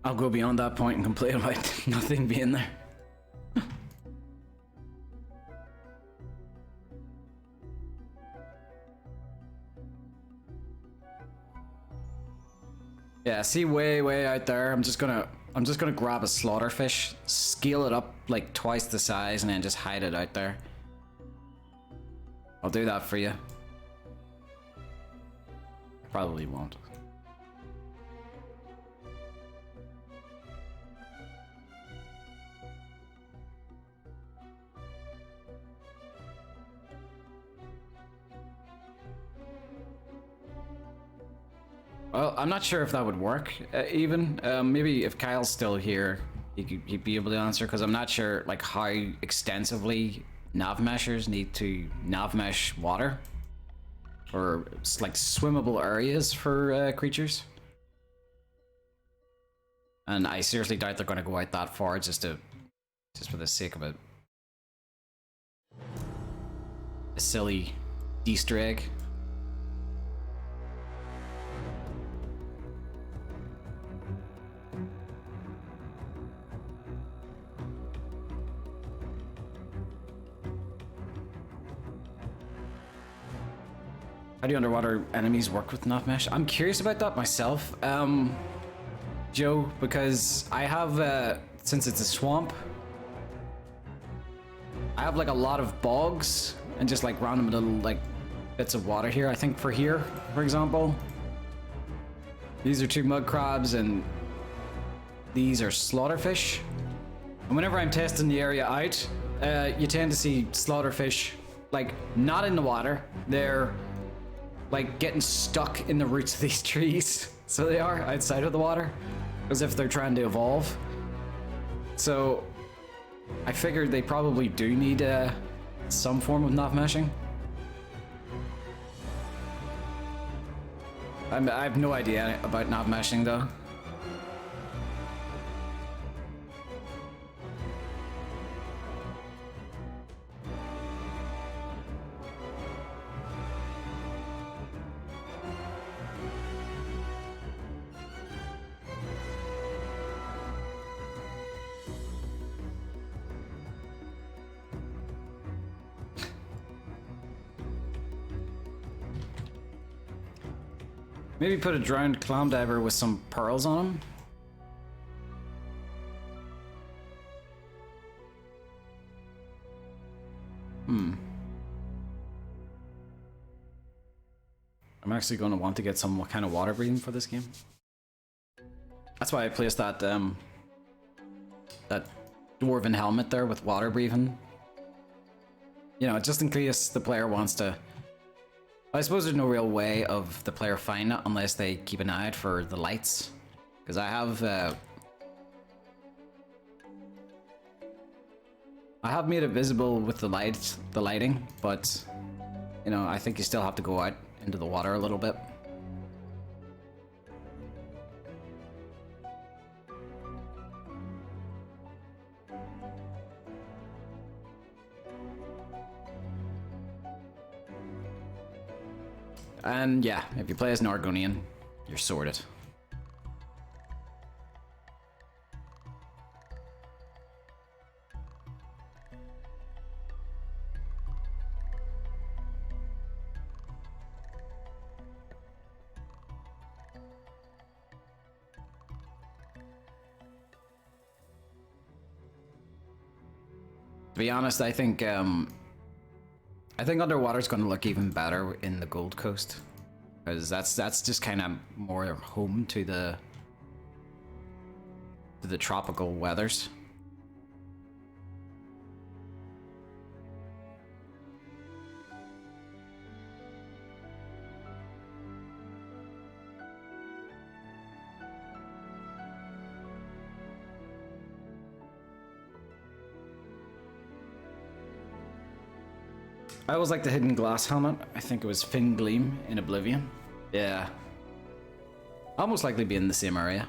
I'll go beyond that point and complain about nothing being there. Yeah, see way out there. I'm just gonna grab a slaughterfish, scale it up like twice the size, and then just hide it out there. I'll do that for you. Probably won't. Well, I'm not sure if that would work, even. Maybe if Kyle's still here, he'd be able to answer, because I'm not sure like how extensively nav meshers need to nav mesh water, or like swimmable areas for creatures. And I seriously doubt they're going to go out that far just for the sake of it. A silly Easter egg. How do underwater enemies work with nav mesh? I'm curious about that myself, Joe, because I have, since it's a swamp, I have like a lot of bogs and just like random little like bits of water here. I think for here, for example, these are 2 mud crabs and these are slaughterfish. And whenever I'm testing the area out, you tend to see slaughterfish like not in the water. They're like getting stuck in the roots of these trees. So they are outside of the water, as if they're trying to evolve. So I figured they probably do need some form of nav meshing. I have no idea about nav meshing though. Maybe put a drowned clam diver with some pearls on him. I'm actually going to want to get some kind of water breathing for this game. That's why I placed that that dwarven helmet there with water breathing. You know, just in case the player wants to. I suppose there's no real way of the player finding it unless they keep an eye out for the lights. Because I have made it visible with the lighting, but you know, I think you still have to go out into the water a little bit. And yeah, if you play as an Argonian, you're sorted. To be honest, I think underwater's going to look even better in the Gold Coast, because that's just kind of more home to the tropical weathers. I always like the hidden glass helmet. I think it was Fin Gleam in Oblivion. Yeah. Almost likely be in the same area.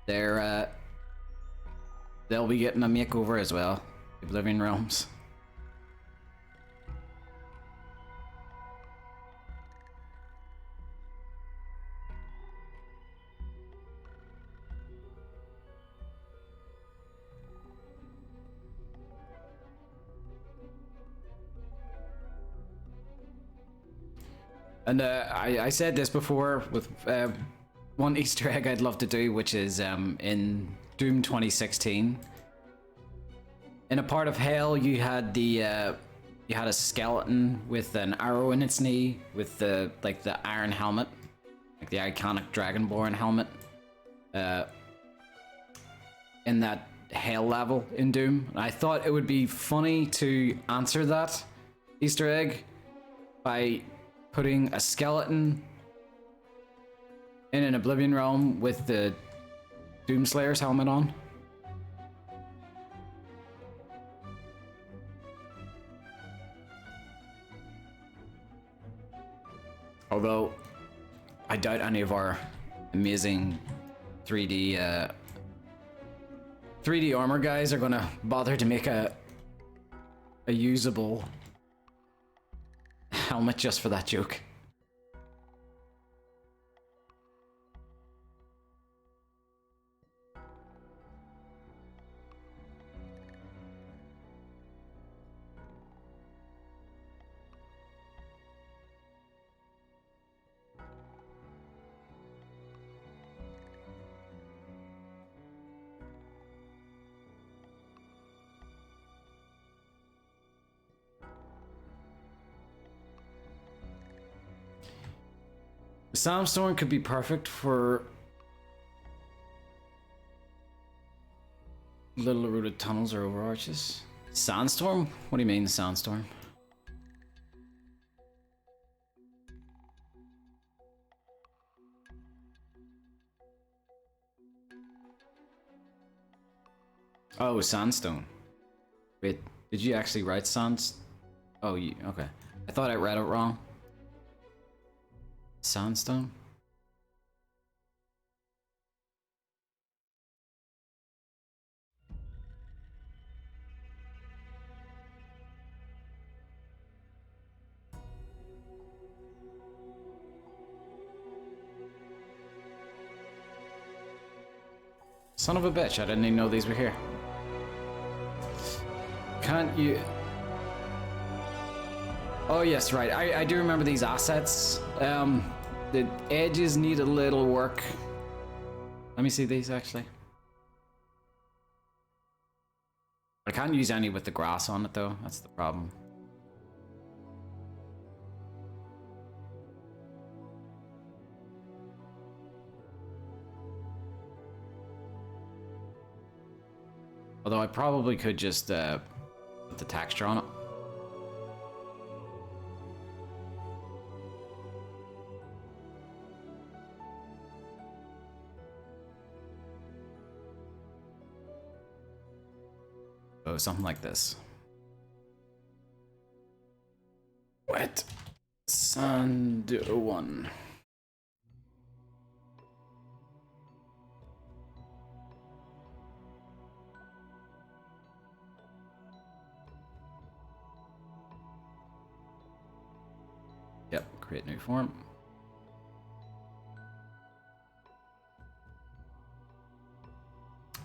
They'll be getting a makeover as well. Oblivion Realms. And I said this before with one Easter egg I'd love to do, which is in Doom 2016. In a part of Hell, you had a skeleton with an arrow in its knee, with the iron helmet, like the iconic Dragonborn helmet. In that Hell level in Doom, and I thought it would be funny to answer that Easter egg by putting a skeleton in an Oblivion realm with the Doomslayer's helmet on. Although, I doubt any of our amazing 3D armor guys are gonna bother to make a usable helmet just for that joke. Sandstorm could be perfect for little rooted tunnels or overarches. Sandstorm? What do you mean, sandstorm? Oh, sandstone. Wait, did you actually write sands? Oh, okay. I thought I read it wrong. Sandstone? Son of a bitch, I didn't even know these were here. Can't you... Oh yes, right. I do remember these assets. The edges need a little work. Let me see these actually. I can't use any with the grass on it though. That's the problem. Although I probably could just put the texture on it. Oh, something like this. Wet sand 1. Yep, create new form.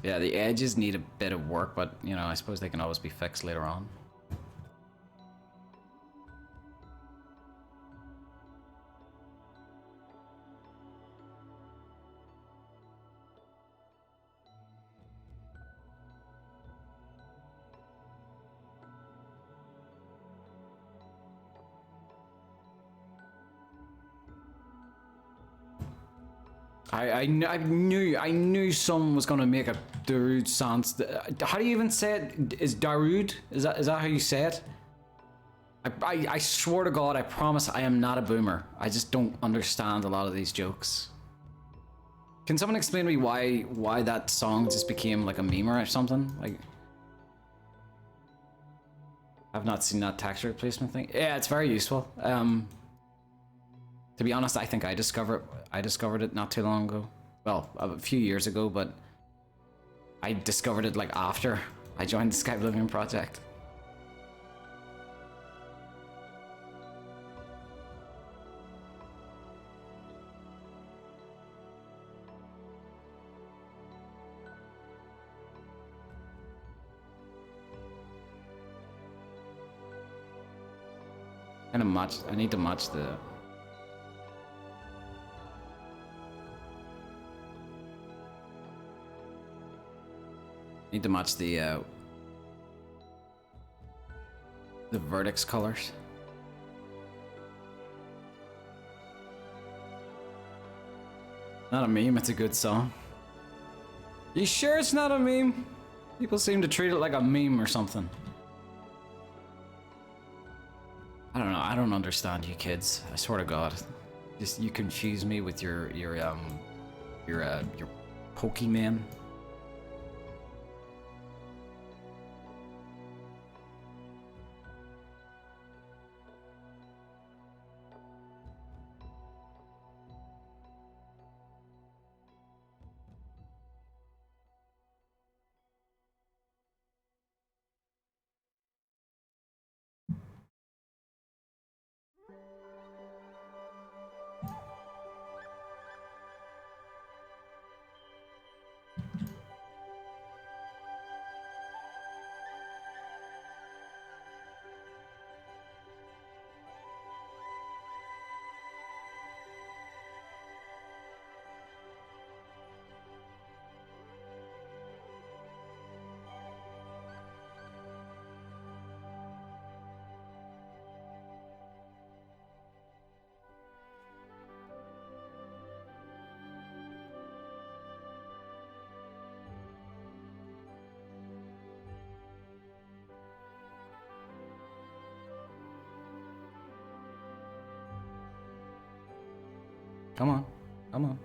Yeah, the edges need a bit of work, but you know, I suppose they can always be fixed later on. I knew someone was gonna make a Darude sans. How do you even say it? Is Darude? Is that how you say it? I swear to God, I promise I am not a boomer. I just don't understand a lot of these jokes. Can someone explain to me why that song just became like a meme or something? Like, I've not seen that texture replacement thing. Yeah, it's very useful. To be honest, I think I discovered it not too long ago. Well, a few years ago, but I discovered it like after I joined the Skyblivion project. Kind of match. I need to match the. Need to match the vertex colors. Not a meme, it's a good song. You sure it's not a meme? People seem to treat it like a meme or something. I don't know, I don't understand you kids. I swear to God. Just you confuse me with your Pokemon. Come on, come on.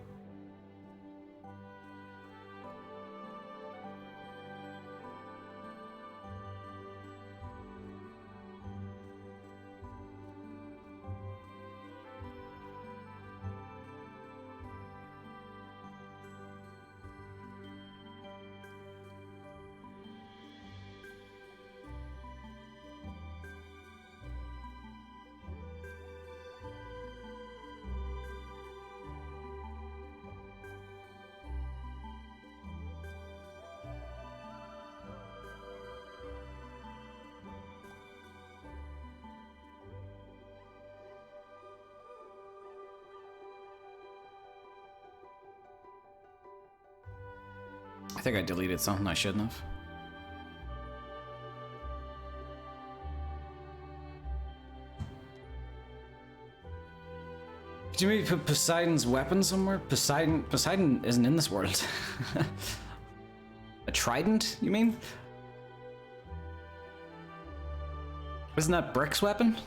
I think I deleted something I shouldn't have. Could you maybe put Poseidon's weapon somewhere? Poseidon isn't in this world. A trident, you mean? Isn't that Brick's weapon?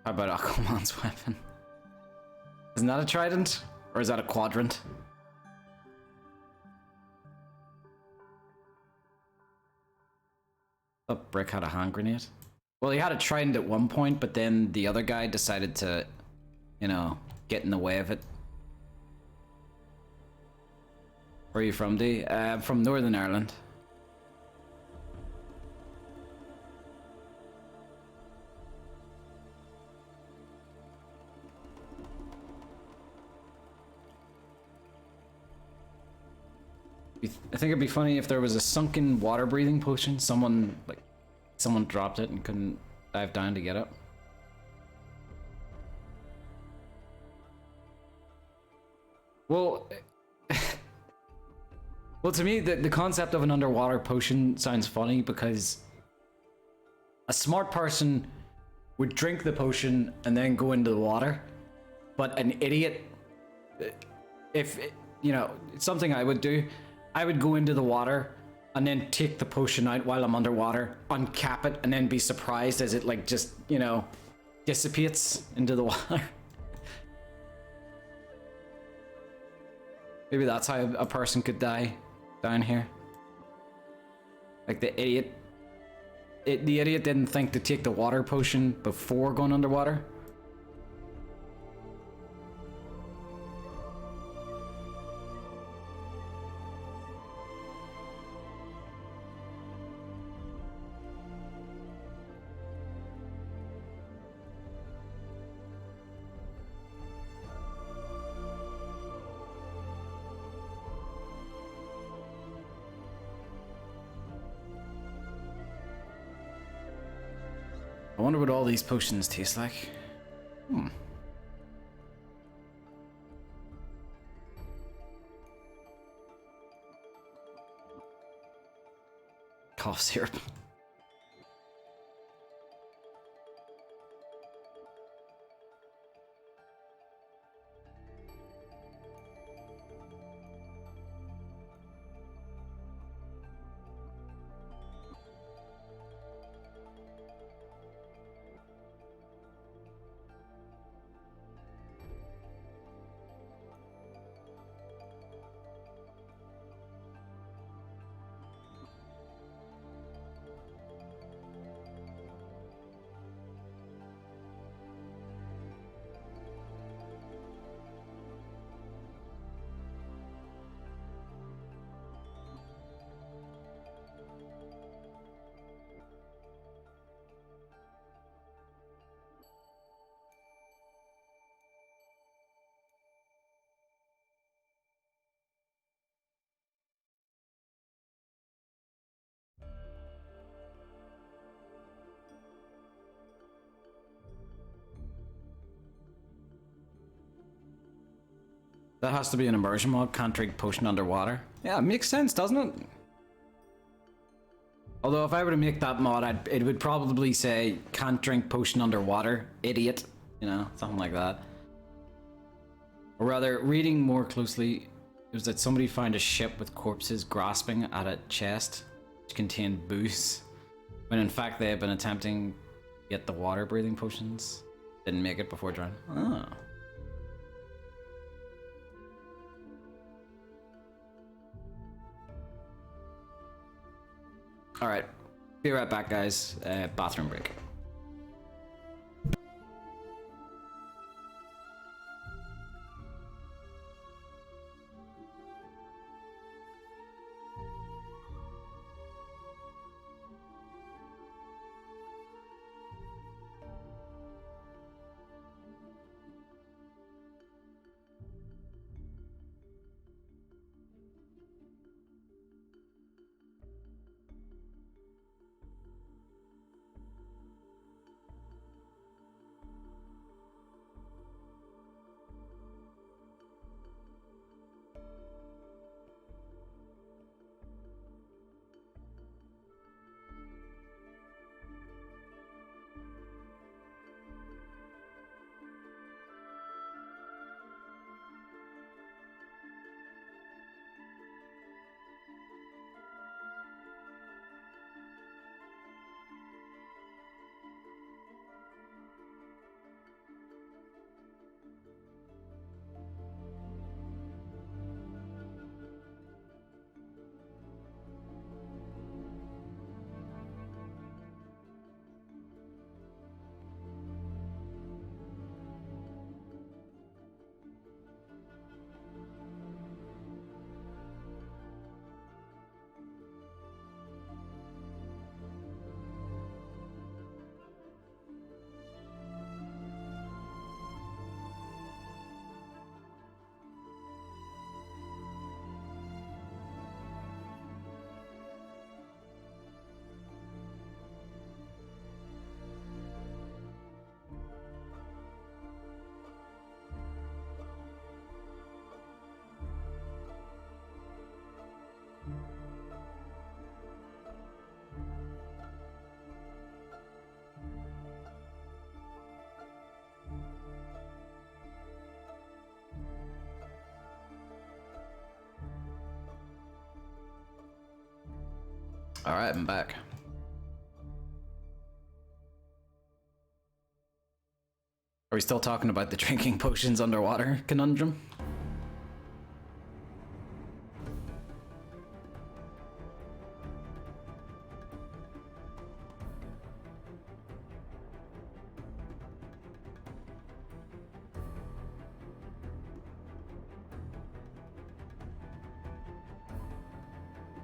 How about Aquaman's weapon? Isn't that a trident? Or is that a quadrant? I thought Brick had a hand grenade. Well, he had a trident at one point, but then the other guy decided to, you know, get in the way of it. Where are you from, D? I'm from Northern Ireland. I think it'd be funny if there was a sunken water breathing potion. Someone dropped it and couldn't dive down to get it. Well, well, to me, the concept of an underwater potion sounds funny because a smart person would drink the potion and then go into the water, but an idiot, if you know, it's something I would do. I would go into the water and then take the potion out while I'm underwater, uncap it, and then be surprised as it like just, you know, dissipates into the water. Maybe that's how a person could die down here. Like the idiot. The idiot didn't think to take the water potion before going underwater. I wonder what all these potions taste like. Cough syrup. That has to be an immersion mod. Can't drink potion underwater. Yeah, it makes sense, doesn't it? Although if I were to make that mod, it would probably say can't drink potion underwater, idiot. You know, something like that. Or rather, reading more closely, it was that somebody found a ship with corpses grasping at a chest which contained booze, when in fact they had been attempting to get the water breathing potions. Didn't make it before drowning. Oh. Alright, be right back, guys. Bathroom break. All right, I'm back. Are we still talking about the drinking potions underwater conundrum?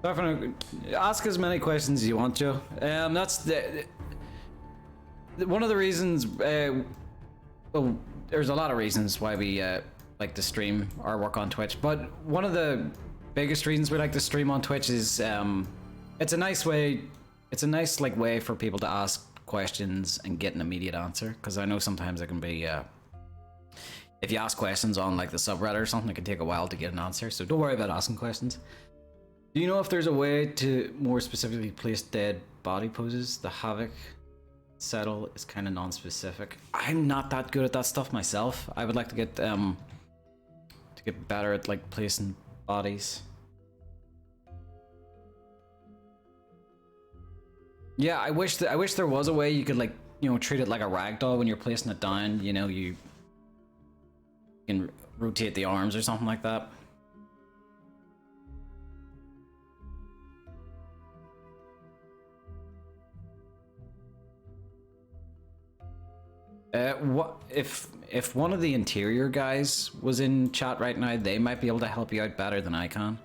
Definitely ask as many questions as you want, Joe. That's one of the reasons. Well, there's a lot of reasons why we like to stream our work on Twitch, but one of the biggest reasons we like to stream on Twitch is it's a nice way. It's a nice like way for people to ask questions and get an immediate answer. Because I know sometimes it can be if you ask questions on like the subreddit or something, it can take a while to get an answer. So don't worry about asking questions. Do you know if there's a way to more specifically place dead body poses? The Havoc settle is kind of non-specific. I'm not that good at that stuff myself. I would like to get better at like placing bodies. Yeah, I wish there was a way you could like, you know, treat it like a ragdoll when you're placing it down. You know, you can rotate the arms or something like that. What if one of the interior guys was in chat right now? They might be able to help you out better than I can,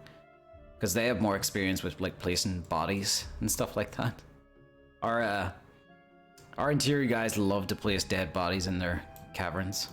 because they have more experience with like placing bodies and stuff like that. Our interior guys love to place dead bodies in their caverns.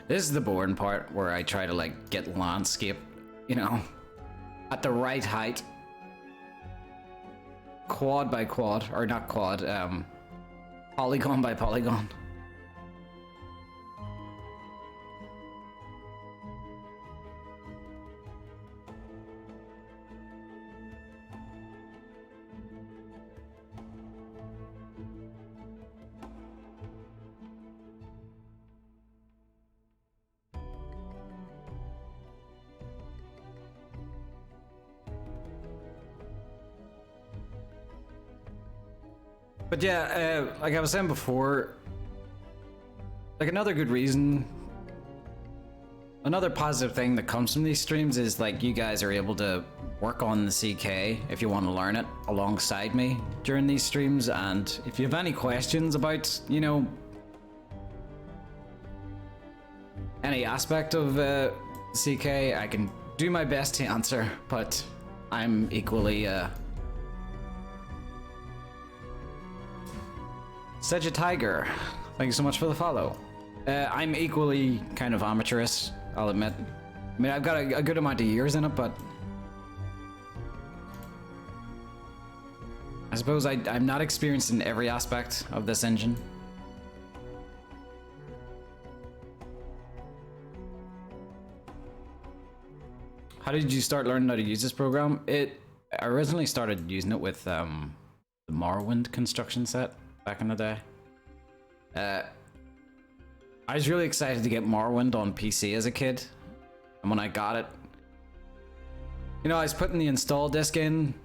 This is the boring part where I try to like get landscape, you know, at the right height. Quad by quad, or not quad, polygon by polygon. But yeah, like I was saying before, like another good reason, another positive thing that comes from these streams is like you guys are able to work on the CK if you want to learn it alongside me during these streams. And if you have any questions about, you know, any aspect of CK, I can do my best to answer, but I'm equally Tiger, thank you so much for the follow. I'm equally kind of amateurish, I'll admit. I mean, I've got a good amount of years in it, but I suppose I'm not experienced in every aspect of this engine. How did you start learning how to use this program? I originally started using it with the Morrowind construction set back in the day. I was really excited to get Morrowind on PC as a kid, and when I got it, you know, I was putting the install disk in,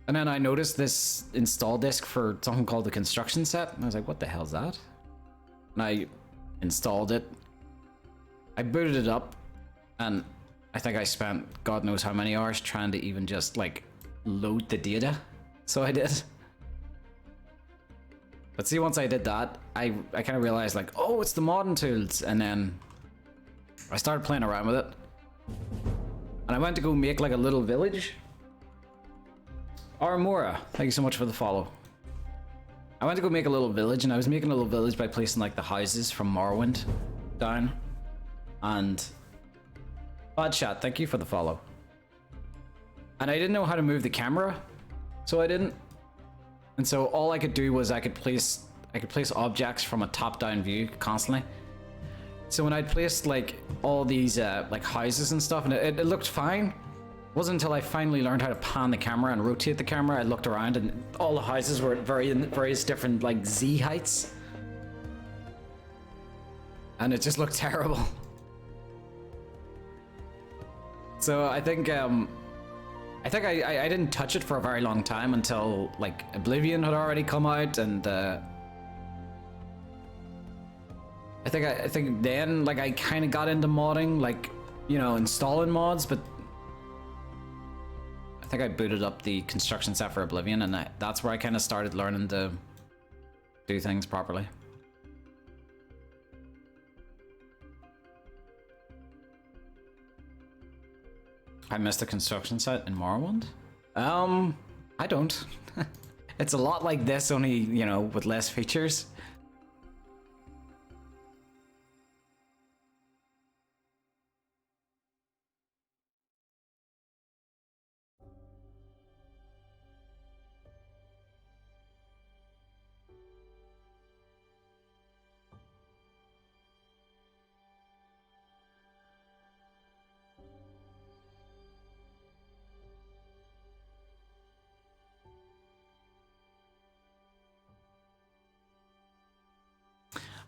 and then I noticed this install disk for something called the construction set, and I was like, what the hell is that? And I installed it, I booted it up, and I think I spent God knows how many hours trying to even just like load the data. So I did. But see, once I did that, I kind of realized like, oh, it's the modding tools, and then I started playing around with it. And I went to go make like a little village. Armora, thank you so much for the follow. I went to go make a little village, and I was making a little village by placing like the houses from Morrowind down. And Bad Shot, thank you for the follow. And I didn't know how to move the camera, so I didn't. And so all I could do was I could place objects from a top-down view constantly. So when I'd placed like all these like houses and stuff, and it looked fine. It wasn't until I finally learned how to pan the camera and rotate the camera, I looked around and all the houses were at various different like Z heights. And it just looked terrible. So I think I didn't touch it for a very long time until like Oblivion had already come out, and I think then like I kind of got into modding, like, you know, installing mods, but I think I booted up the construction set for Oblivion, and that's where I kind of started learning to do things properly. I missed the construction set in Morrowind? I don't. It's a lot like this, only, you know, with less features.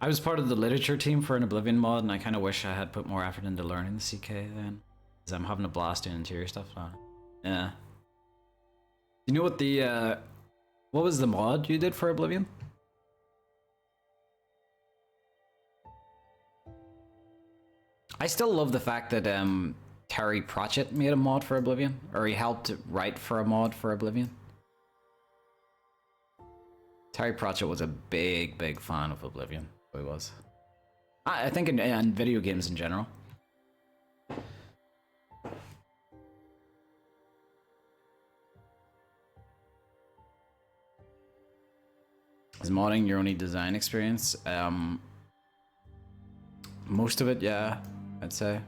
I was part of the literature team for an Oblivion mod, and I kind of wish I had put more effort into learning the CK then, because I'm having a blast doing interior stuff now. Yeah. You know what the what was the mod you did for Oblivion? I still love the fact that Terry Pratchett made a mod for Oblivion, or he helped write for a mod for Oblivion. Terry Pratchett was a big fan of Oblivion. He was. I think in video games in general. Is modding your only design experience? Most of it, yeah, I'd say.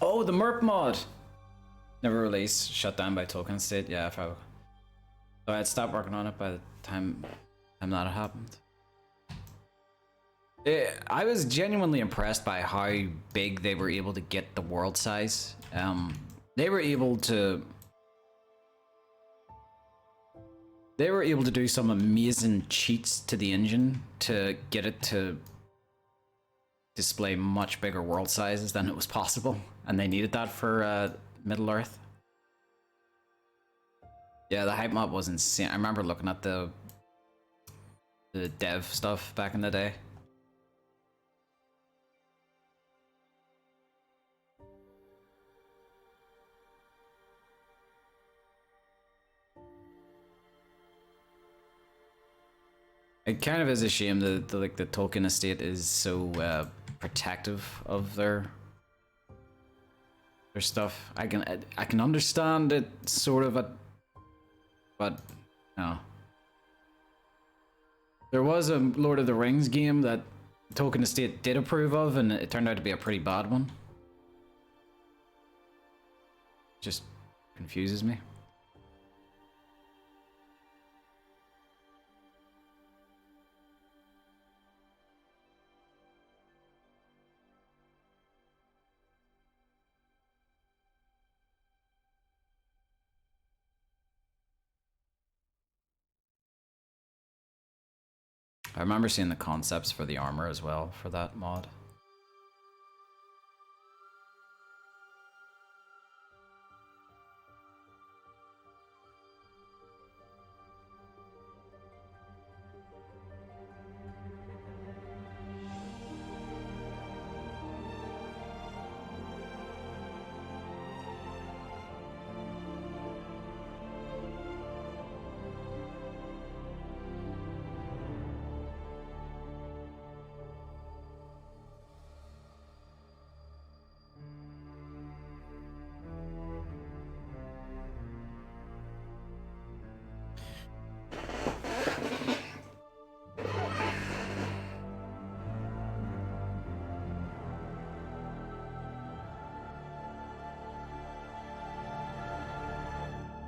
Oh, the MERP mod! Never released, shut down by Token State. Yeah, if I... So I'd stopped working on it by the time that happened. I was genuinely impressed by how big they were able to get the world size. They were able to do some amazing cheats to the engine to get it to display much bigger world sizes than it was possible, and they needed that for Middle Earth. Yeah, the hype map was insane. I remember looking at the dev stuff back in the day. It kind of is a shame that the Tolkien estate is so protective of their stuff. I can understand it sort of, but no. There was a Lord of the Rings game that Tolkien estate did approve of, and it turned out to be a pretty bad one. Just confuses me. I remember seeing the concepts for the armor as well for that mod.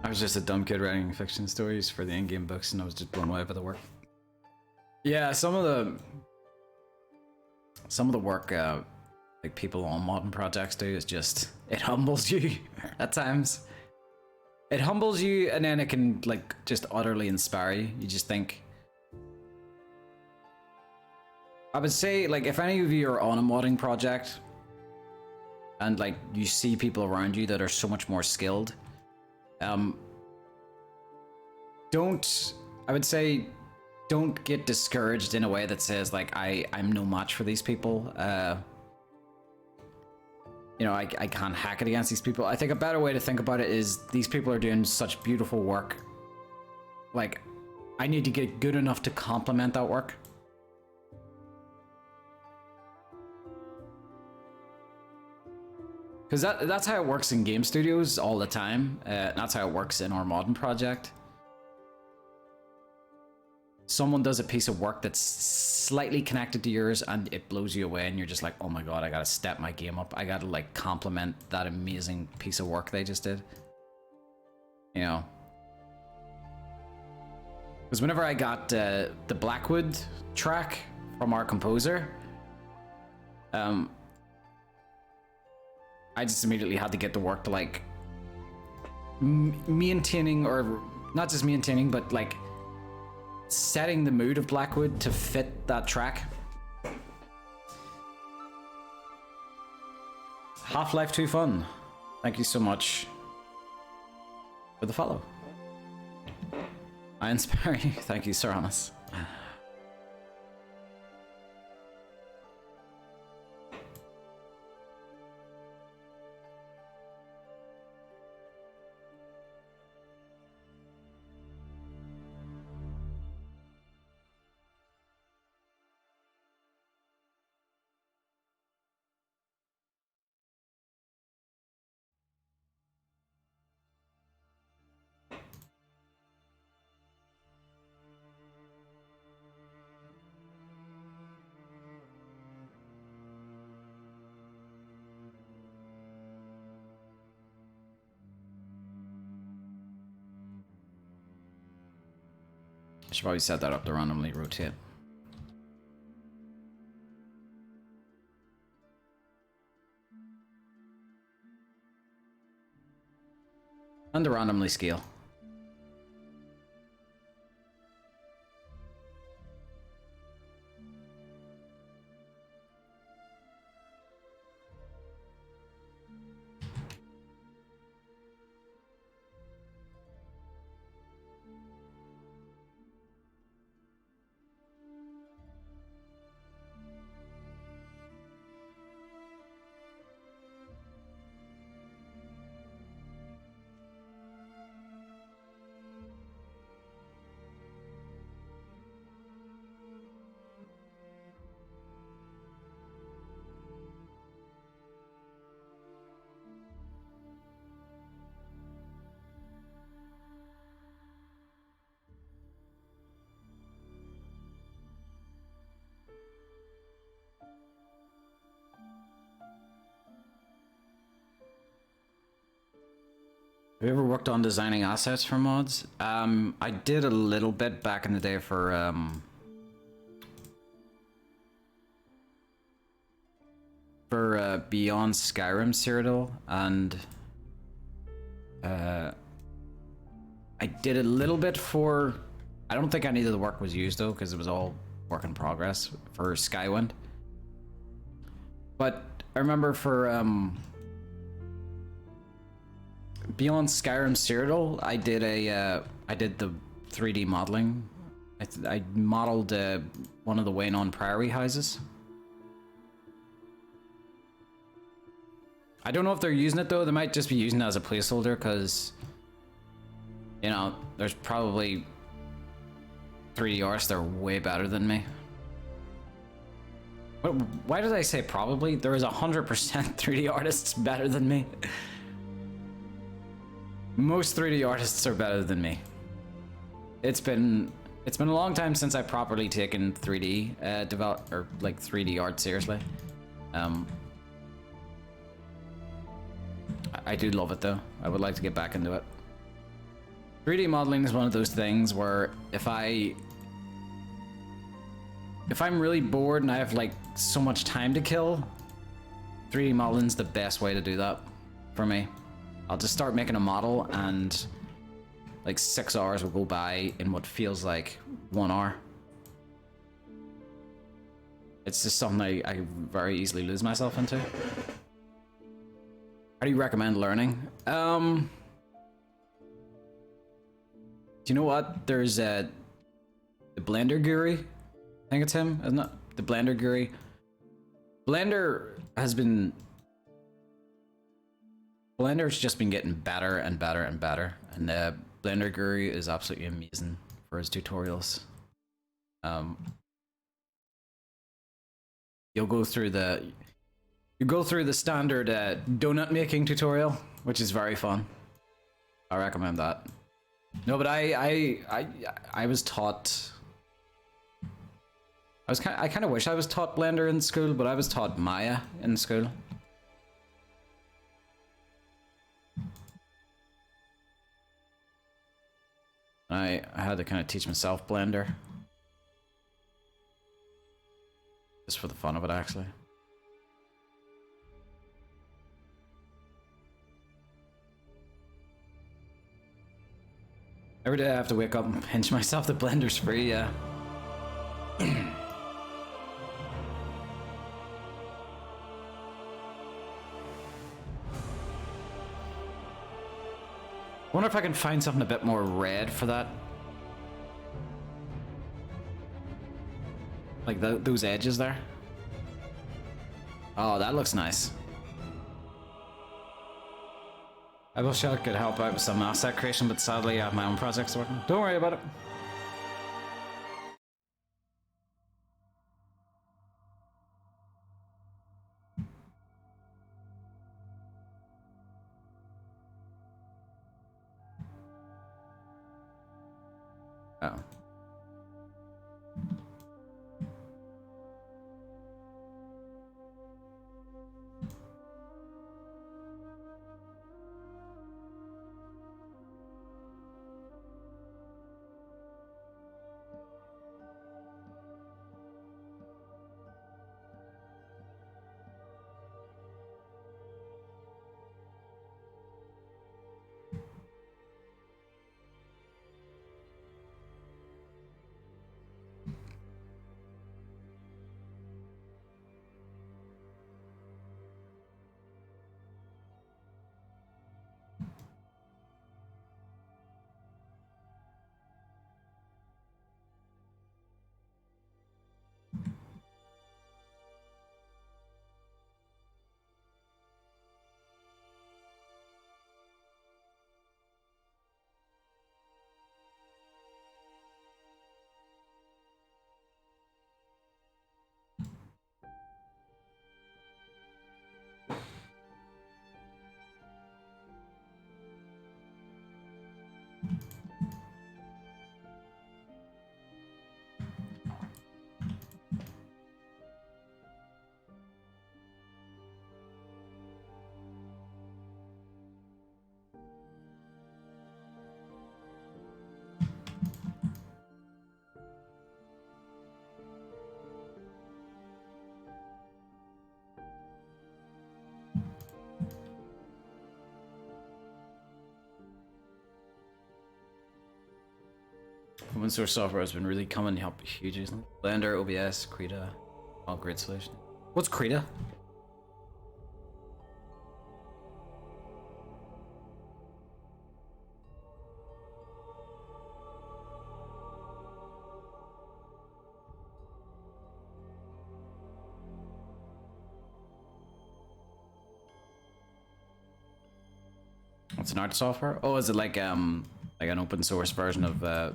I was just a dumb kid writing fiction stories for the in-game books, and I was just blown away by the work. Yeah, some of the work like people on modern projects do is just, it humbles you at times. It humbles you, and then it can like just utterly inspire you. You just think. I would say, like, if any of you are on a modding project and like you see people around you that are so much more skilled, I would say don't get discouraged in a way that says like I'm no match for these people. You know, I can't hack it against these people. I think a better way to think about it is these people are doing such beautiful work. Like, I need to get good enough to complement that work. Because that's how it works in game studios all the time. That's how it works in our modern project. Someone does a piece of work that's slightly connected to yours and it blows you away, and you're just like, oh my god, I gotta step my game up. I gotta like complement that amazing piece of work they just did. You know? Because whenever I got the Blackwood track from our composer, I just immediately had to get to work to like maintaining, or not just maintaining, but like setting the mood of Blackwood to fit that track. Half-Life 2 Fun, thank you so much for the follow. I inspire you. Thank you, Saranas. Should probably set that up to randomly rotate. And to randomly scale. Have you ever worked on designing assets for mods? I did a little bit back in the day for Beyond Skyrim Cyrodiil, and I did a little bit for, I don't think any of the work was used though, because it was all work in progress for Skywind. But I remember for beyond Skyrim Cyrodiil, I did the 3D modeling. I modeled one of the Wayne Priory houses. I don't know if they're using it though. They might just be using it as a placeholder because, you know, there's probably 3D artists that are way better than me. Why did I say probably? There is 100% 3D artists better than me. Most 3D artists are better than me. It's been a long time since I've properly taken 3D develop or like 3D art seriously. I do love it though. I would like to get back into it. 3D modeling is one of those things where if I'm really bored and I have like so much time to kill, 3D modeling's the best way to do that for me. I'll just start making a model and like 6 hours will go by in what feels like 1 hour. It's just something I very easily lose myself into. How do you recommend learning? Do you know what? There's the Blender Guru. I think it's him, isn't it? The Blender Guru. Blender's just been getting better and better and better, and Blender Guru is absolutely amazing for his tutorials. You go through the standard donut making tutorial, which is very fun. I recommend that. No, but I was taught. I kind of wish I was taught Blender in school, but I was taught Maya in school. I had to kind of teach myself Blender. Just for the fun of it, actually. Every day I have to wake up and pinch myself. The Blender's free, yeah. Wonder if I can find something a bit more red for that. Like those edges there. Oh, that looks nice. I wish I could help out with some asset creation, but sadly I have my own projects working. Don't worry about it. Oh. Open source software has been really coming up huge recently. Blender, OBS, Krita, all great solution. What's Krita? It's an art software. Oh, is it like an open source version of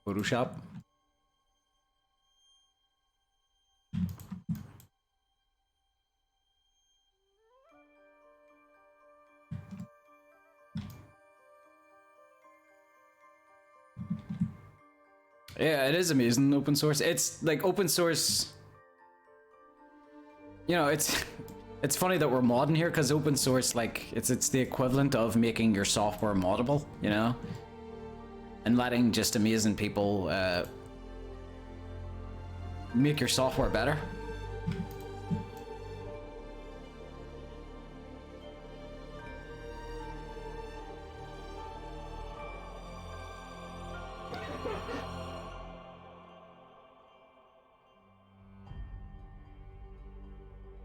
Photoshop? Yeah, it is amazing. Open source. It's like open source. You know, it's funny that we're modding here because open source, like, it's the equivalent of making your software moddable, you know, and letting just amazing people make your software better.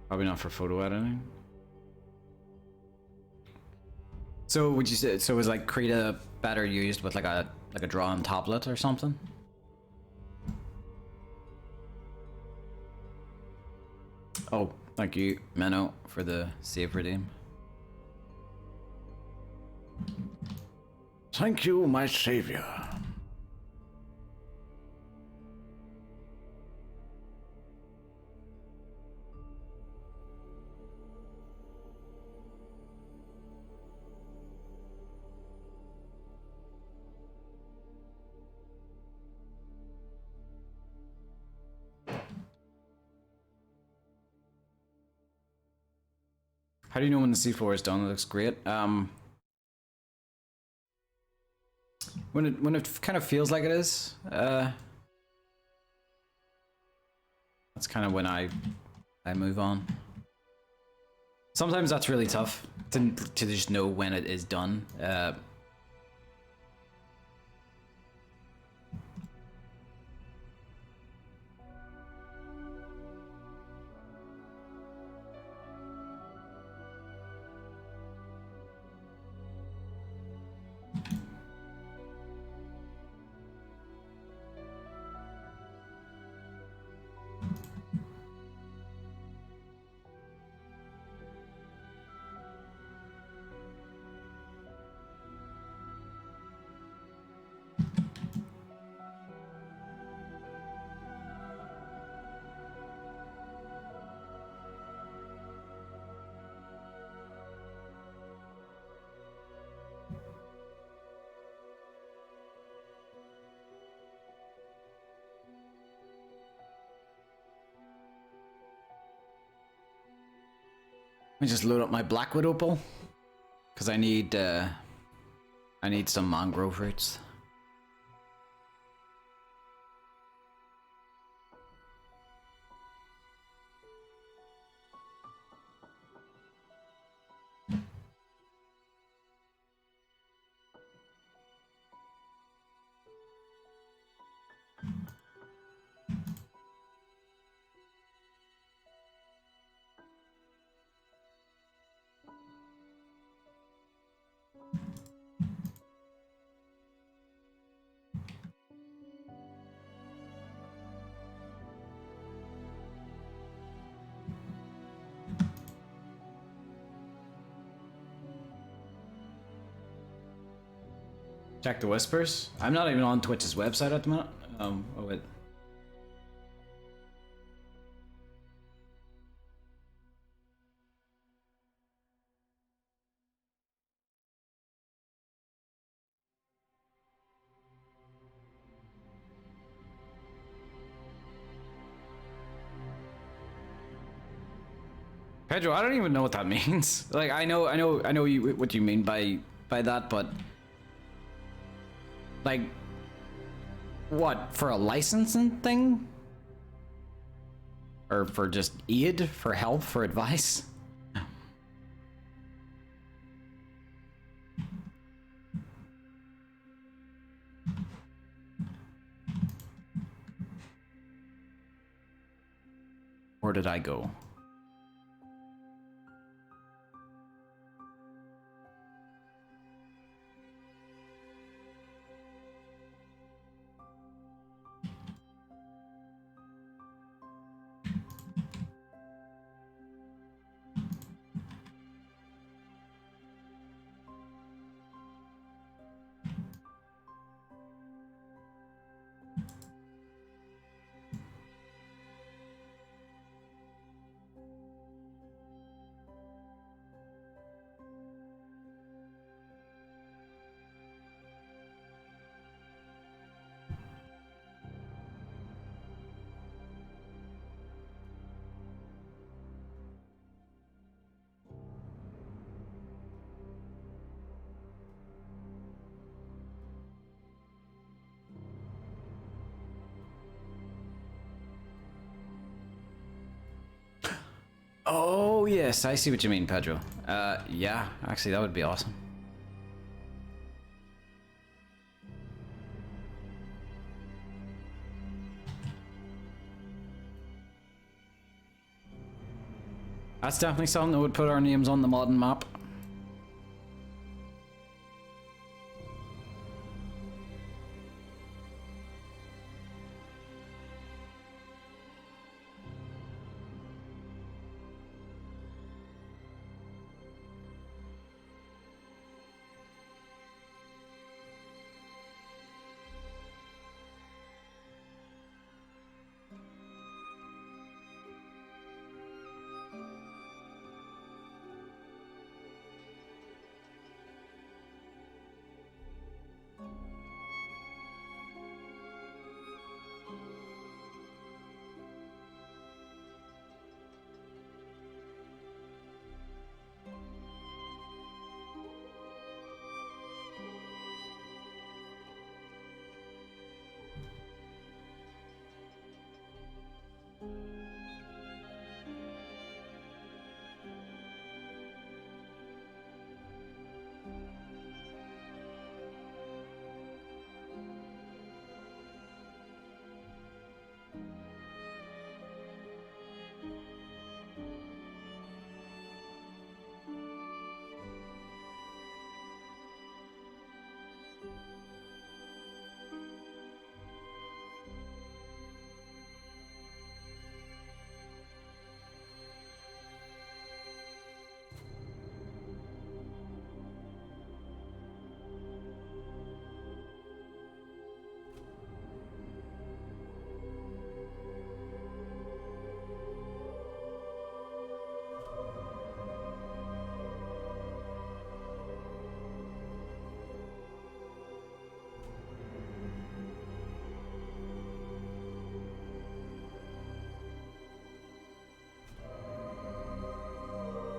Probably not for photo editing. So would you say, so was like Krita better used with like a drawn tablet or something? Oh, thank you, Menno, for the save redeem. Thank you, my savior. How do you know when the C4 is done? It looks great. When it kind of feels like it is, that's kind of when I move on. Sometimes that's really tough to just know when it is done. Let me just load up my Blackwood opal, because I need some mangrove roots. Check the whispers. I'm not even on Twitch's website at the minute. Oh wait. Pedro, I don't even know what that means. Like, I know what you mean by that, but like, what, for a licensing thing? Or for just aid, for help, for advice? Where did I go? Oh, yes, I see what you mean, Pedro. Yeah, actually, that would be awesome. That's definitely something that would put our names on the modern map.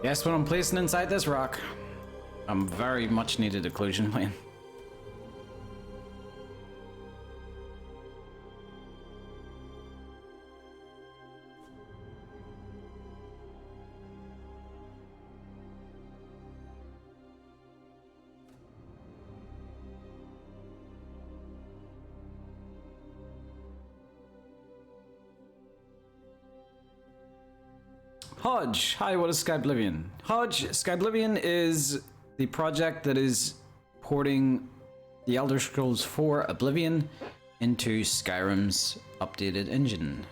Guess what I'm placing inside this rock? I'm very much needed occlusion plane. Hodge, hi, what is Skyblivion? Hodge, Skyblivion is the project that is porting the Elder Scrolls 4 Oblivion into Skyrim's updated engine.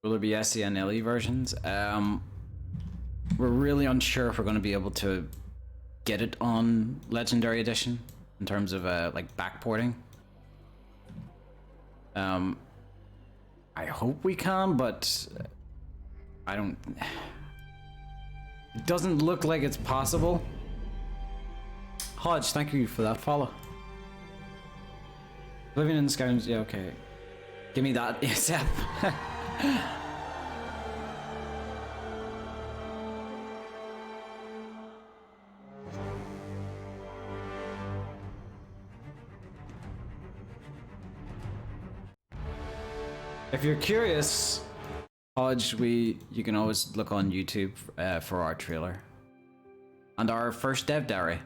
Will there be SE and LE versions? We're really unsure if we're going to be able to get it on Legendary Edition in terms of like backporting. I hope we can, but I don't. It doesn't look like it's possible. Hodge, thank you for that follow. Living in Skyrim, yeah, okay. Give me that ASAP. If you're curious, Hodge, you can always look on YouTube for our trailer and our first dev diary.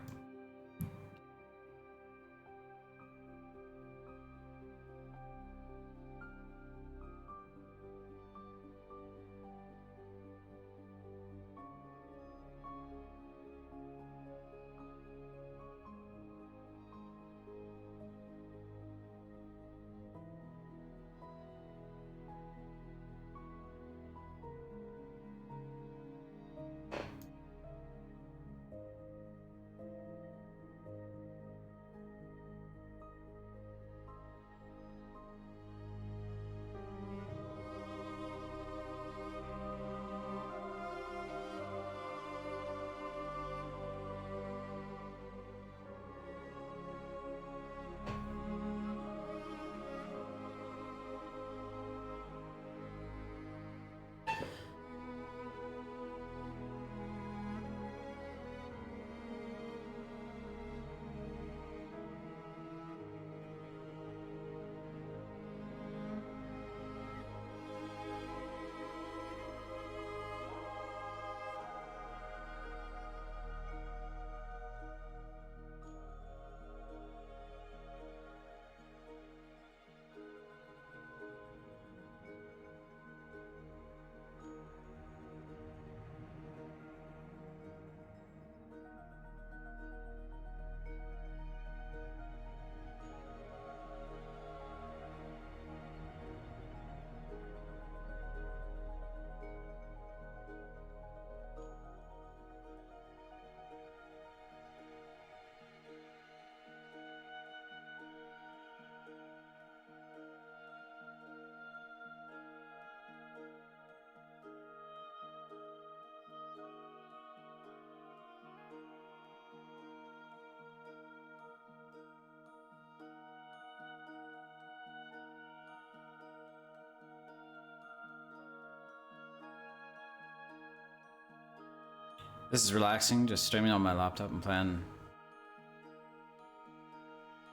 This is relaxing, just streaming on my laptop and playing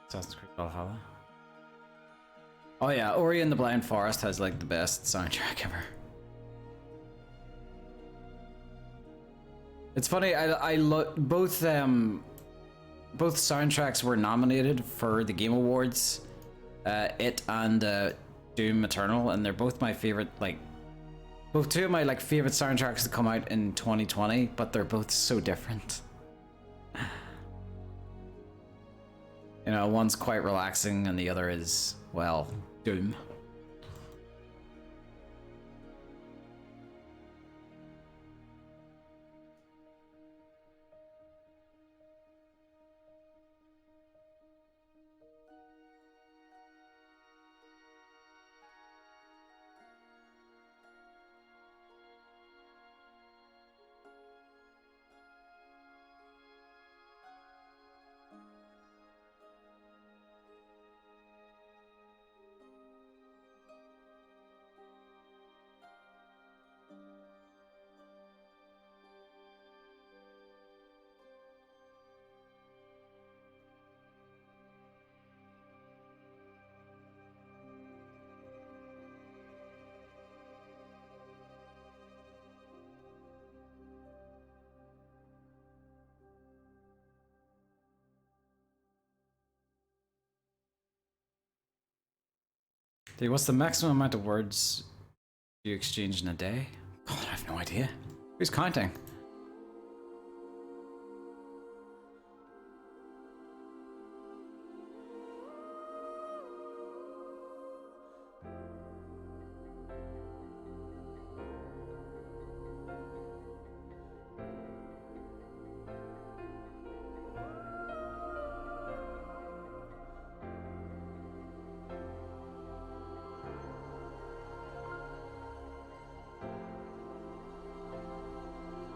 Assassin's Creed Valhalla. Oh yeah, Ori and the Blind Forest has like the best soundtrack ever. It's funny, both soundtracks were nominated for the Game Awards, it and Doom Eternal, and they're both my favorite, like, both two of my like favorite soundtracks to come out in 2020, but they're both so different. You know, one's quite relaxing and the other is, well, Doom. Dude, what's the maximum amount of words you exchange in a day? God, I have no idea. Who's counting?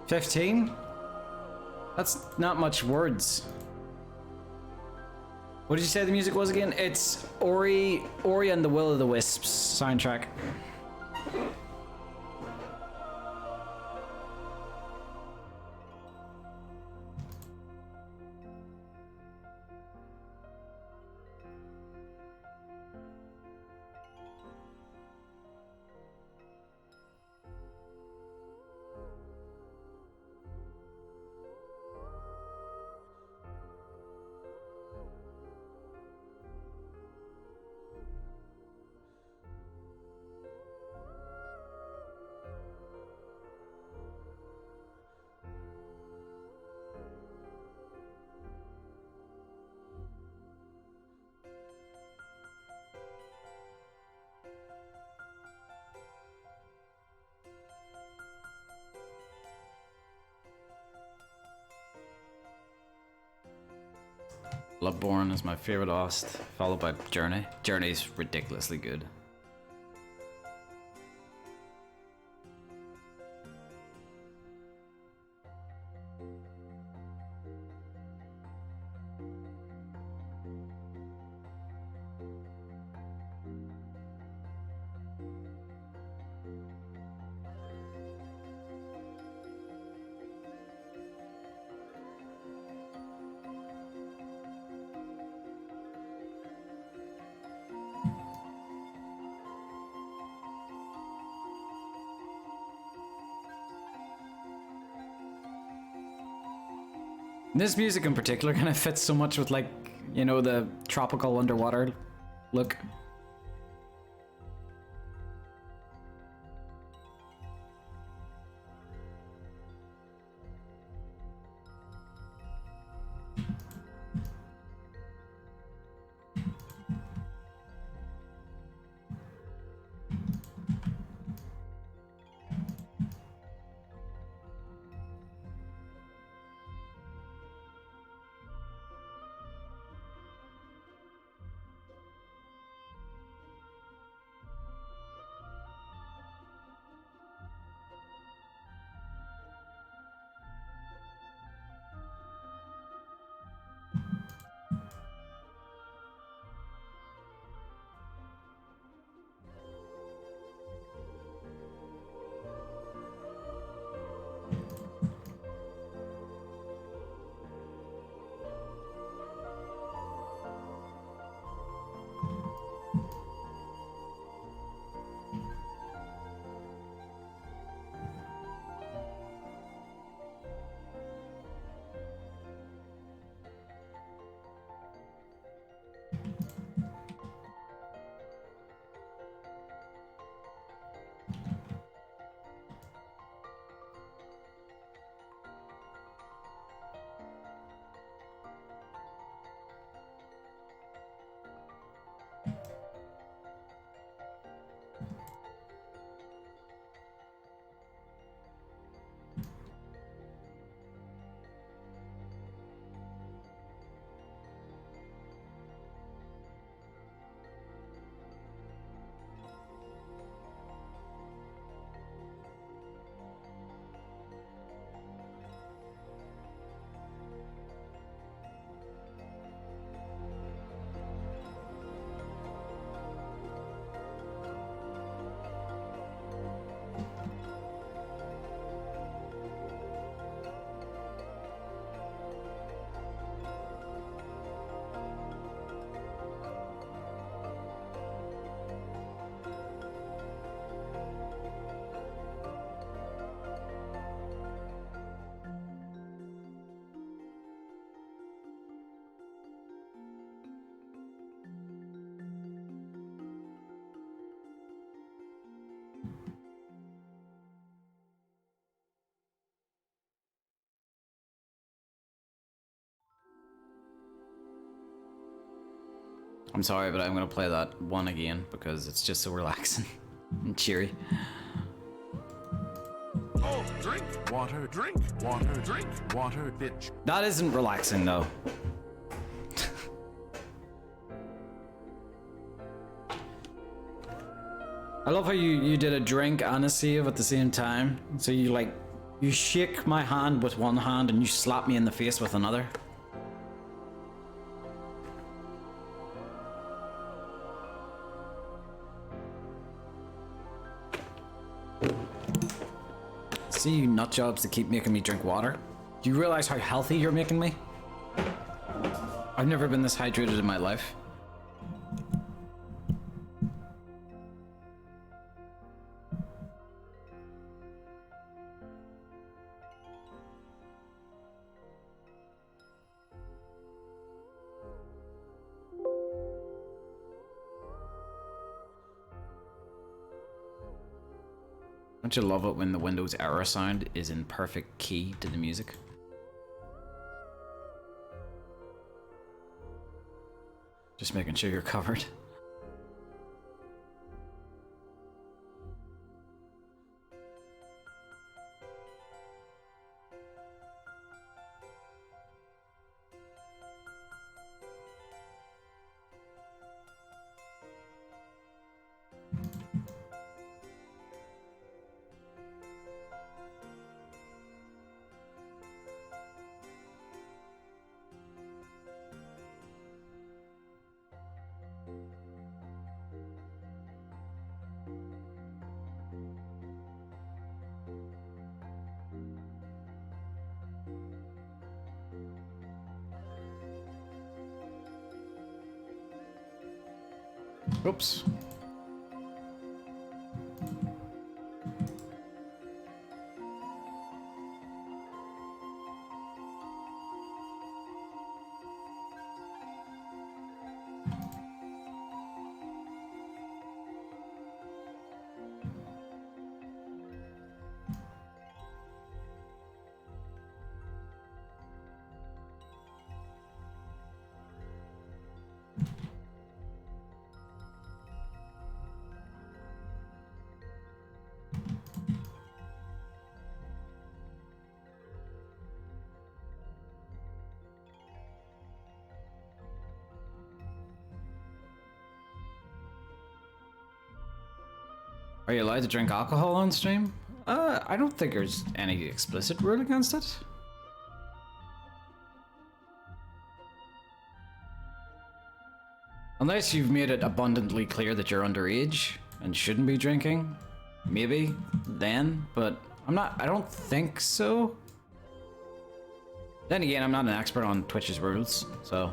$15? That's not much words. What did you say the music was again? It's Ori and the Will of the Wisps soundtrack. Bloodborne is my favorite Ost, followed by Journey. Journey's ridiculously good. This music in particular kind of fits so much with, like, you know, the tropical underwater look. I'm sorry, but I'm gonna play that one again because it's just so relaxing and cheery. Oh, drink water, drink water, drink water, bitch. That isn't relaxing though. I love how you did a drink and a save at the same time. So you shake my hand with one hand and you slap me in the face with another. See you nut jobs that keep making me drink water. Do you realize how healthy you're making me? I've never been this hydrated in my life. Don't you love it when the Windows error sound is in perfect key to the music? Just making sure you're covered. Oops. Are you allowed to drink alcohol on stream? I don't think there's any explicit rule against it. Unless you've made it abundantly clear that you're underage and shouldn't be drinking. Maybe then, but I don't think so. Then again, I'm not an expert on Twitch's rules, so.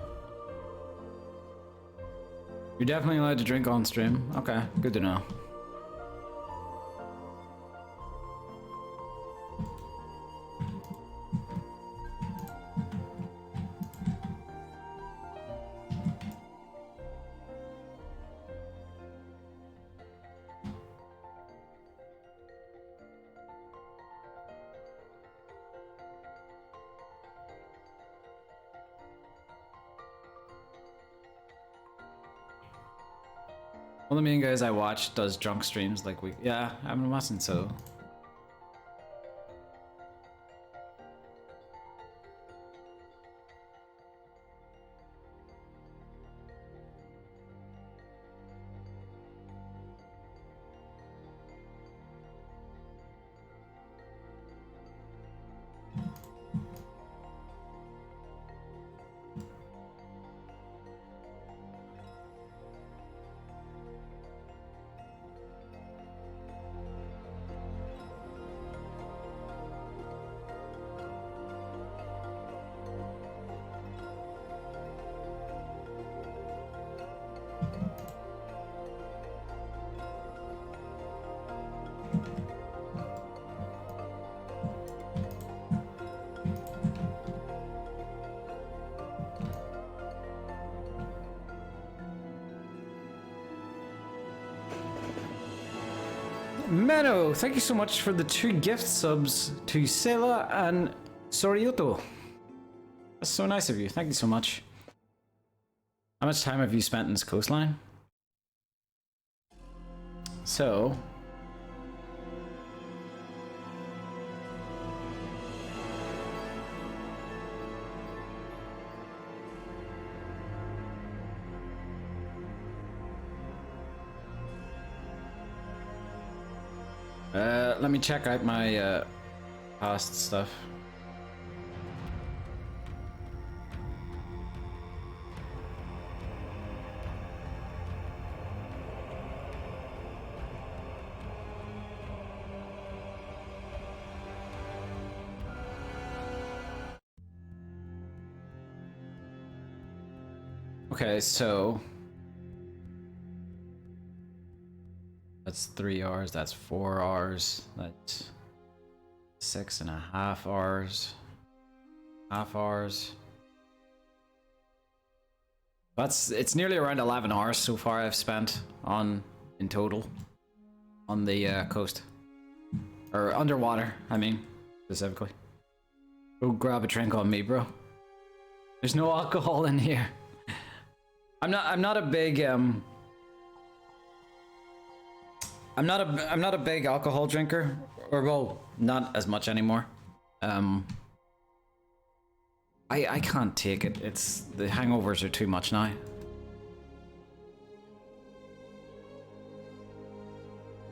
You're definitely allowed to drink on stream. Okay, good to know. One of the main guys I watch does drunk streams like we. Yeah, I'm watching so. Mano, thank you so much for the 2 gift subs to Sela and Sorioto. That's so nice of you. Thank you so much. How much time have you spent in this coastline? So... let me check out my past stuff. Okay, so that's 3 hours, that's 4 hours, that's 6.5 hours, half hours. It's nearly around 11 hours so far I've spent in total on the coast. Or underwater, I mean, specifically. Go grab a drink on me, bro. There's no alcohol in here. I'm not a big I'm not a big alcohol drinker, or well, not as much anymore. I can't take it. The hangovers are too much now.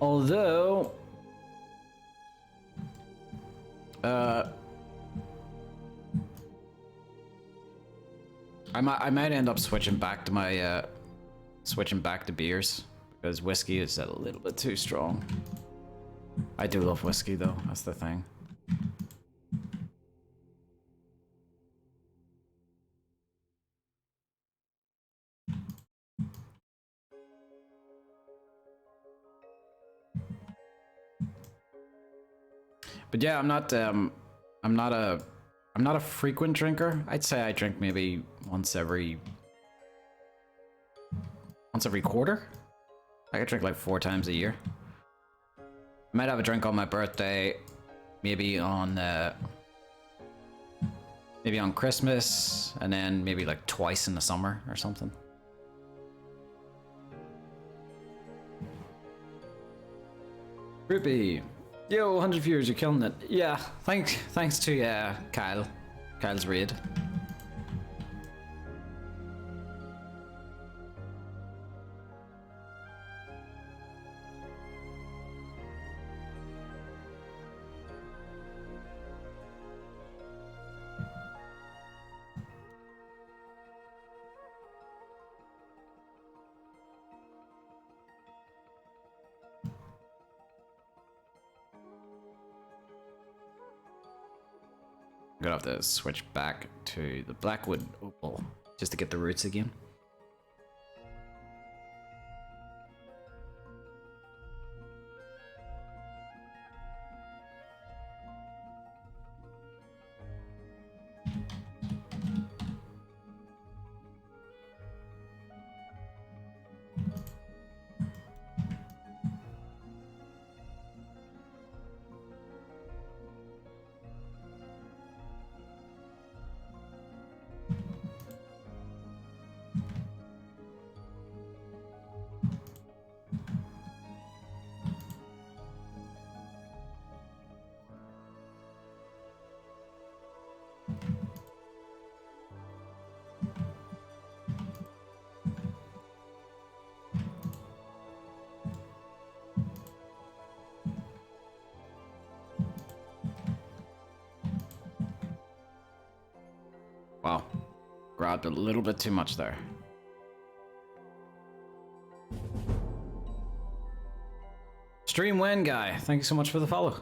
Although I might end up switching back to my beers, because whiskey is a little bit too strong. I do love whiskey though, that's the thing. But yeah, I'm not a frequent drinker. I'd say I drink maybe once every quarter. I could drink like 4 times a year. I might have a drink on my birthday, maybe on Christmas, and then maybe like twice in the summer or something. Ruby, yo, 100 viewers, you're killing it. Yeah, thanks to Kyle's raid. I'm gonna have to switch back to the Blackwood opal just to get the roots again. Wow, grabbed a little bit too much there. Stream when guy, thank you so much for the follow.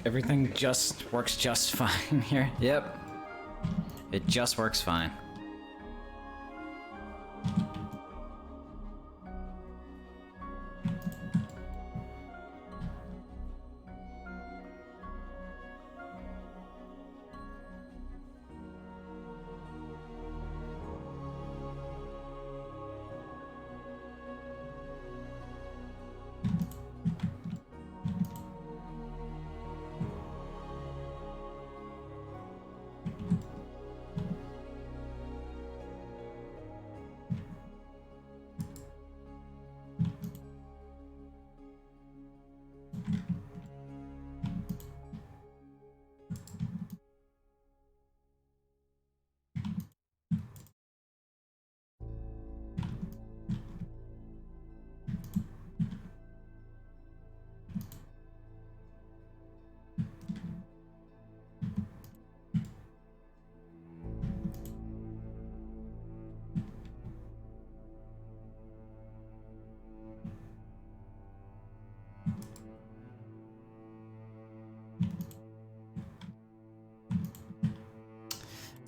Everything just works just fine here. Yep. It just works fine.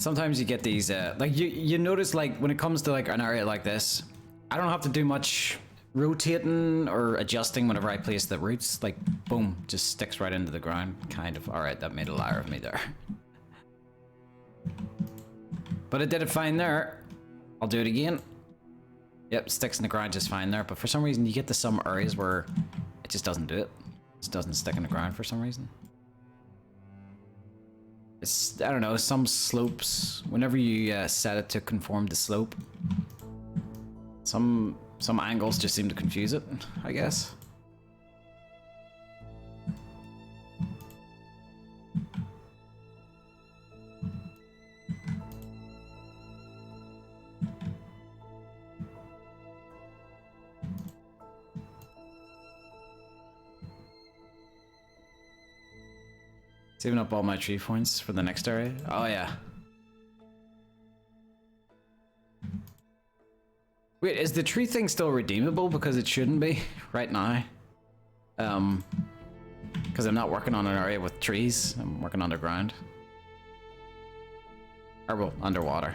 sometimes you get these, like you notice like when it comes to like an area like this, I don't have to do much rotating or adjusting whenever I place the roots. Like, boom, just sticks right into the ground, kind of. All right, that made a liar of me there. But it did it fine there. I'll do it again. Yep, sticks in the ground just fine there. But for some reason, you get to some areas where it just doesn't do it. It just doesn't stick in the ground for some reason. It's, I don't know, some slopes, whenever you set it to conform to slope, some angles just seem to confuse it, I guess. Saving up all my tree points for the next area. Oh yeah. Wait, is the tree thing still redeemable? Because it shouldn't be right now. Because I'm not working on an area with trees. I'm working underground. Or well, underwater.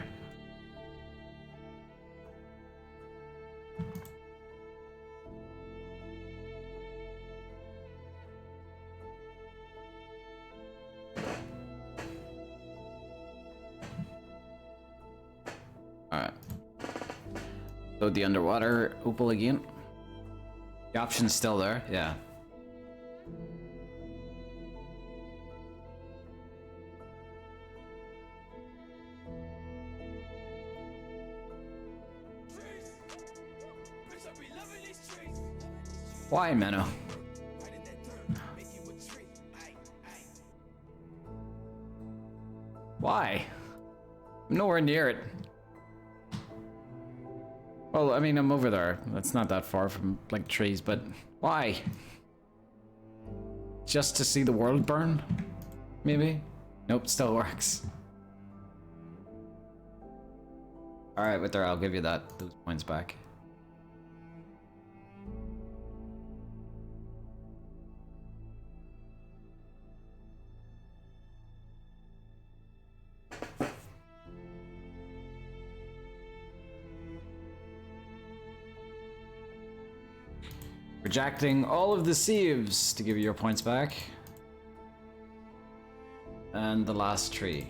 Alright. Load the underwater opal again. The option's still there, yeah. Why, Menno? Why? I'm nowhere near it. Well, I mean, I'm over there. That's not that far from, like, trees, but why? Just to see the world burn? Maybe? Nope, still works. Alright, with there, I'll give you those points back. Rejecting all of the sieves to give you your points back. And the last tree.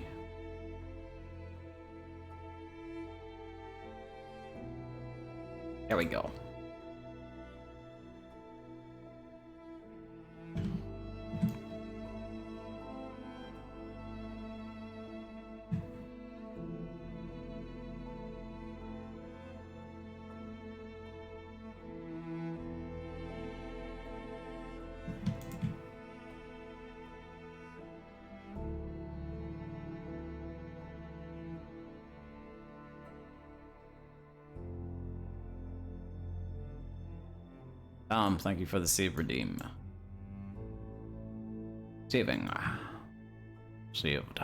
There we go. Thank you for the save redeem. Saving. Saved.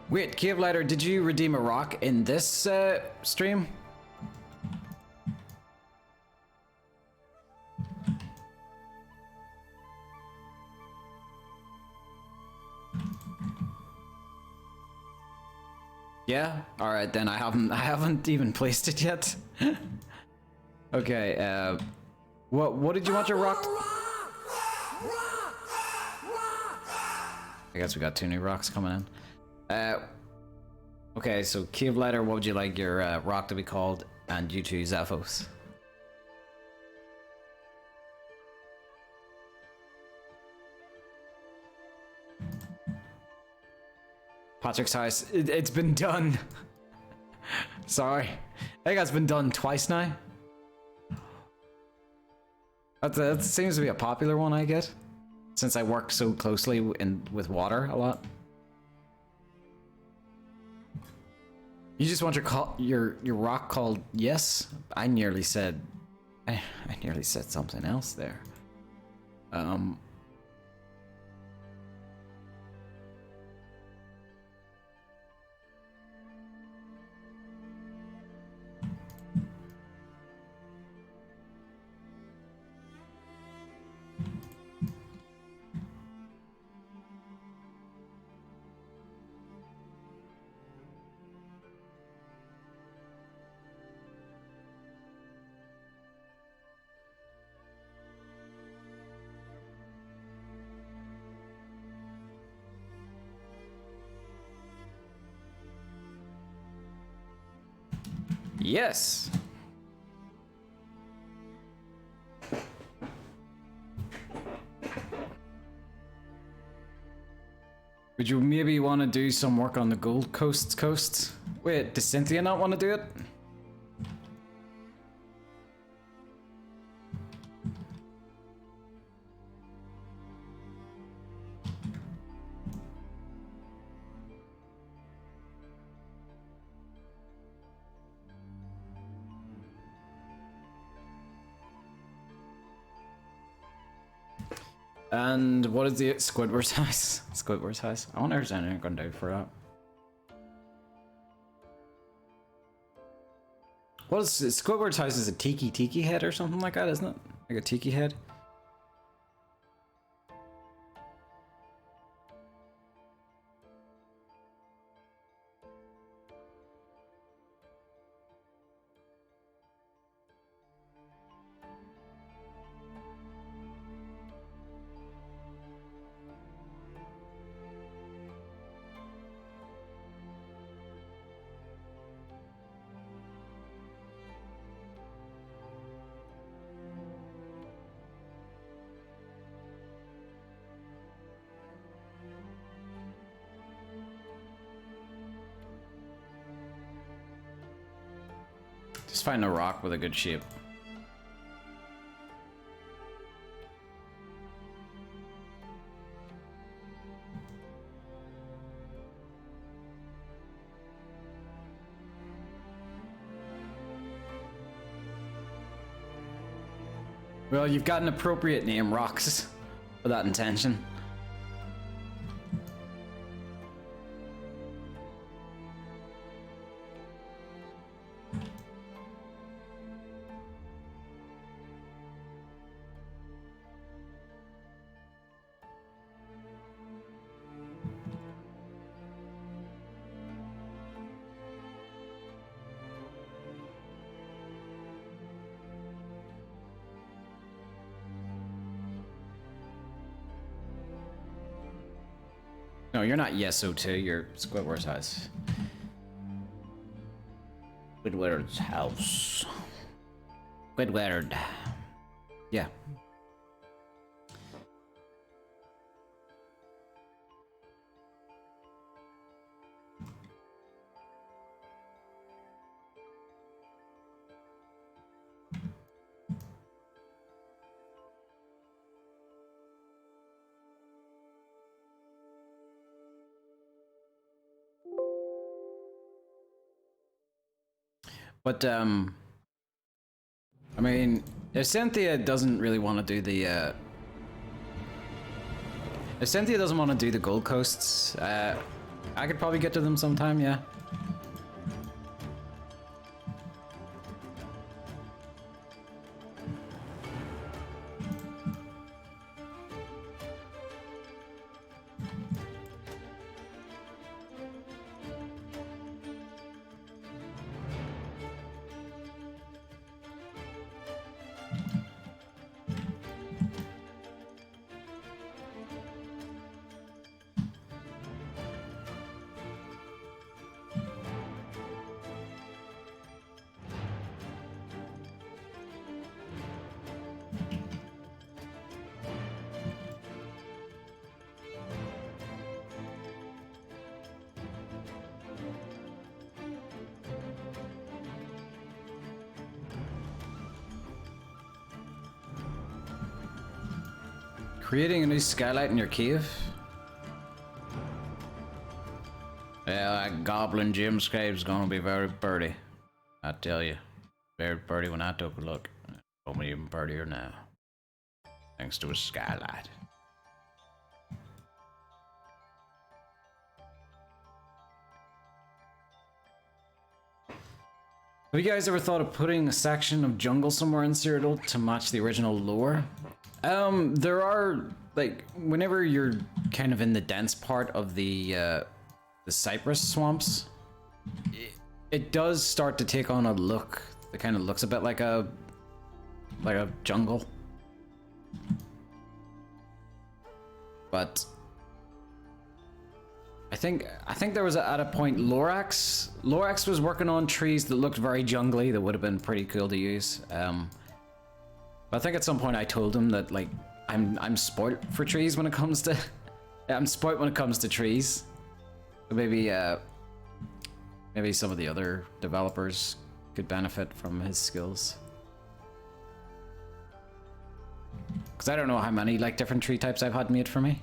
Wait, Cave Lighter, did you redeem a rock in this stream? Yeah? Alright then, I haven't even placed it yet. Okay, what did you want your rock? I guess we got 2 new rocks coming in. Okay, so Cave Lighter, what would you like your rock to be called? And you two, Zaphos. Patrick's house, it's been done. Sorry. I think that's been done twice now. That seems to be a popular one I get. since I work so closely with water a lot. You just want your rock called yes? I nearly said something else there. Yes. Would you maybe want to do some work on the Gold Coast coasts? Wait, does Cynthia not want to do it? And what is the Squidward's house? Squidward's house? I wonder if there's anything going to do for that. What is Squidward's house? Is a tiki head or something like that, isn't it? Like a tiki head? Just find a rock with a good shape. Well, you've got an appropriate name, Rocks, for that intention. No, you're not Yeso2, you're Squidward's house. Squidward's house. Squidward. Yeah. But, I mean, if Cynthia doesn't really want to do the, if Cynthia doesn't want to do the Gold Coasts, I could probably get to them sometime, yeah. Creating a new skylight in your cave? Yeah, that Goblin Jim's cave's gonna be very pretty. I tell you. Very pretty when I took a look. Only even prettier now. Thanks to a skylight. Have you guys ever thought of putting a section of jungle somewhere in Cyrodiil to match the original lore? There are, like, whenever you're kind of in the dense part of the cypress swamps, it does start to take on a look that kind of looks a bit like a jungle. But I think there was at a point Lorax was working on trees that looked very jungly that would have been pretty cool to use. But I think at some point I told him that, like, I'm spoilt for trees when it comes to I'm spoilt when it comes to trees. So maybe some of the other developers could benefit from his skills. Because I don't know how many, like, different tree types I've had made for me.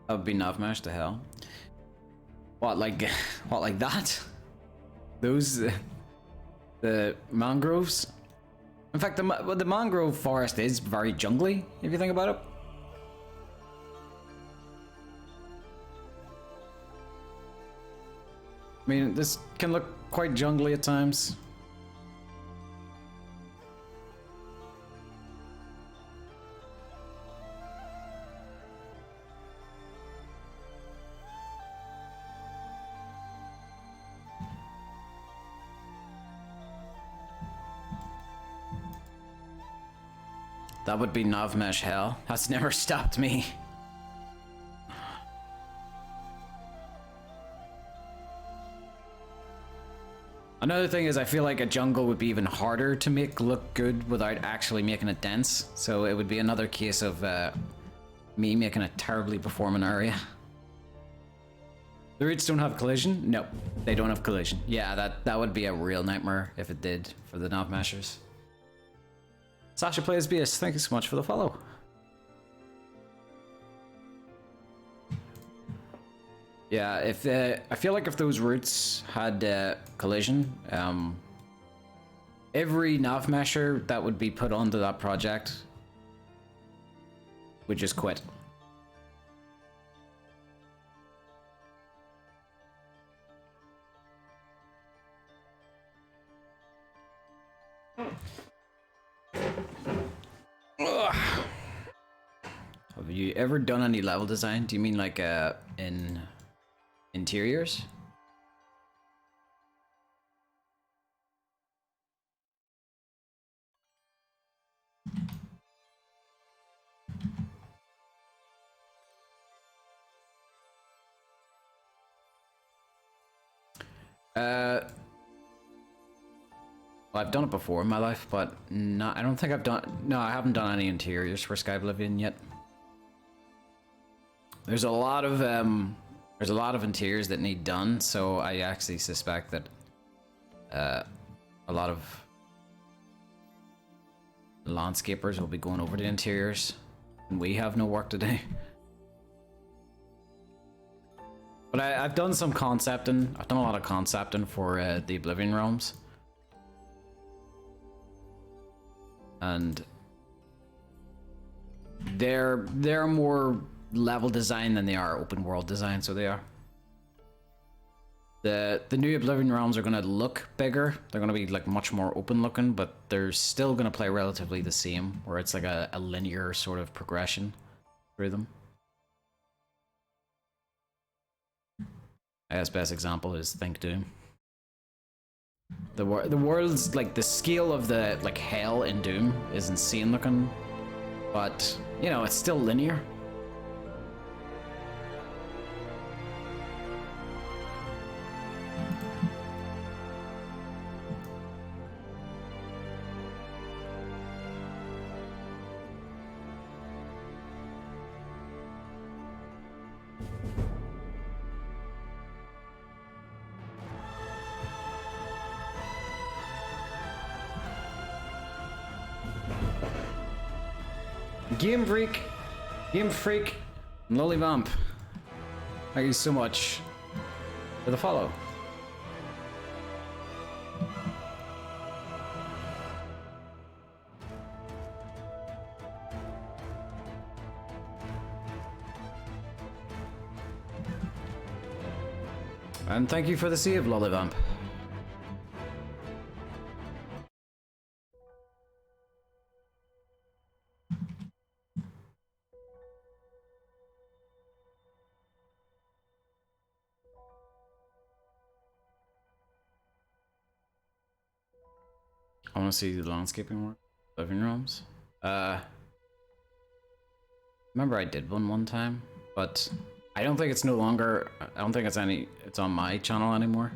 That would be Navmash to hell. What, like that? Those, the mangroves? In fact, the mangrove forest is very jungly, if you think about it. I mean, this can look quite jungly at times. That would be Navmesh hell. That's never stopped me. Another thing is I feel like a jungle would be even harder to make look good without actually making it dense. So it would be another case of me making a terribly performing area. The roots don't have collision? No, they don't have collision. Yeah, that would be a real nightmare if it did for the Navmashers. Sasha Plays BS, thank you so much for the follow. Yeah, if I feel like if those roots had collision, every Navmasher that would be put onto that project would just quit. Have you ever done any level design? Do you mean like in interiors? Well, I've done it before in my life, but I don't think I've done. No, I haven't done any interiors for Skyblivion yet. There's a lot of interiors that need done, so I actually suspect that a lot of landscapers will be going over to interiors, and we have no work to do. But I've done some concepting. I've done a lot of concepting for the Oblivion realms. And they're more level design than they are open world design, so they are. The new Oblivion realms are going to look bigger. They're going to be like much more open looking, but they're still going to play relatively the same, where it's like a linear sort of progression through them. I guess best example is Think Doom. The world's like the scale of the like hell in Doom is insane looking. but, you know, it's still linear. Game Freak, and Lollybump. Thank you so much for the follow. And thank you for the save, Lollybump. I want to see the landscaping work. Living rooms. Remember I did one time, but I don't think it's no longer. I don't think it's on my channel anymore.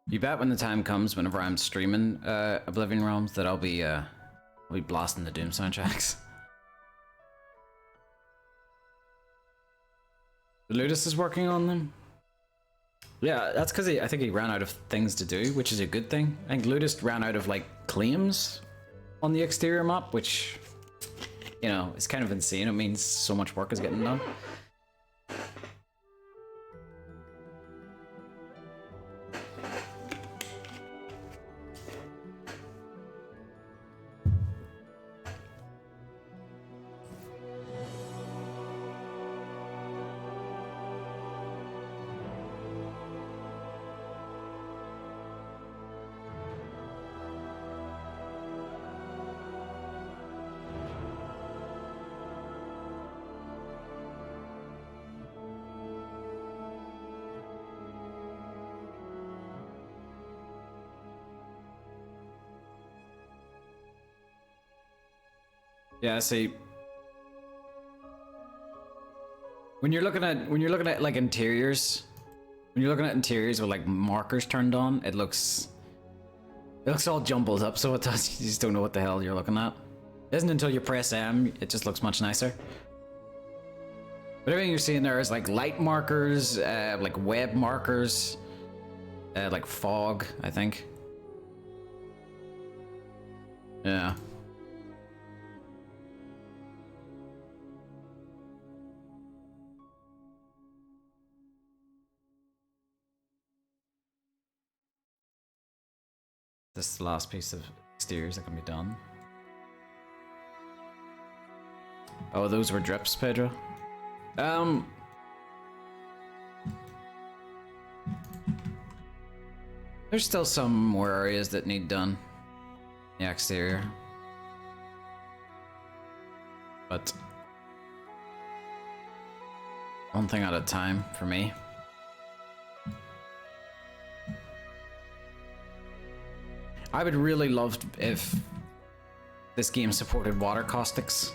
You bet when the time comes, whenever I'm streaming Oblivion Realms, that I'll be blasting the Doom soundtracks. Ludus is working on them. Yeah, that's because I think he ran out of things to do, which is a good thing. I think Ludus ran out of like claims on the exterior map, which, you know, is kind of insane. It means so much work is getting done. Yeah, see, when you're looking at like interiors, when you're looking at interiors with like markers turned on, it looks all jumbled up, so it does. You just don't know what the hell you're looking at. It isn't until you press M, it just looks much nicer. But everything you're seeing there is like light markers, like web markers, like fog, I think. Yeah. This is the last piece of exteriors that can be done. Oh, those were drips, Pedro. There's still some more areas that need done. The exterior. But one thing at a time for me. I would really love if this game supported water caustics.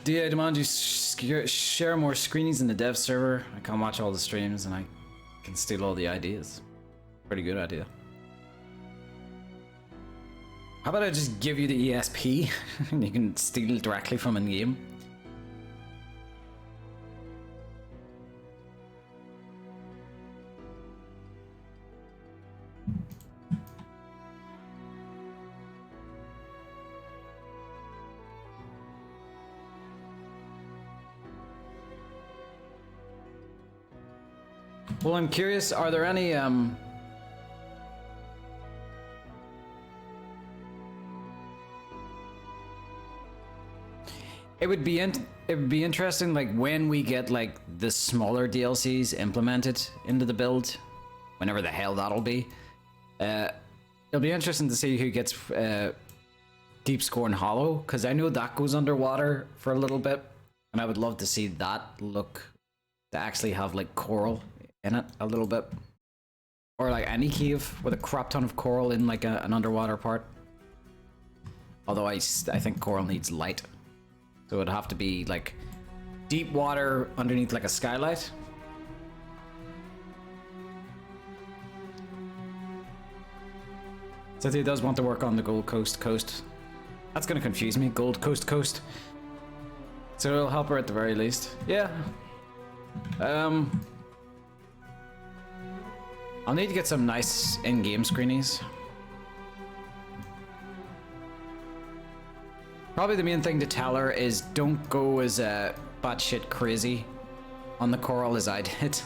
DA demand you share more screenies in the dev server. I can watch all the streams and I can steal all the ideas. Pretty good idea. How about I just give you the ESP and you can steal directly from in-game? Well, I'm curious, are there any, It would be interesting, like, when we get, like, the smaller DLCs implemented into the build, whenever the hell that'll be. It'll be interesting to see who gets, Deep Scorn Hollow, because I know that goes underwater for a little bit, and I would love to see that look, to actually have, like, coral in it a little bit. Or like any cave with a crap ton of coral in like an underwater part. Although I think coral needs light. So it'd have to be like deep water underneath like a skylight. Cynthia does want to work on the Gold Coast. That's gonna confuse me, Gold Coast. So it'll help her at the very least. Yeah. I'll need to get some nice in-game screenies. Probably the main thing to tell her is don't go as batshit crazy on the coral as I did.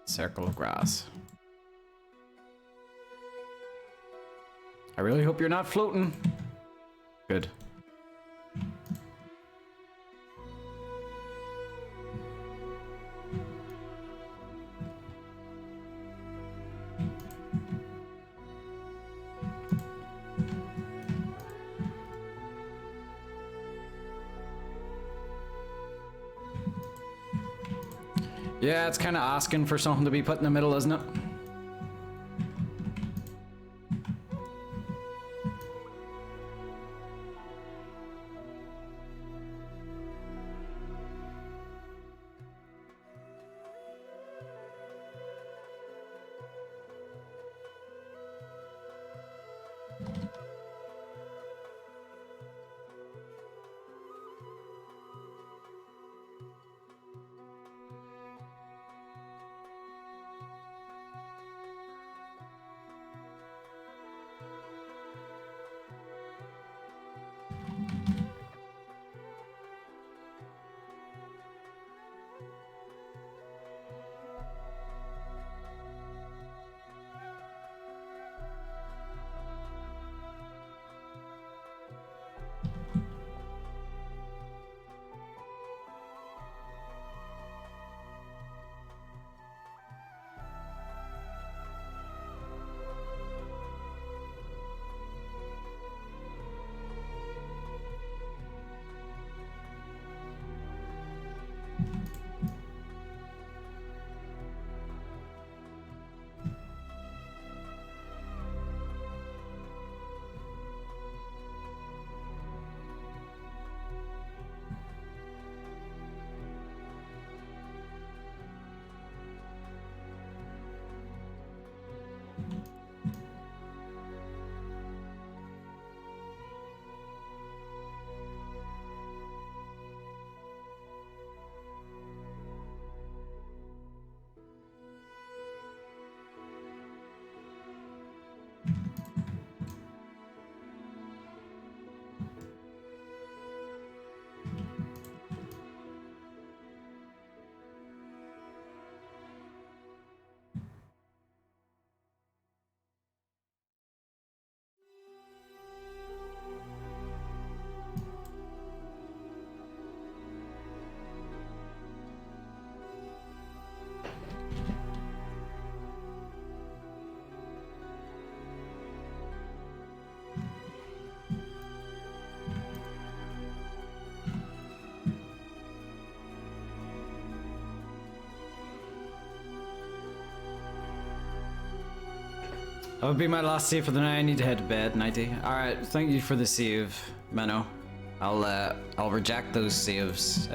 Circle of grass. I really hope you're not floating. Good. Yeah, it's kind of asking for something to be put in the middle, isn't it? That would be my last save for the night. I need to head to bed, nighty. Alright, thank you for the save, Menno. I'll reject those saves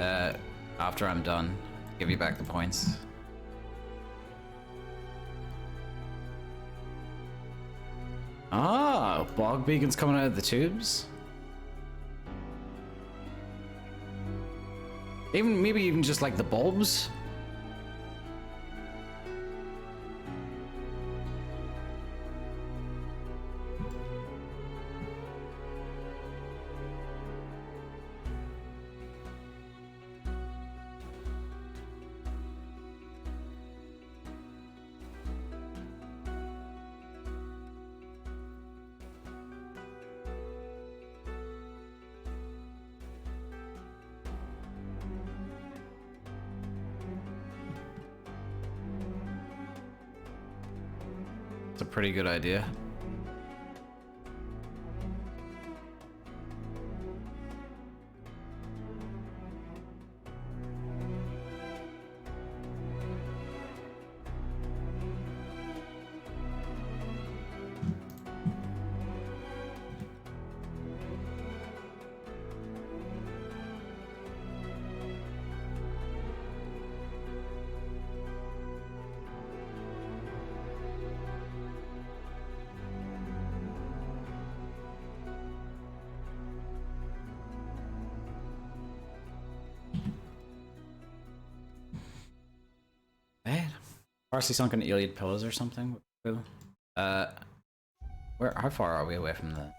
after I'm done. Give you back the points. Ah, bog beacons coming out of the tubes. Maybe even just like the bulbs. It's a pretty good idea. Partially sunken Iliad pillars or something. How far are we away from the?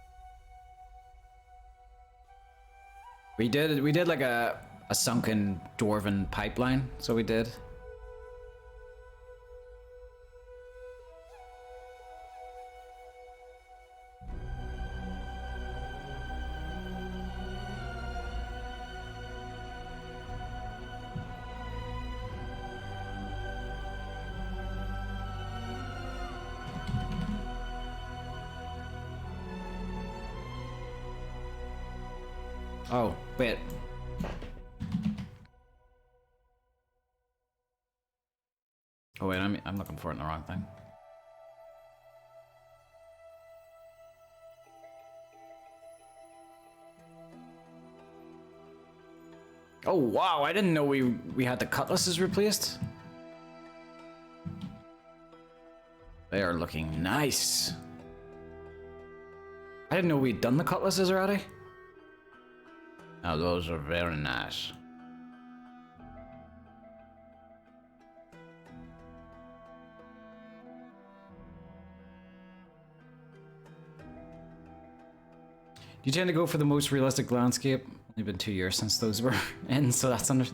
We did like a sunken dwarven pipeline, so we did. Oh, wait. Oh wait, I'm looking for it in the wrong thing. Oh wow, I didn't know we had the cutlasses replaced. They are looking nice. I didn't know we'd done the cutlasses already. Now those are very nice. Do you tend to go for the most realistic landscape? Only been 2 years since those were in, so that's under.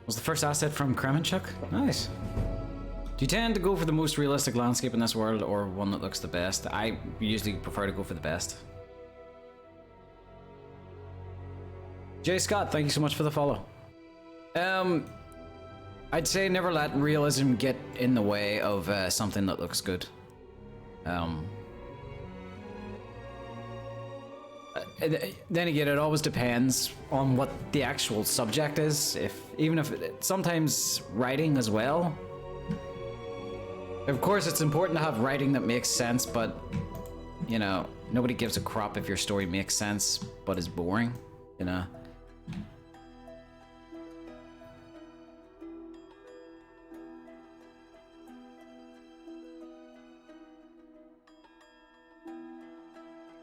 Was the first asset from Kremenchuk? Nice. Do you tend to go for the most realistic landscape in this world or one that looks the best? I usually prefer to go for the best. Jay Scott, thank you so much for the follow. I'd say never let realism get in the way of something that looks good. Then again, it always depends on what the actual subject is. Sometimes writing as well. Of course, it's important to have writing that makes sense, but you know, nobody gives a crap if your story makes sense but is boring. You know.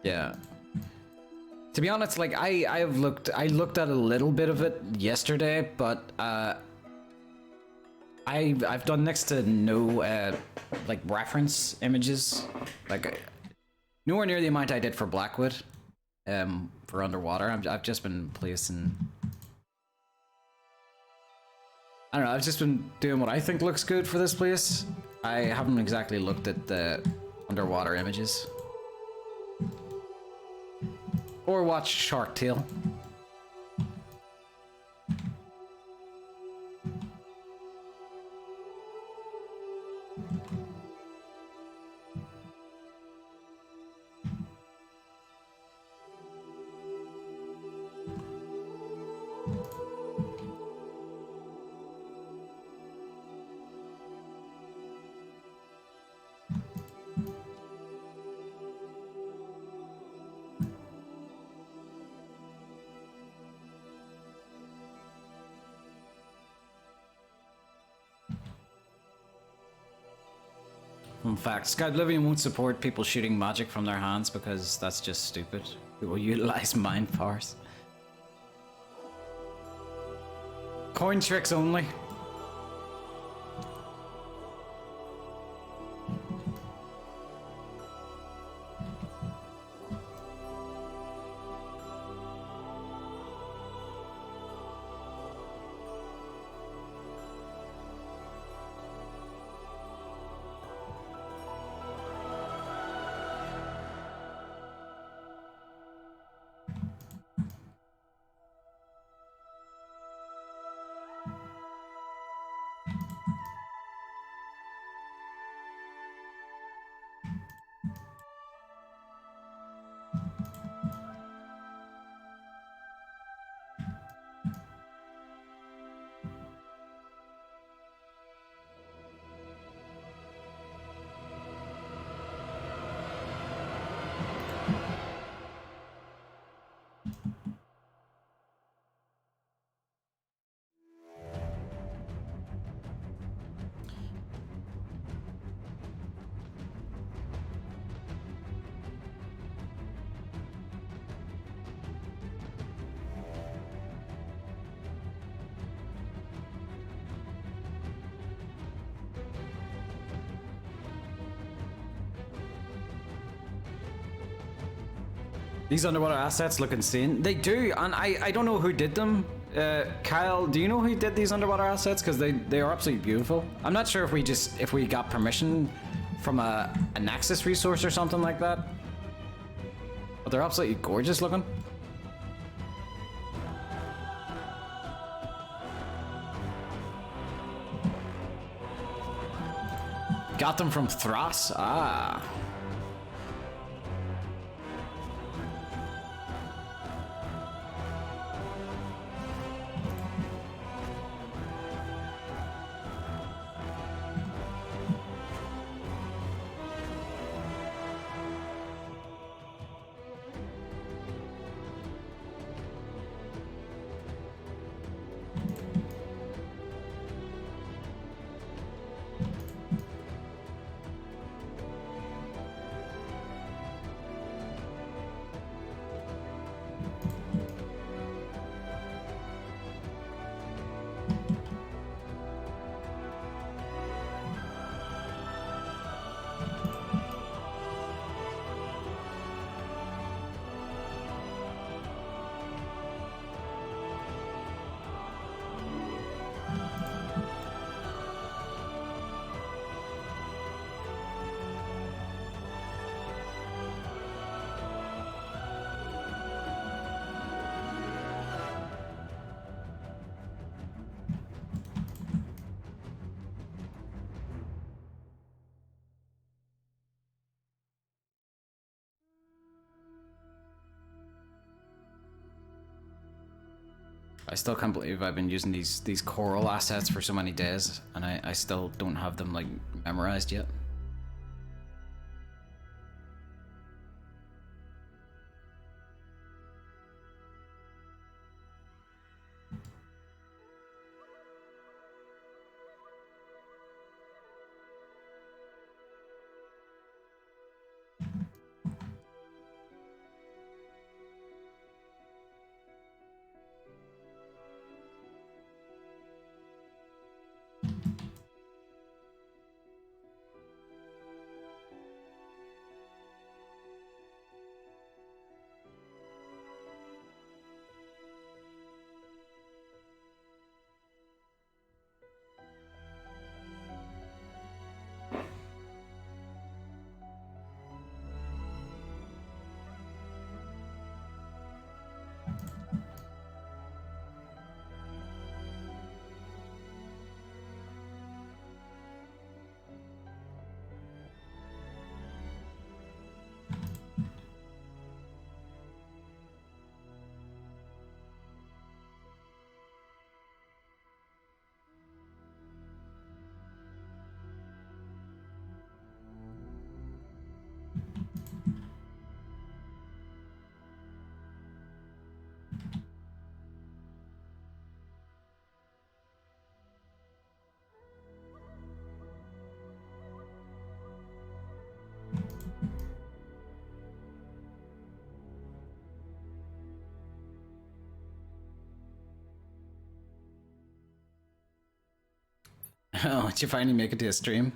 Yeah. To be honest, like I looked at a little bit of it yesterday, but I've done next to no like reference images, like nowhere near the amount I did for Blackwood, for Underwater. I've just been placing. I don't know. I've just been doing what I think looks good for this place. I haven't exactly looked at the underwater images. Or watch Shark Tale. In fact, Skyblivion won't support people shooting magic from their hands because that's just stupid. It will utilize mind powers. Coin tricks only. These underwater assets look insane. They do, and I don't know who did them. Kyle, do you know who did these underwater assets? Because they are absolutely beautiful. I'm not sure if we got permission from a Nexus resource or something like that. But they're absolutely gorgeous looking. Got them from Thras? Ah. I still can't believe I've been using these coral assets for so many days, and I still don't have them like memorized yet. Oh, did you finally make it to a stream?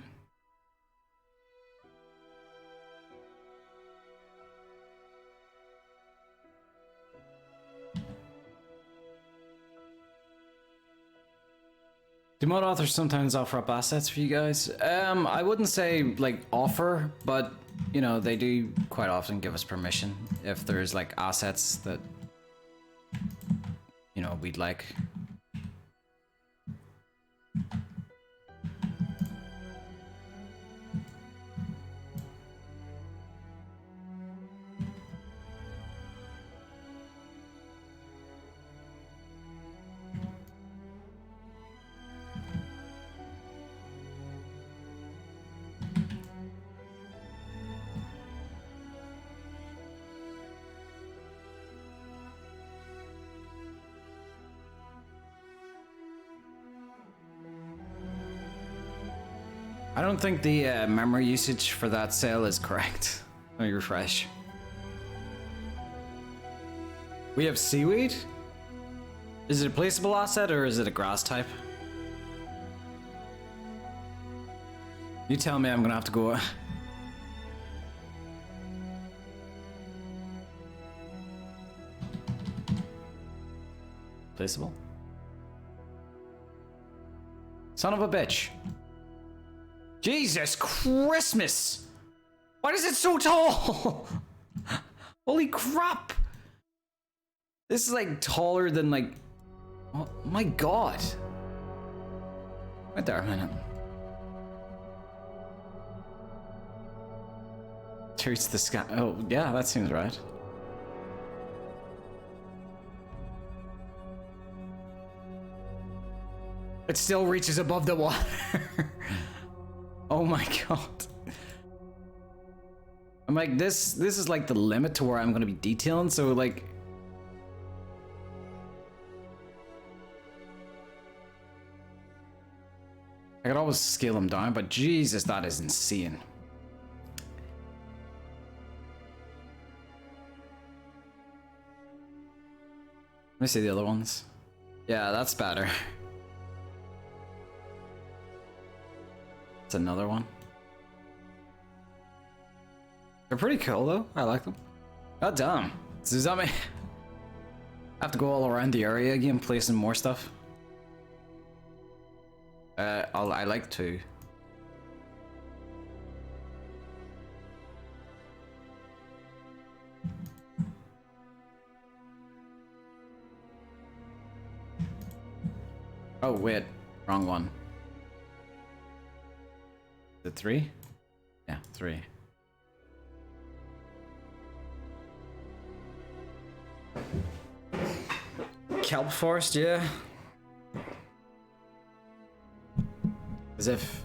Do mod authors sometimes offer up assets for you guys? I wouldn't say like offer, but you know, they do quite often give us permission if there's like assets that you know we'd like. I don't think the memory usage for that sale is correct. Let me refresh. We have seaweed? Is it a placeable asset or is it a grass type? You tell me, I'm gonna have to go. Placeable? Son of a bitch. Jesus Christmas! Why is it so tall? Holy crap! This is like taller than like... Oh my god. Wait there a minute. To reach the sky. Oh yeah, that seems right. It still reaches above the water. Oh my god. I'm like, this is like the limit to where I'm gonna be detailing, so like... I could always scale them down, but Jesus, that is insane. Let me see the other ones. Yeah, that's better. It's another one. They're pretty cool though. I like them. God damn. Does that mean I have to go all around the area again, placing more stuff? I like to. Oh wait, wrong one. The 3? Yeah, 3. Kelp Forest, yeah. As if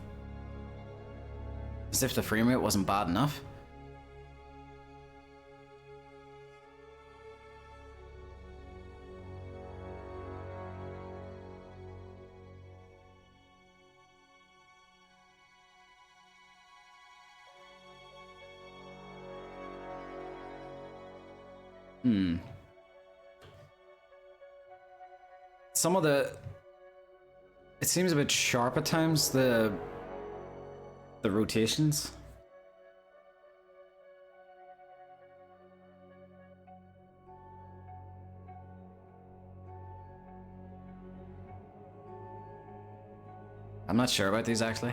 the frame rate wasn't bad enough. Some of the... It seems a bit sharp at times, the rotations. I'm not sure about these actually.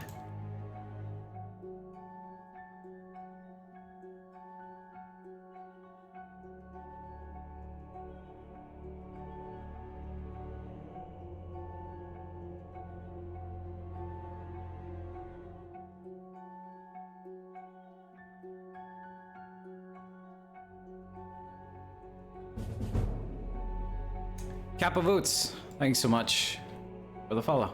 Kappa Boots, thanks so much for the follow.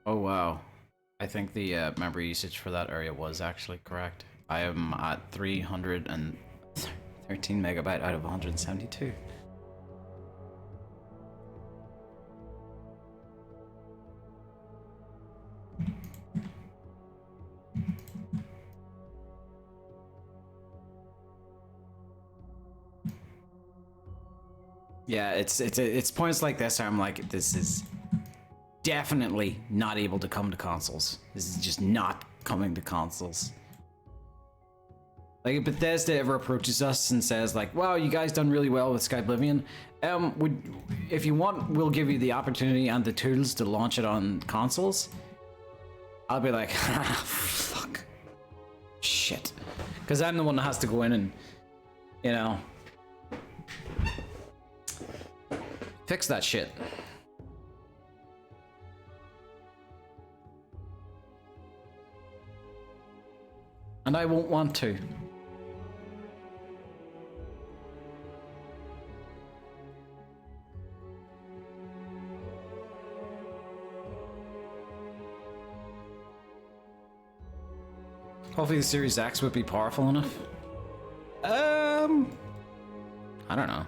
Oh wow. I think the memory usage for that area was actually correct. I am at 313 megabyte out of 172. Yeah, it's points like this where I'm like, this is definitely not able to come to consoles. This is just not coming to consoles. Like, if Bethesda ever approaches us and says like, wow, you guys done really well with Skyblivion, if you want, we'll give you the opportunity and the tools to launch it on consoles, I'll be like, fuck, shit, because I'm the one that has to go in and, you know, fix that shit. And I won't want to. Hopefully the Series X would be powerful enough. I don't know.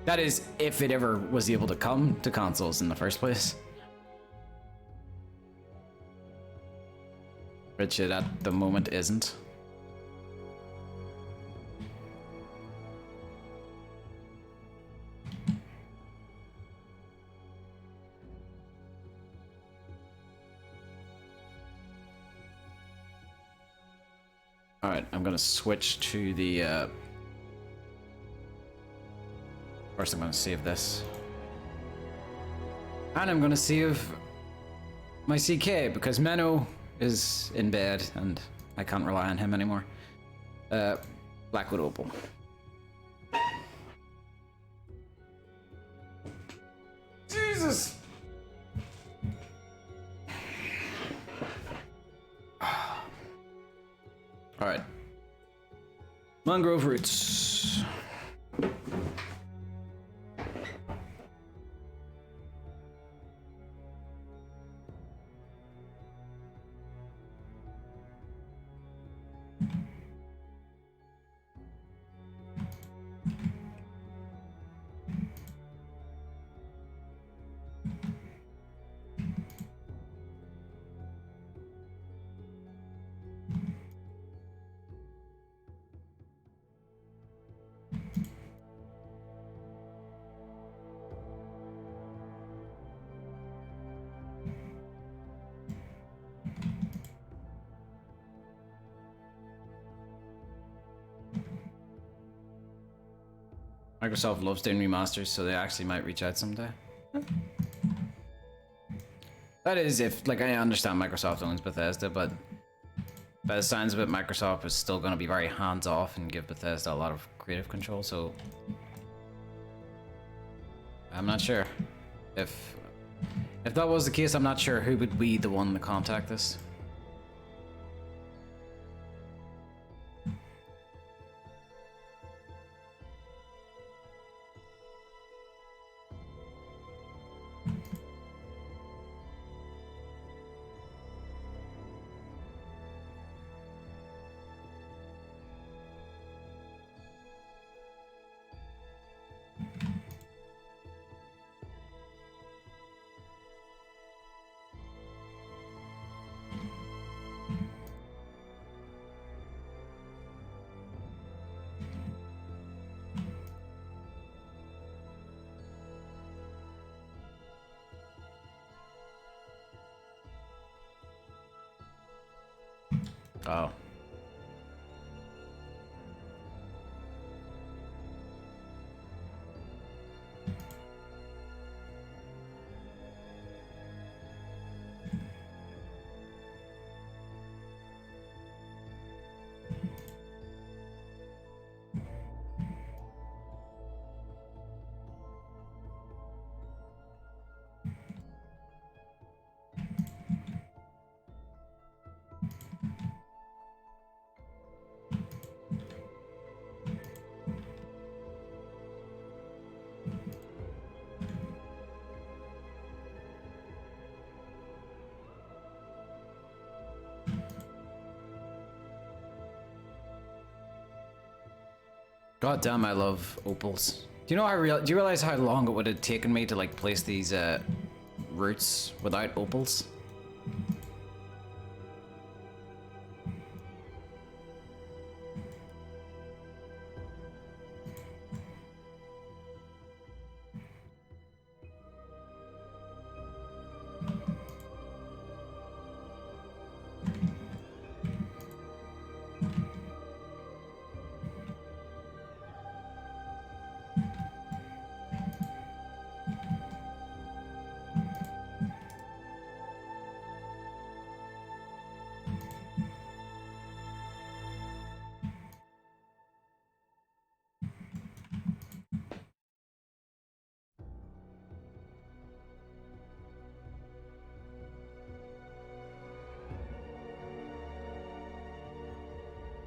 That is, if it ever was able to come to consoles in the first place. Which it at the moment isn't. Alright, I'm gonna switch to the first I'm gonna save this. And I'm gonna save my CK because Menno is in bed and I can't rely on him anymore. Blackwood Opal. Jesus! Alright. Mangrove roots. Microsoft loves doing remasters, so they actually might reach out someday. That is, if, like, I understand Microsoft owns Bethesda, but by the signs of it, Microsoft is still going to be very hands-off and give Bethesda a lot of creative control, so I'm not sure. If that was the case, I'm not sure who would be the one to contact us. Oh. God damn, I love opals. Do you know do you realize how long it would have taken me to like place these roots without opals?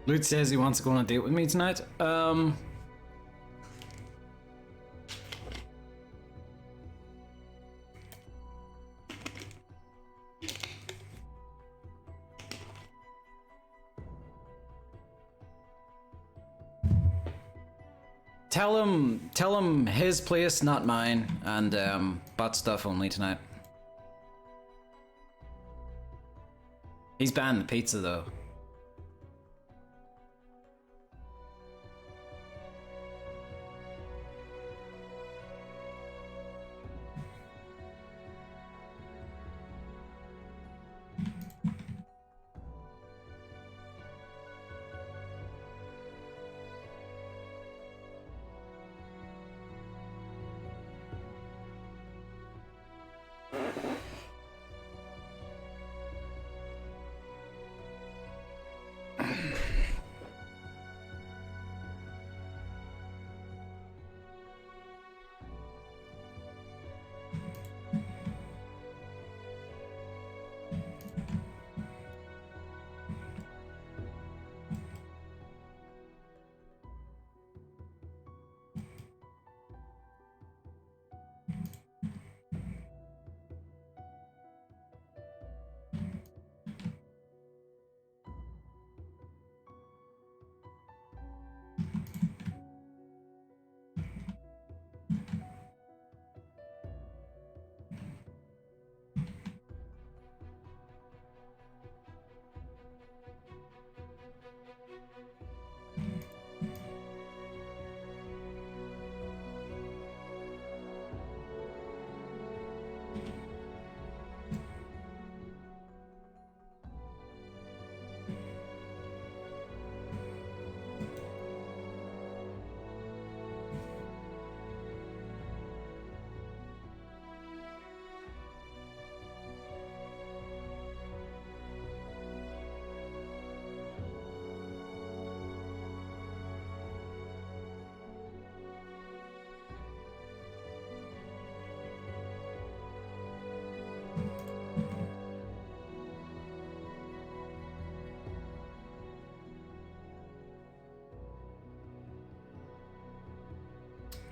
Luke says he wants to go on a date with me tonight. Tell him his place, not mine, and butt stuff only tonight. He's banned the pizza though.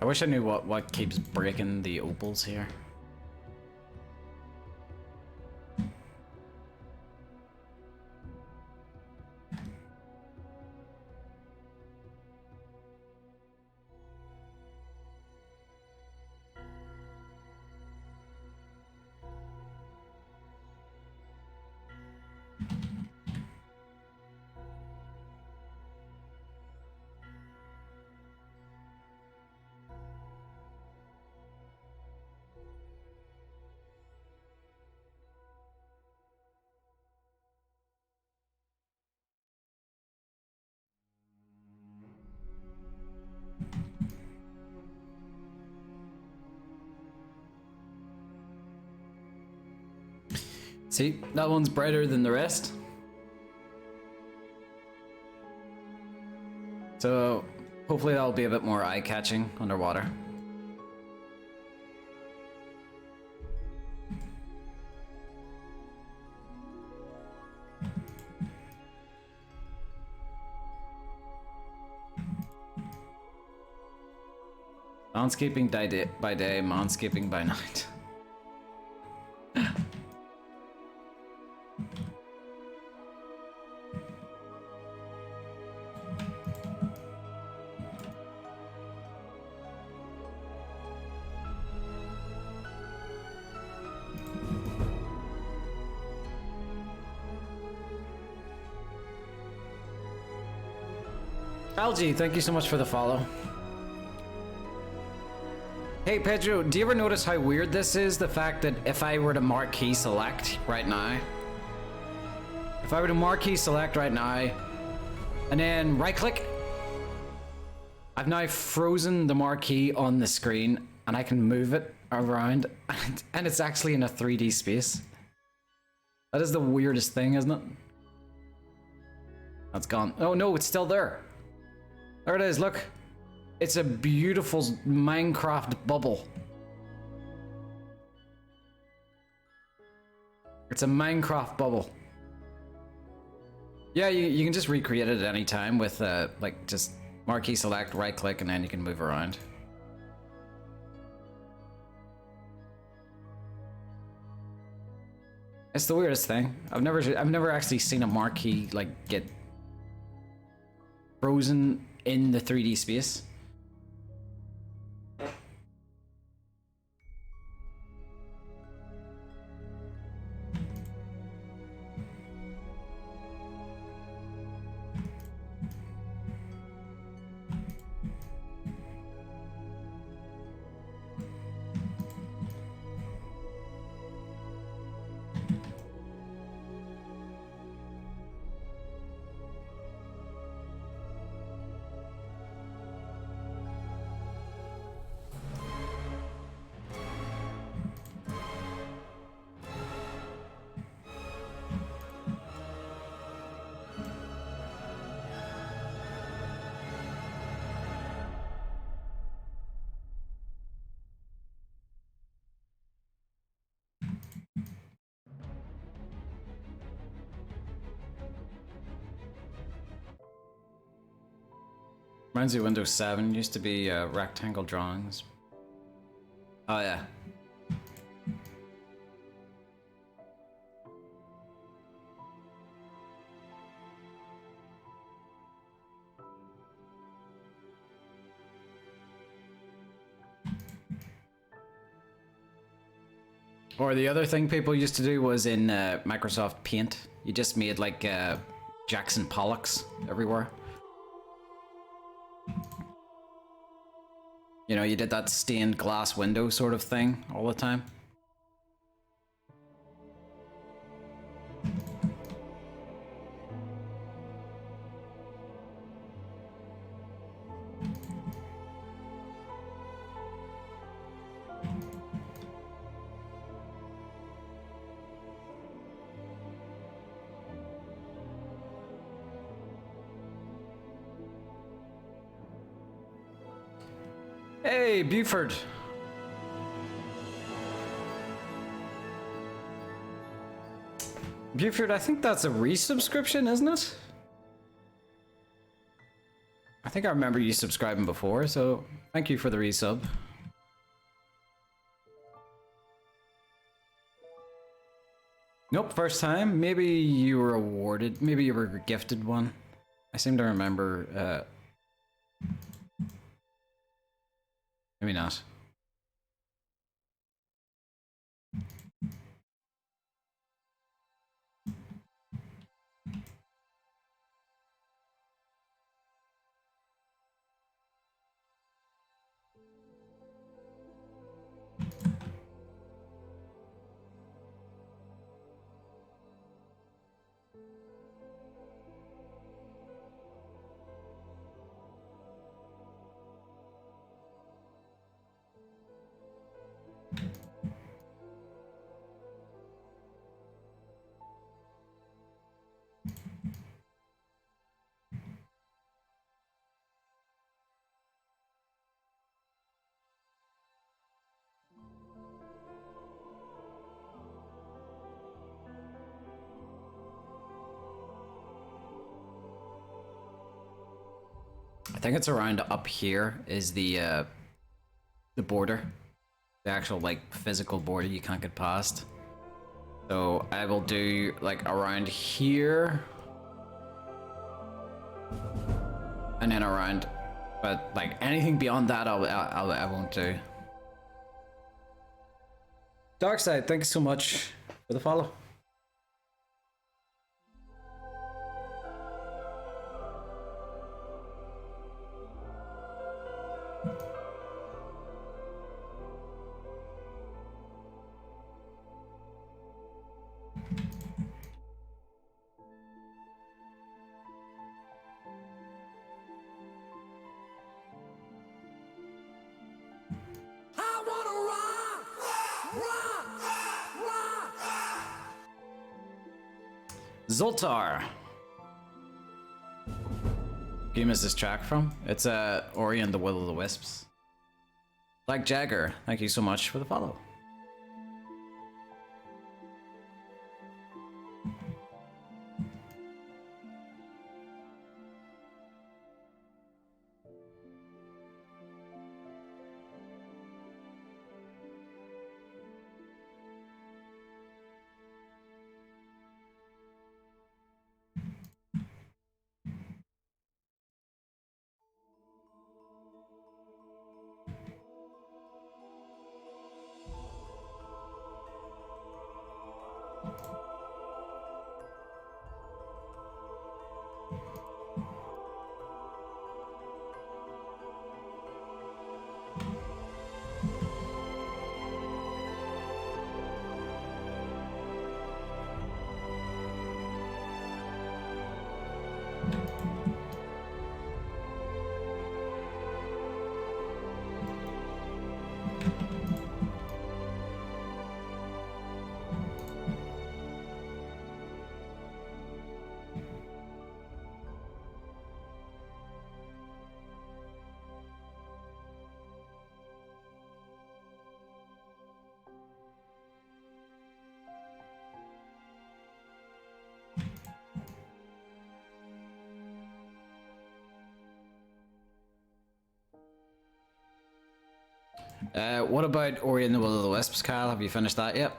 I wish I knew what keeps breaking the opals here. See, that one's brighter than the rest. So hopefully that'll be a bit more eye-catching underwater. Manscaping by day, manscaping by night. Algie, thank you so much for the follow. Hey Pedro, do you ever notice how weird this is? The fact that if I were to marquee select right now, and then right click, I've now frozen the marquee on the screen and I can move it around and it's actually in a 3D space. That is the weirdest thing, isn't it? That's gone. Oh no, it's still there. There it is, look. It's a beautiful Minecraft bubble. It's a Minecraft bubble. Yeah, you can just recreate it at any time with like just marquee select, right click, and then you can move around. It's the weirdest thing. I've never actually seen a marquee like get frozen in the 3D space. Reminds me of Windows 7, used to be rectangle drawings. Oh yeah. Or the other thing people used to do was in Microsoft Paint, you just made like Jackson Pollocks everywhere. You know, you did that stained glass window sort of thing all the time. Hey, Buford. Buford, I think that's a resubscription, isn't it? I think I remember you subscribing before, so thank you for the resub. Nope, first time. Maybe you were awarded, maybe you were gifted one. I seem to remember, maybe not. I think it's around up here is the border, the actual like physical border you can't get past. So I will do like around here, and then around, but like anything beyond that, I won't do. Darkside, thank you so much for the follow. Zoltar. Game is this track from? It's Ori and the Will of the Wisps. Like Jagger, thank you so much for the follow. What about Ori and the Will of the Wisps, Kyle? Have you finished that yet?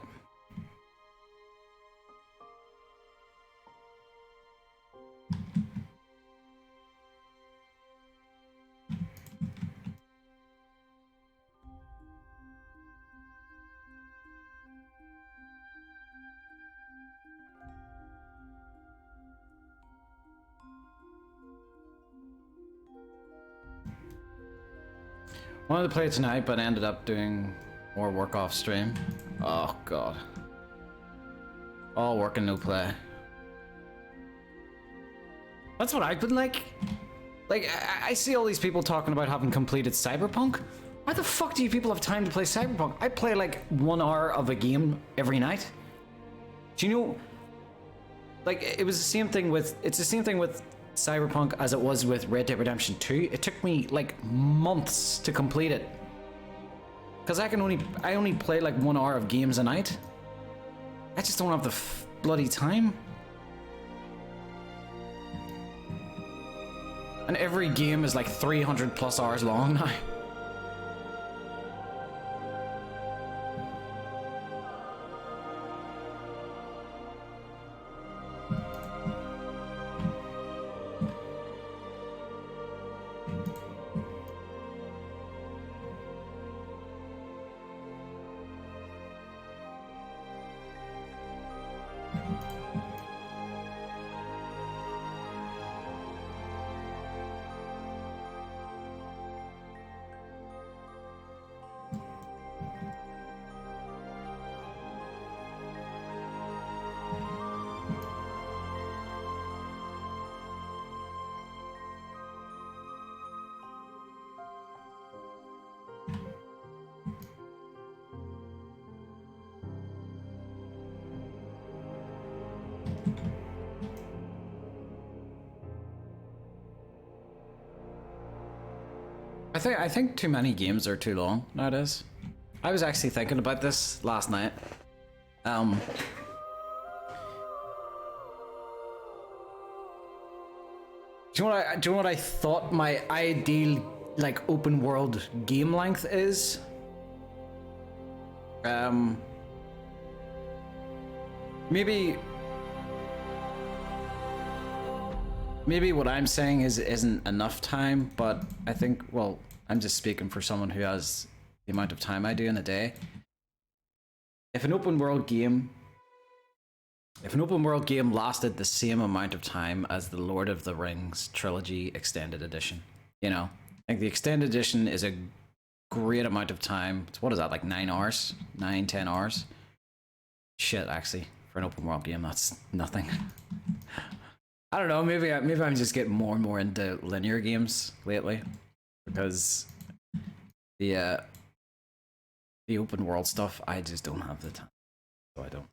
Wanted to play it tonight, but ended up doing more work off stream. Oh god. All work and no play. That's what I've been like. Like, I see all these people talking about having completed Cyberpunk. Why the fuck do you people have time to play Cyberpunk? I play like 1 hour of a game every night. Do you know, like, it was the same thing with, it's the same thing with Cyberpunk as it was with Red Dead Redemption 2. It took me like months to complete it. Cause I only play like 1 hour of games a night. I just don't have the bloody time. And every game is like 300 plus hours long now. I think too many games are too long nowadays. I was actually thinking about this last night. Do you know what I thought my ideal like open world game length is? Maybe what I'm saying isn't enough time, but I think, well, I'm just speaking for someone who has the amount of time I do in a day. If an open world game lasted the same amount of time as the Lord of the Rings trilogy extended edition, you know, like the extended edition is a great amount of time. What is that, like 9 hours, 10 hours? Shit, actually, for an open world game, that's nothing. I don't know, maybe I'm just getting more and more into linear games lately, because the open world stuff, I just don't have the time, so I don't.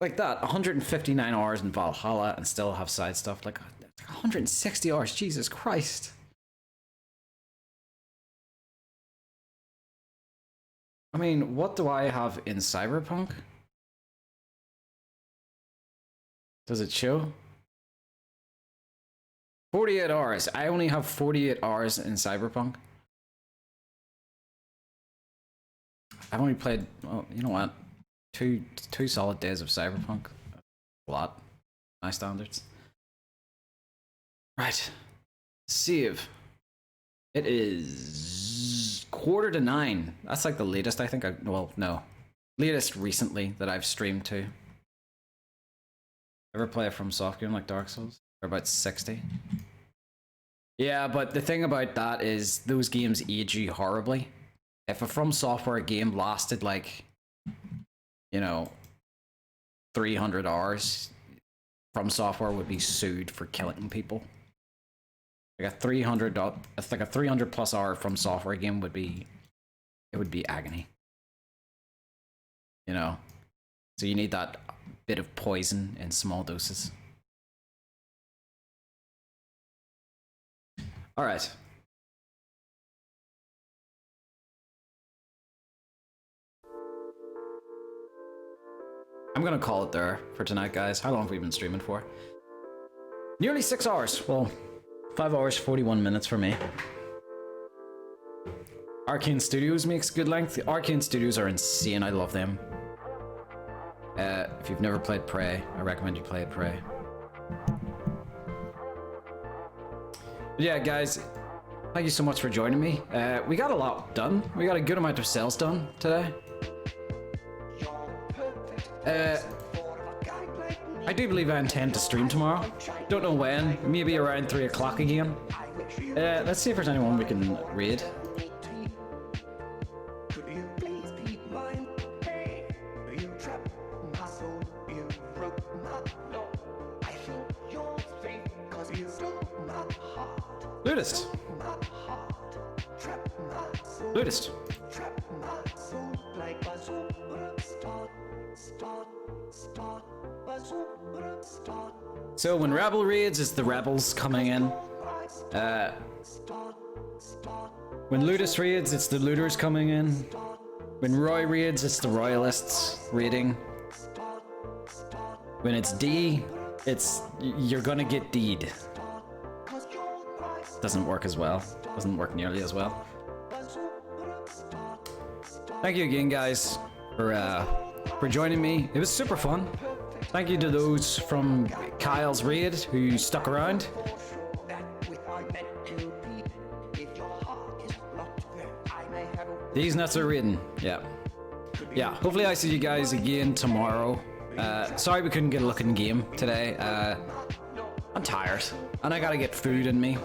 like that, 159 hours in Valhalla and still have side stuff. Like 160 hours, Jesus Christ. I mean, what do I have in Cyberpunk? Does it show? 48 hours. I only have 48 hours in Cyberpunk. I've only played, well, you know what? Two solid days of Cyberpunk. A lot. My standards. Right. Save. It is 8:45. That's like the latest I think well, no. Latest recently that I've streamed to. Ever play a From Soft game like Dark Souls? They're about 60. Yeah, but the thing about that is those games age you horribly. If a From Software game lasted like, you know, 300 hours, From Software would be sued for killing people. Like a 300 plus hour From Software game would be, it would be agony. You know, so you need that bit of poison in small doses. All right. I'm gonna call it there for tonight, guys. How long have we been streaming for? Nearly 6 hours. Well, 5 hours, 41 minutes for me. Arcane Studios makes good length. The Arcane Studios are insane. I love them. If you've never played Prey, I recommend you play it, Prey. But yeah, guys, thank you so much for joining me. We got a lot done. We got a good amount of sales done today. I do believe I intend to stream tomorrow. Don't know when. Maybe around 3 o'clock again. Let's see if there's anyone we can raid. Ludist. Ludist. So when Rebel raids, it's the rebels coming in. When Ludist raids, it's the looters coming in. When Roy raids, it's the royalists raiding. When it's D, it's you're gonna get D'd. Doesn't work as well. Doesn't work nearly as well. Thank you again, guys, for joining me. It was super fun. Thank you to those from Kyle's raid who stuck around. These nuts are raiding. Yeah. Yeah. Hopefully I see you guys again tomorrow. Sorry we couldn't get a look in game today. I'm tired and I gotta get food in me.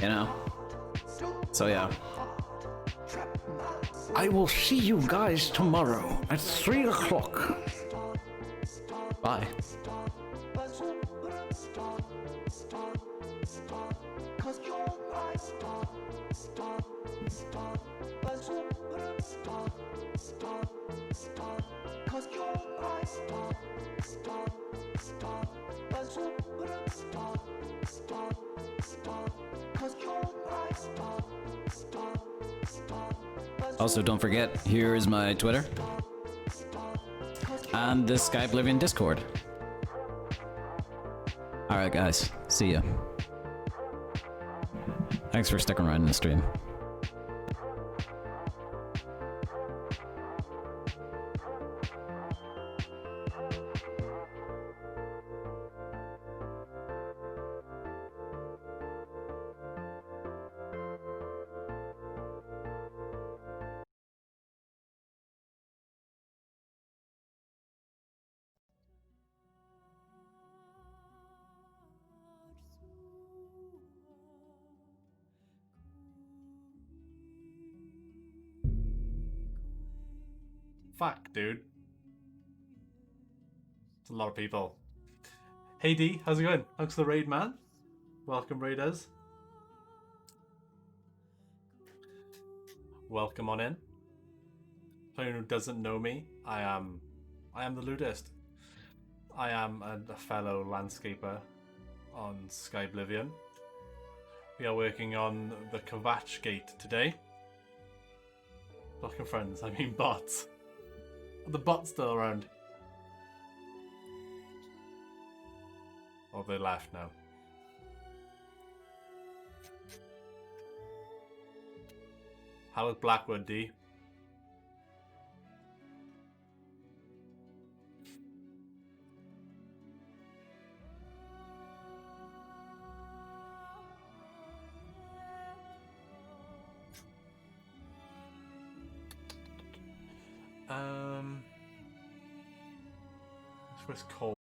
You know? So yeah. I will see you guys tomorrow at 3 o'clock. Bye. Also, don't forget, here is my Twitter and the Skyblivion Discord. Alright guys, see ya. Thanks for sticking around in the stream. Fuck, dude. It's a lot of people. Hey D, how's it going? Thanks for the raid, man. Welcome, raiders. Welcome on in. For anyone who doesn't know me, I am the Ludist. I am a fellow landscaper on Skyblivion. We are working on the Kvatch Gate today. Talking friends, I mean bots. Are the bots still around? Oh, they left now. How is Blackwood, D? This was cold.